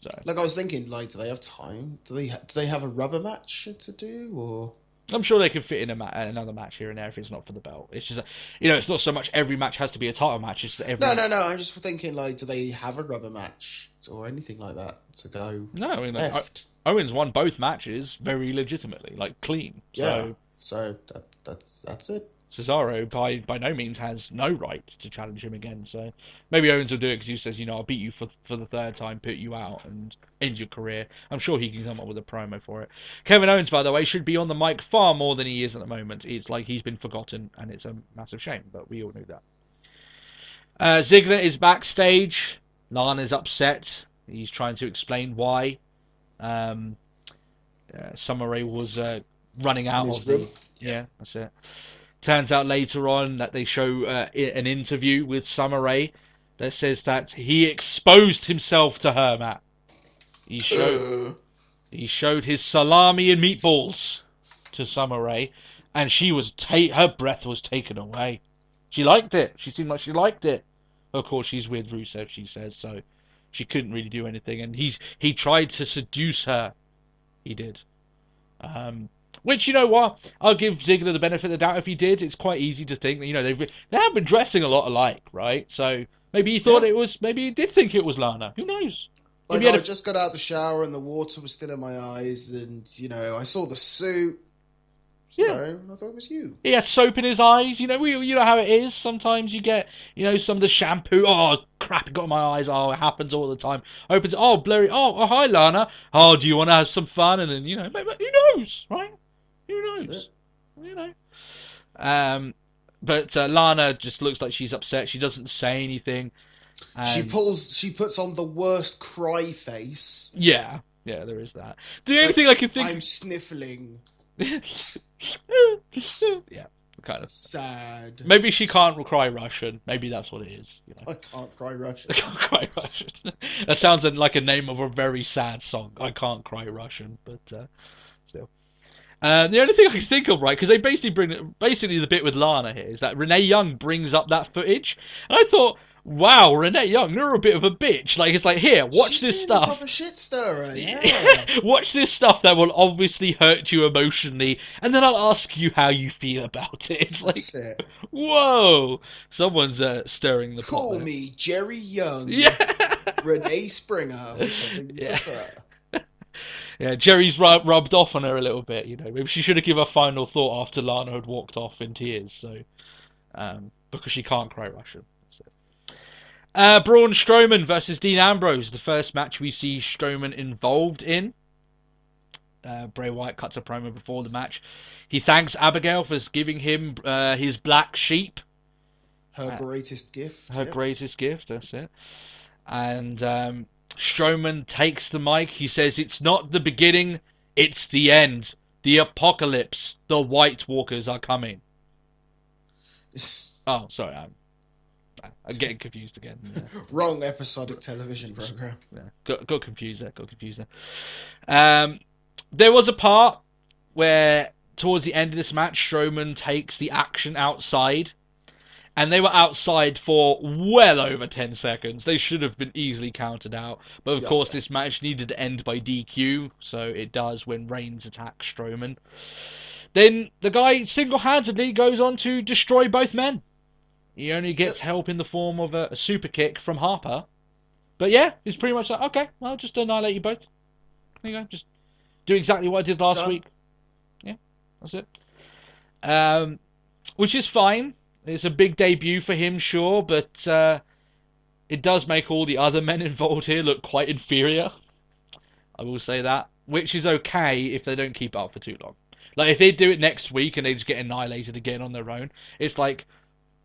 So. Like, I was thinking, do they have time? Do they have a rubber match to do, or? I'm sure they can fit in another match here and there if it's not for the belt. It's just, it's not so much every match has to be a title match. It's that every No. I'm just thinking, do they have a rubber match or anything like that to go? No, I mean, left? Owens won both matches very legitimately, clean. Yeah. So that's it. Cesaro, by no means, has no right to challenge him again. So maybe Owens will do it because he says, I'll beat you for the 3rd time, put you out, and end your career. I'm sure he can come up with a promo for it. Kevin Owens, by the way, should be on the mic far more than he is at the moment. It's like he's been forgotten, and it's a massive shame, but we all knew that. Ziggler is backstage. Lana's upset. He's trying to explain why. Summer Rae was running out of the... Yeah, that's it. Turns out later on that they show an interview with Summer Rae that says that he exposed himself to her, Matt. He showed his salami and meatballs to Summer Rae, and she was her breath was taken away. She liked it. She seemed like she liked it. Of course, she's with Rusev, she says, so she couldn't really do anything. And he tried to seduce her. He did. Which, you know what? I'll give Ziggler the benefit of the doubt if he did. It's quite easy to think that, they have been dressing a lot alike, right? So maybe he thought maybe he did think it was Lana. Who knows? Like, I just got out of the shower and the water was still in my eyes, and, I saw the suit. Yeah. I thought it was you. He had soap in his eyes. You know how it is. Sometimes you get, some of the shampoo. Oh, crap, it got in my eyes. Oh, it happens all the time. Opens, oh, blurry. Oh, hi, Lana. Oh, do you want to have some fun? And then, who knows, right? Who knows? But Lana just looks like she's upset. She doesn't say anything. She puts on the worst cry face. Yeah, there is that. The only thing I can think... I'm sniffling. Yeah, kind of sad. Maybe she can't cry Russian. Maybe that's what it is. I can't cry Russian. I can't cry Russian. That sounds like a name of a very sad song. I can't cry Russian, but still. The only thing I can think of, right, because they basically the bit with Lana here is that Renee Young brings up that footage, and I thought, wow, Renee Young, you're a bit of a bitch. It's like, here, watch this stuff. Proper shit stirrer, yeah. Watch this stuff that will obviously hurt you emotionally, and then I'll ask you how you feel about it. It's like, it. Whoa, someone's stirring the pot. Call me Jerry Young. Yeah. Renee Springer, which I think you prefer. Yeah, Jerry's rubbed off on her a little bit, Maybe she should have given a final thought after Lana had walked off in tears, so because she can't cry Russian. Braun Strowman versus Dean Ambrose, the first match we see Strowman involved in. Bray Wyatt cuts a promo before the match. He thanks Abigail for giving him his black sheep. Her greatest gift. Her greatest gift, that's it. And Strowman takes the mic. He says, "It's not the beginning, it's the end. The apocalypse. The White Walkers are coming." Oh, sorry, I'm getting confused again. Yeah. Wrong episodic television program. Yeah, got confused there. There was a part where towards the end of this match, Strowman takes the action outside, and they were outside for well over 10 seconds. They should have been easily counted out. But of course, this match needed to end by DQ, so it does when Reigns attacks Strowman. Then the guy single-handedly goes on to destroy both men. He only gets help in the form of a super kick from Harper. But yeah, it's pretty much like, okay, well, just annihilate you both. There you go, just do exactly what I did last week. Yeah, that's it. Which is fine. It's a big debut for him, sure, but it does make all the other men involved here look quite inferior. I will say that. Which is okay if they don't keep it up for too long. Like, if they do it next week and they just get annihilated again on their own, it's like,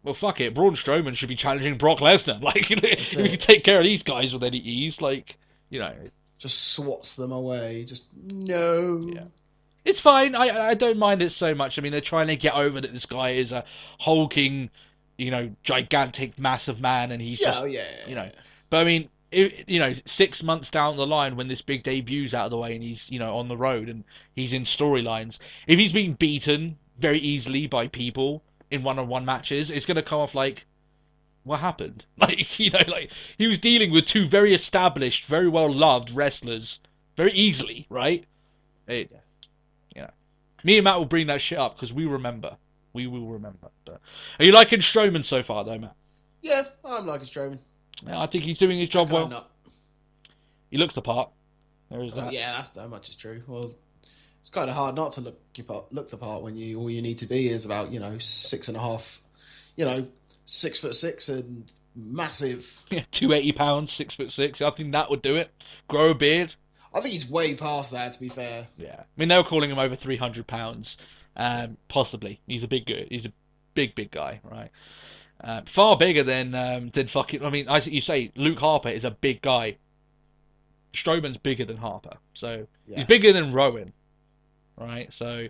well, fuck it. Braun Strowman should be challenging Brock Lesnar. Like, if you can take care of these guys with any ease, like, you know. Just swats them away. Just, no. Yeah. It's fine. I don't mind it so much. I mean, they're trying to get over that this guy is a hulking, you know, gigantic, massive man, and he's just, you know. But I mean, you know, 6 months down the line, when this big debut's out of the way and he's, you know, on the road and he's in storylines, if he's being beaten very easily by people in one-on-one matches, it's going to come off like, what happened? Like, you know, like, he was dealing with two very established, very well-loved wrestlers very easily, right? Yeah. Me and Matt will bring that shit up because we remember. We will remember. But are you liking Strowman so far, though, Matt? Yeah, I'm liking Strowman. Yeah, I think he's doing his job well. Not. He looks the part. There is that. Yeah, that much is true. Well, it's kind of hard not to look the part when all you need to be is about 6.5, 6'6" and massive. Yeah, 280 pounds, 6'6". I think that would do it. Grow a beard. I think he's way past that, to be fair. Yeah, I mean they were calling him over 300 pounds, possibly. He's a big big guy, right? Far bigger than fucking. I mean, you say Luke Harper is a big guy. Strowman's bigger than Harper, so he's bigger than Rowan, right? So,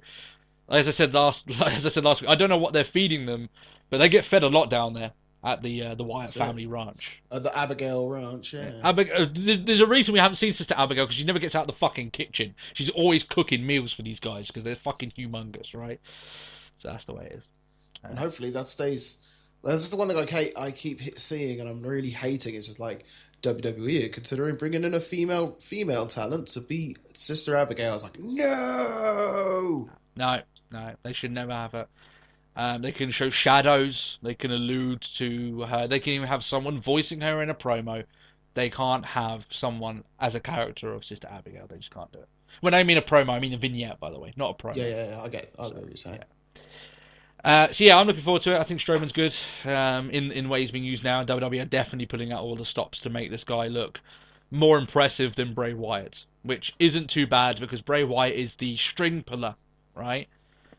as I said last week, I don't know what they're feeding them, but they get fed a lot down there at the Wyatt family ranch. At the Abigail ranch, yeah. There's a reason we haven't seen Sister Abigail, because she never gets out of the fucking kitchen. She's always cooking meals for these guys because they're fucking humongous, right? So that's the way it is. And hopefully that stays. That's the one thing I keep seeing, and I'm really hating. It's just like WWE are considering bringing in a female talent to beat Sister Abigail. I was like, no, they should never have it. They can show shadows. They can allude to her. They can even have someone voicing her in a promo. They can't have someone as a character of Sister Abigail. They just can't do it. When I mean a promo, I mean a vignette, by the way, not a promo. Yeah, I get what you're saying. So yeah, I'm looking forward to it. I think Strowman's good in ways being used now. WWE are definitely putting out all the stops to make this guy look more impressive than Bray Wyatt, which isn't too bad because Bray Wyatt is the string puller, right?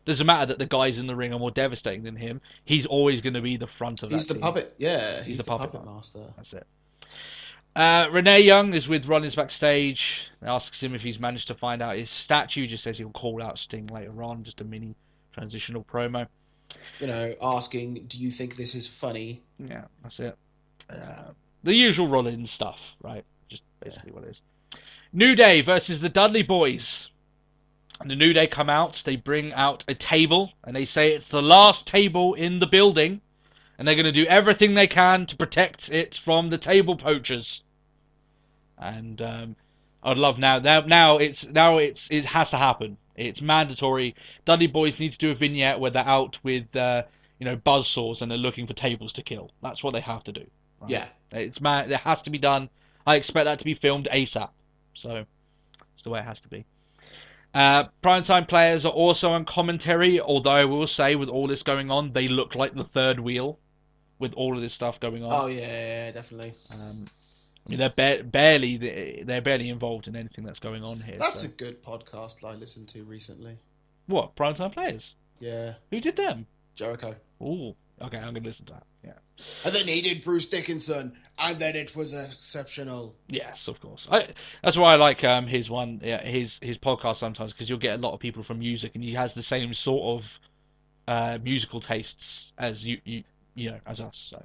Doesn't matter that the guys in the ring are more devastating than him. He's always going to be the front of that. He's the team. puppet. Yeah, he's the puppet master. That's it. Renee Young is with Rollins backstage. Asks him if he's managed to find out his statue. Just says he'll call out Sting later on. Just a mini transitional promo. Asking, do you think this is funny? Yeah, that's it. The usual Rollins stuff, right? Just basically what it is. New Day versus the Dudley Boys. And the New Day come out, they bring out a table, and they say it's the last table in the building, and they're going to do everything they can to protect it from the table poachers. And I'd love now it has to happen. It's mandatory. Dudley Boys need to do a vignette where they're out with buzzsaws and they're looking for tables to kill. That's what they have to do. Right? Yeah, it has to be done. I expect that to be filmed ASAP. So it's the way it has to be. Primetime players are also on commentary, although I will say with all this going on, they look like the third wheel with all of this stuff going on. Oh yeah, definitely. They're barely involved in anything that's going on here. That's a good podcast I listened to recently. What, Primetime Players? Yeah. Who did them? Jericho. Ooh, okay, I'm going to listen to that, yeah. And then he did Bruce Dickinson, and then it was exceptional. Yes, of course. That's why I like his podcast sometimes, because you'll get a lot of people from music, and he has the same sort of musical tastes as as us, so.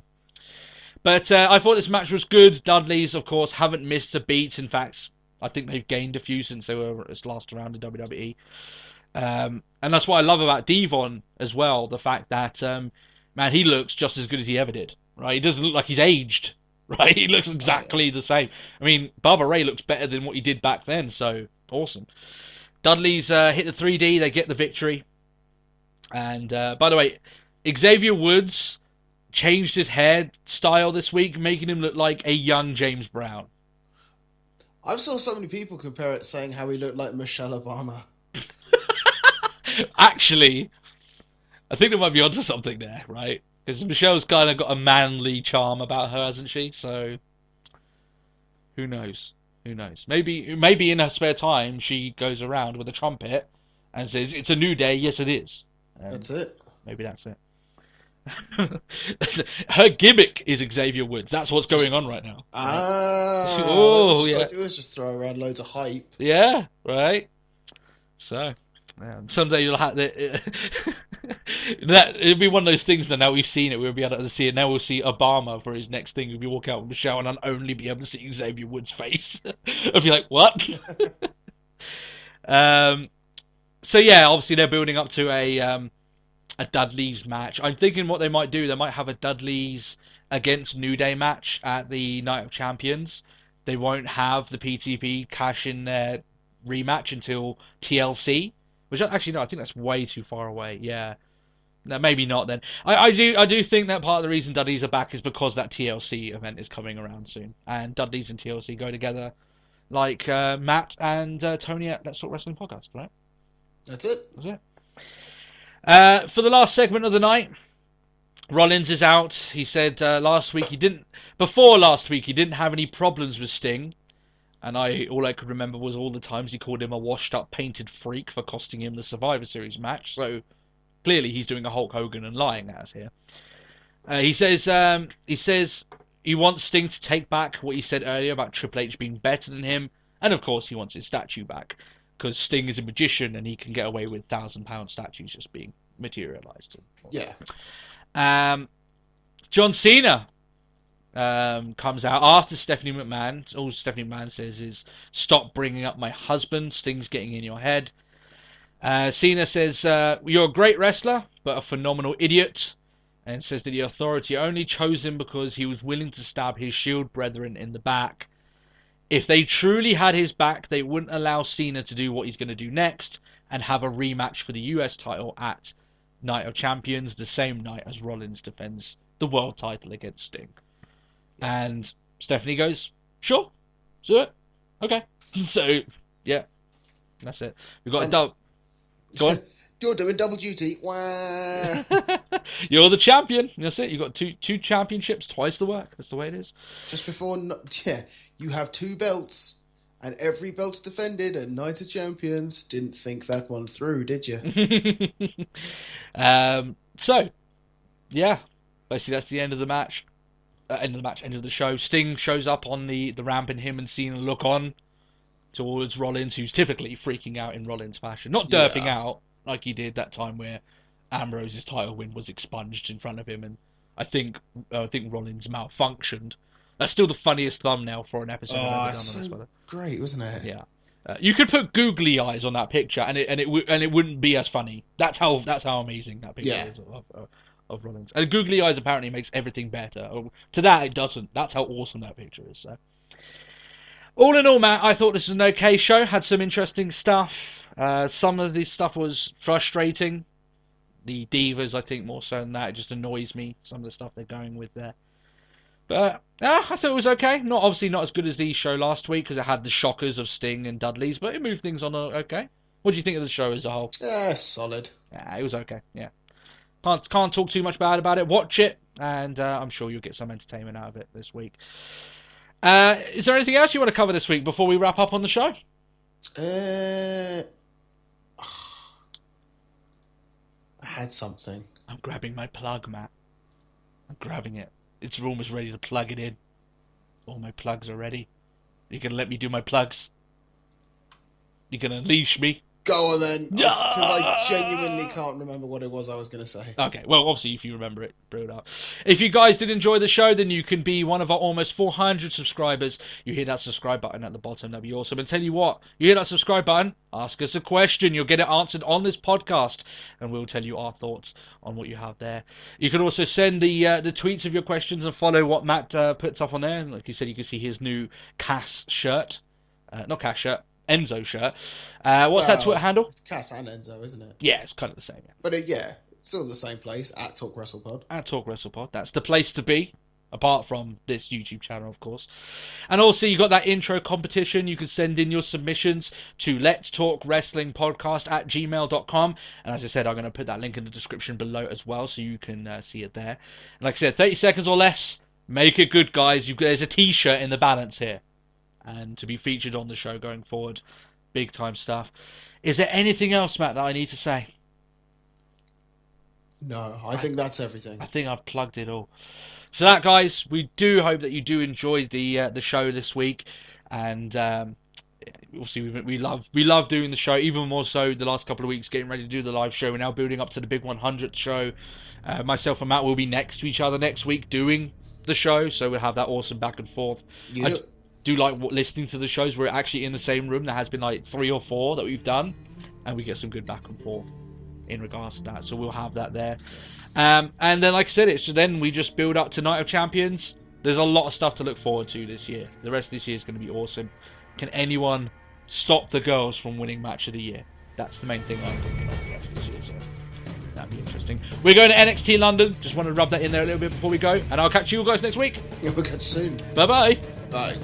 But I thought this match was good. Dudleys, of course, haven't missed a beat. In fact, I think they've gained a few since they were last around in WWE. And that's what I love about Devon as well. The fact that, man, he looks just as good as he ever did. Right? He doesn't look like he's aged. Right? He looks exactly the same. I mean, Bubba Ray looks better than what he did back then. So awesome. Dudley's hit the 3D. They get the victory. And by the way, Xavier Woods changed his hairstyle this week, making him look like a young James Brown. I've saw so many people compare it, saying how he looked like Michelle Obama. Actually, I think they might be onto something there, right? Because Michelle's kind of got a manly charm about her, hasn't she? So, who knows? Who knows? Maybe in her spare time, she goes around with a trumpet and says, "It's a new day." Yes, it is. That's it. Maybe that's it. Her gimmick is Xavier Woods. That's what's going on right now. Oh, yeah. Do is just throw around loads of hype. Yeah, right. So, someday you'll have that. That it'll be one of those things that now we've seen it, we'll be able to see it. Now we'll see Obama for his next thing. He'll be walking out with Michelle and I'll only be able to see Xavier Woods' face. I'll be like, what? So yeah, obviously they're building up to a Dudley's match. I'm thinking what they might do, they might have a Dudley's against New Day match at the Night of Champions. They won't have the PTP cash in their rematch until TLC, which actually no, I think that's way too far away. Yeah, no, maybe not then. I do think that part of the reason Dudley's are back is because that TLC event is coming around soon, and Dudley's and TLC go together like Matt and Tony at Let's Talk Wrestling Podcast, right? That's it. That's it. For the last segment of the night, Rollins is out. He said before last week he didn't have any problems with Sting, and all I could remember was all the times he called him a washed up painted freak for costing him the Survivor Series match. So clearly he's doing a Hulk Hogan and lying at us here. He says he wants Sting to take back what he said earlier about Triple H being better than him, and of course he wants his statue back. Because Sting is a magician and he can get away with £1,000 statues just being materialized. Yeah. John Cena comes out after Stephanie McMahon. All Stephanie McMahon says is, "Stop bringing up my husband. Sting's getting in your head." Cena says, "You're a great wrestler, but a phenomenal idiot." And says that the Authority only chose him because he was willing to stab his Shield brethren in the back. If they truly had his back, they wouldn't allow Cena to do what he's going to do next and have a rematch for the US title at Night of Champions the same night as Rollins defends the world title against Sting. Yeah. And Stephanie goes, "Sure, do it. Okay." So, yeah, that's it. We've got a double. Go on. You're doing double duty. Wah. You're the champion. That's it. You've got two championships, twice the work. That's the way it is. Just before, you have 2 belts, and every belt's defended at Night of Champions. Didn't think that one through, did you? So, yeah, basically that's the end of the match. End of the show. Sting shows up on the ramp, and him and Cena look on towards Rollins, who's typically freaking out in Rollins fashion, not derping out like he did that time where Ambrose's title win was expunged in front of him, and I think Rollins malfunctioned. That's still the funniest thumbnail for an episode I've ever done on this one. Great, wasn't it? Yeah, you could put googly eyes on that picture, and it wouldn't be as funny. That's how amazing that picture is of Rollins. And googly eyes apparently makes everything better. To that, it doesn't. That's how awesome that picture is. So, all in all, Matt, I thought this was an okay show. Had some interesting stuff. Some of this stuff was frustrating. The divas, I think, more so than that. It just annoys me, some of the stuff they're going with there. But I thought it was okay. Obviously not as good as the show last week, because it had the shockers of Sting and Dudley's, but it moved things on okay. What do you think of the show as a whole? Yeah, solid. Yeah, it was okay, yeah. Can't talk too much bad about it. Watch it, and I'm sure you'll get some entertainment out of it this week. Is there anything else you want to cover this week before we wrap up on the show? I had something. I'm grabbing my plug, Matt. I'm grabbing it. It's almost ready to plug it in. All my plugs are ready. You gonna let me do my plugs? You gonna unleash me? Go on then, because I genuinely can't remember what it was I was going to say. Okay, well, obviously, if you remember it, bring it up. If you guys did enjoy the show, then you can be one of our almost 400 subscribers. You hear that subscribe button at the bottom, that'd be awesome. And tell you what, you hear that subscribe button, ask us a question. You'll get it answered on this podcast, and we'll tell you our thoughts on what you have there. You can also send the tweets of your questions and follow what Matt puts up on there. And like you said, you can see his new Cass shirt. Not Cass shirt. Enzo shirt. What's that Twitter handle? It's Cass and Enzo, isn't it? Yeah, it's kind of the same. Yeah. But it's all the same place, at Talk WrestlePod. At Talk WrestlePod. That's the place to be, apart from this YouTube channel, of course. And also, you got that intro competition. You can send in your submissions to letstalkwrestlingpodcast at gmail.com. And as I said, I'm going to put that link in the description below as well, so you can see it there. And like I said, 30 seconds or less. Make it good, guys. There's a t-shirt in the balance here. And to be featured on the show going forward. Big time stuff. Is there anything else, Matt, that I need to say? No, I think that's everything. I think I've plugged it all. So that, guys, we do hope that you do enjoy the show this week. And obviously we love doing the show, even more so the last couple of weeks, getting ready to do the live show. We're now building up to the big 100th show. Myself and Matt will be next to each other next week doing the show. So we'll have that awesome back and forth. Yeah. Do like listening to the shows. We're actually in the same room. There has been like 3 or 4 that we've done, and we get some good back and forth in regards to that. So we'll have that there. And then, like I said, then we just build up to Night of Champions. There's a lot of stuff to look forward to this year. The rest of this year is going to be awesome. Can anyone stop the girls from winning Match of the Year? That's the main thing I'm thinking of the rest of this year. So that'd be interesting. We're going to NXT London. Just want to rub that in there a little bit before we go. And I'll catch you guys next week. Yeah, we'll catch you soon. Bye-bye. Bye.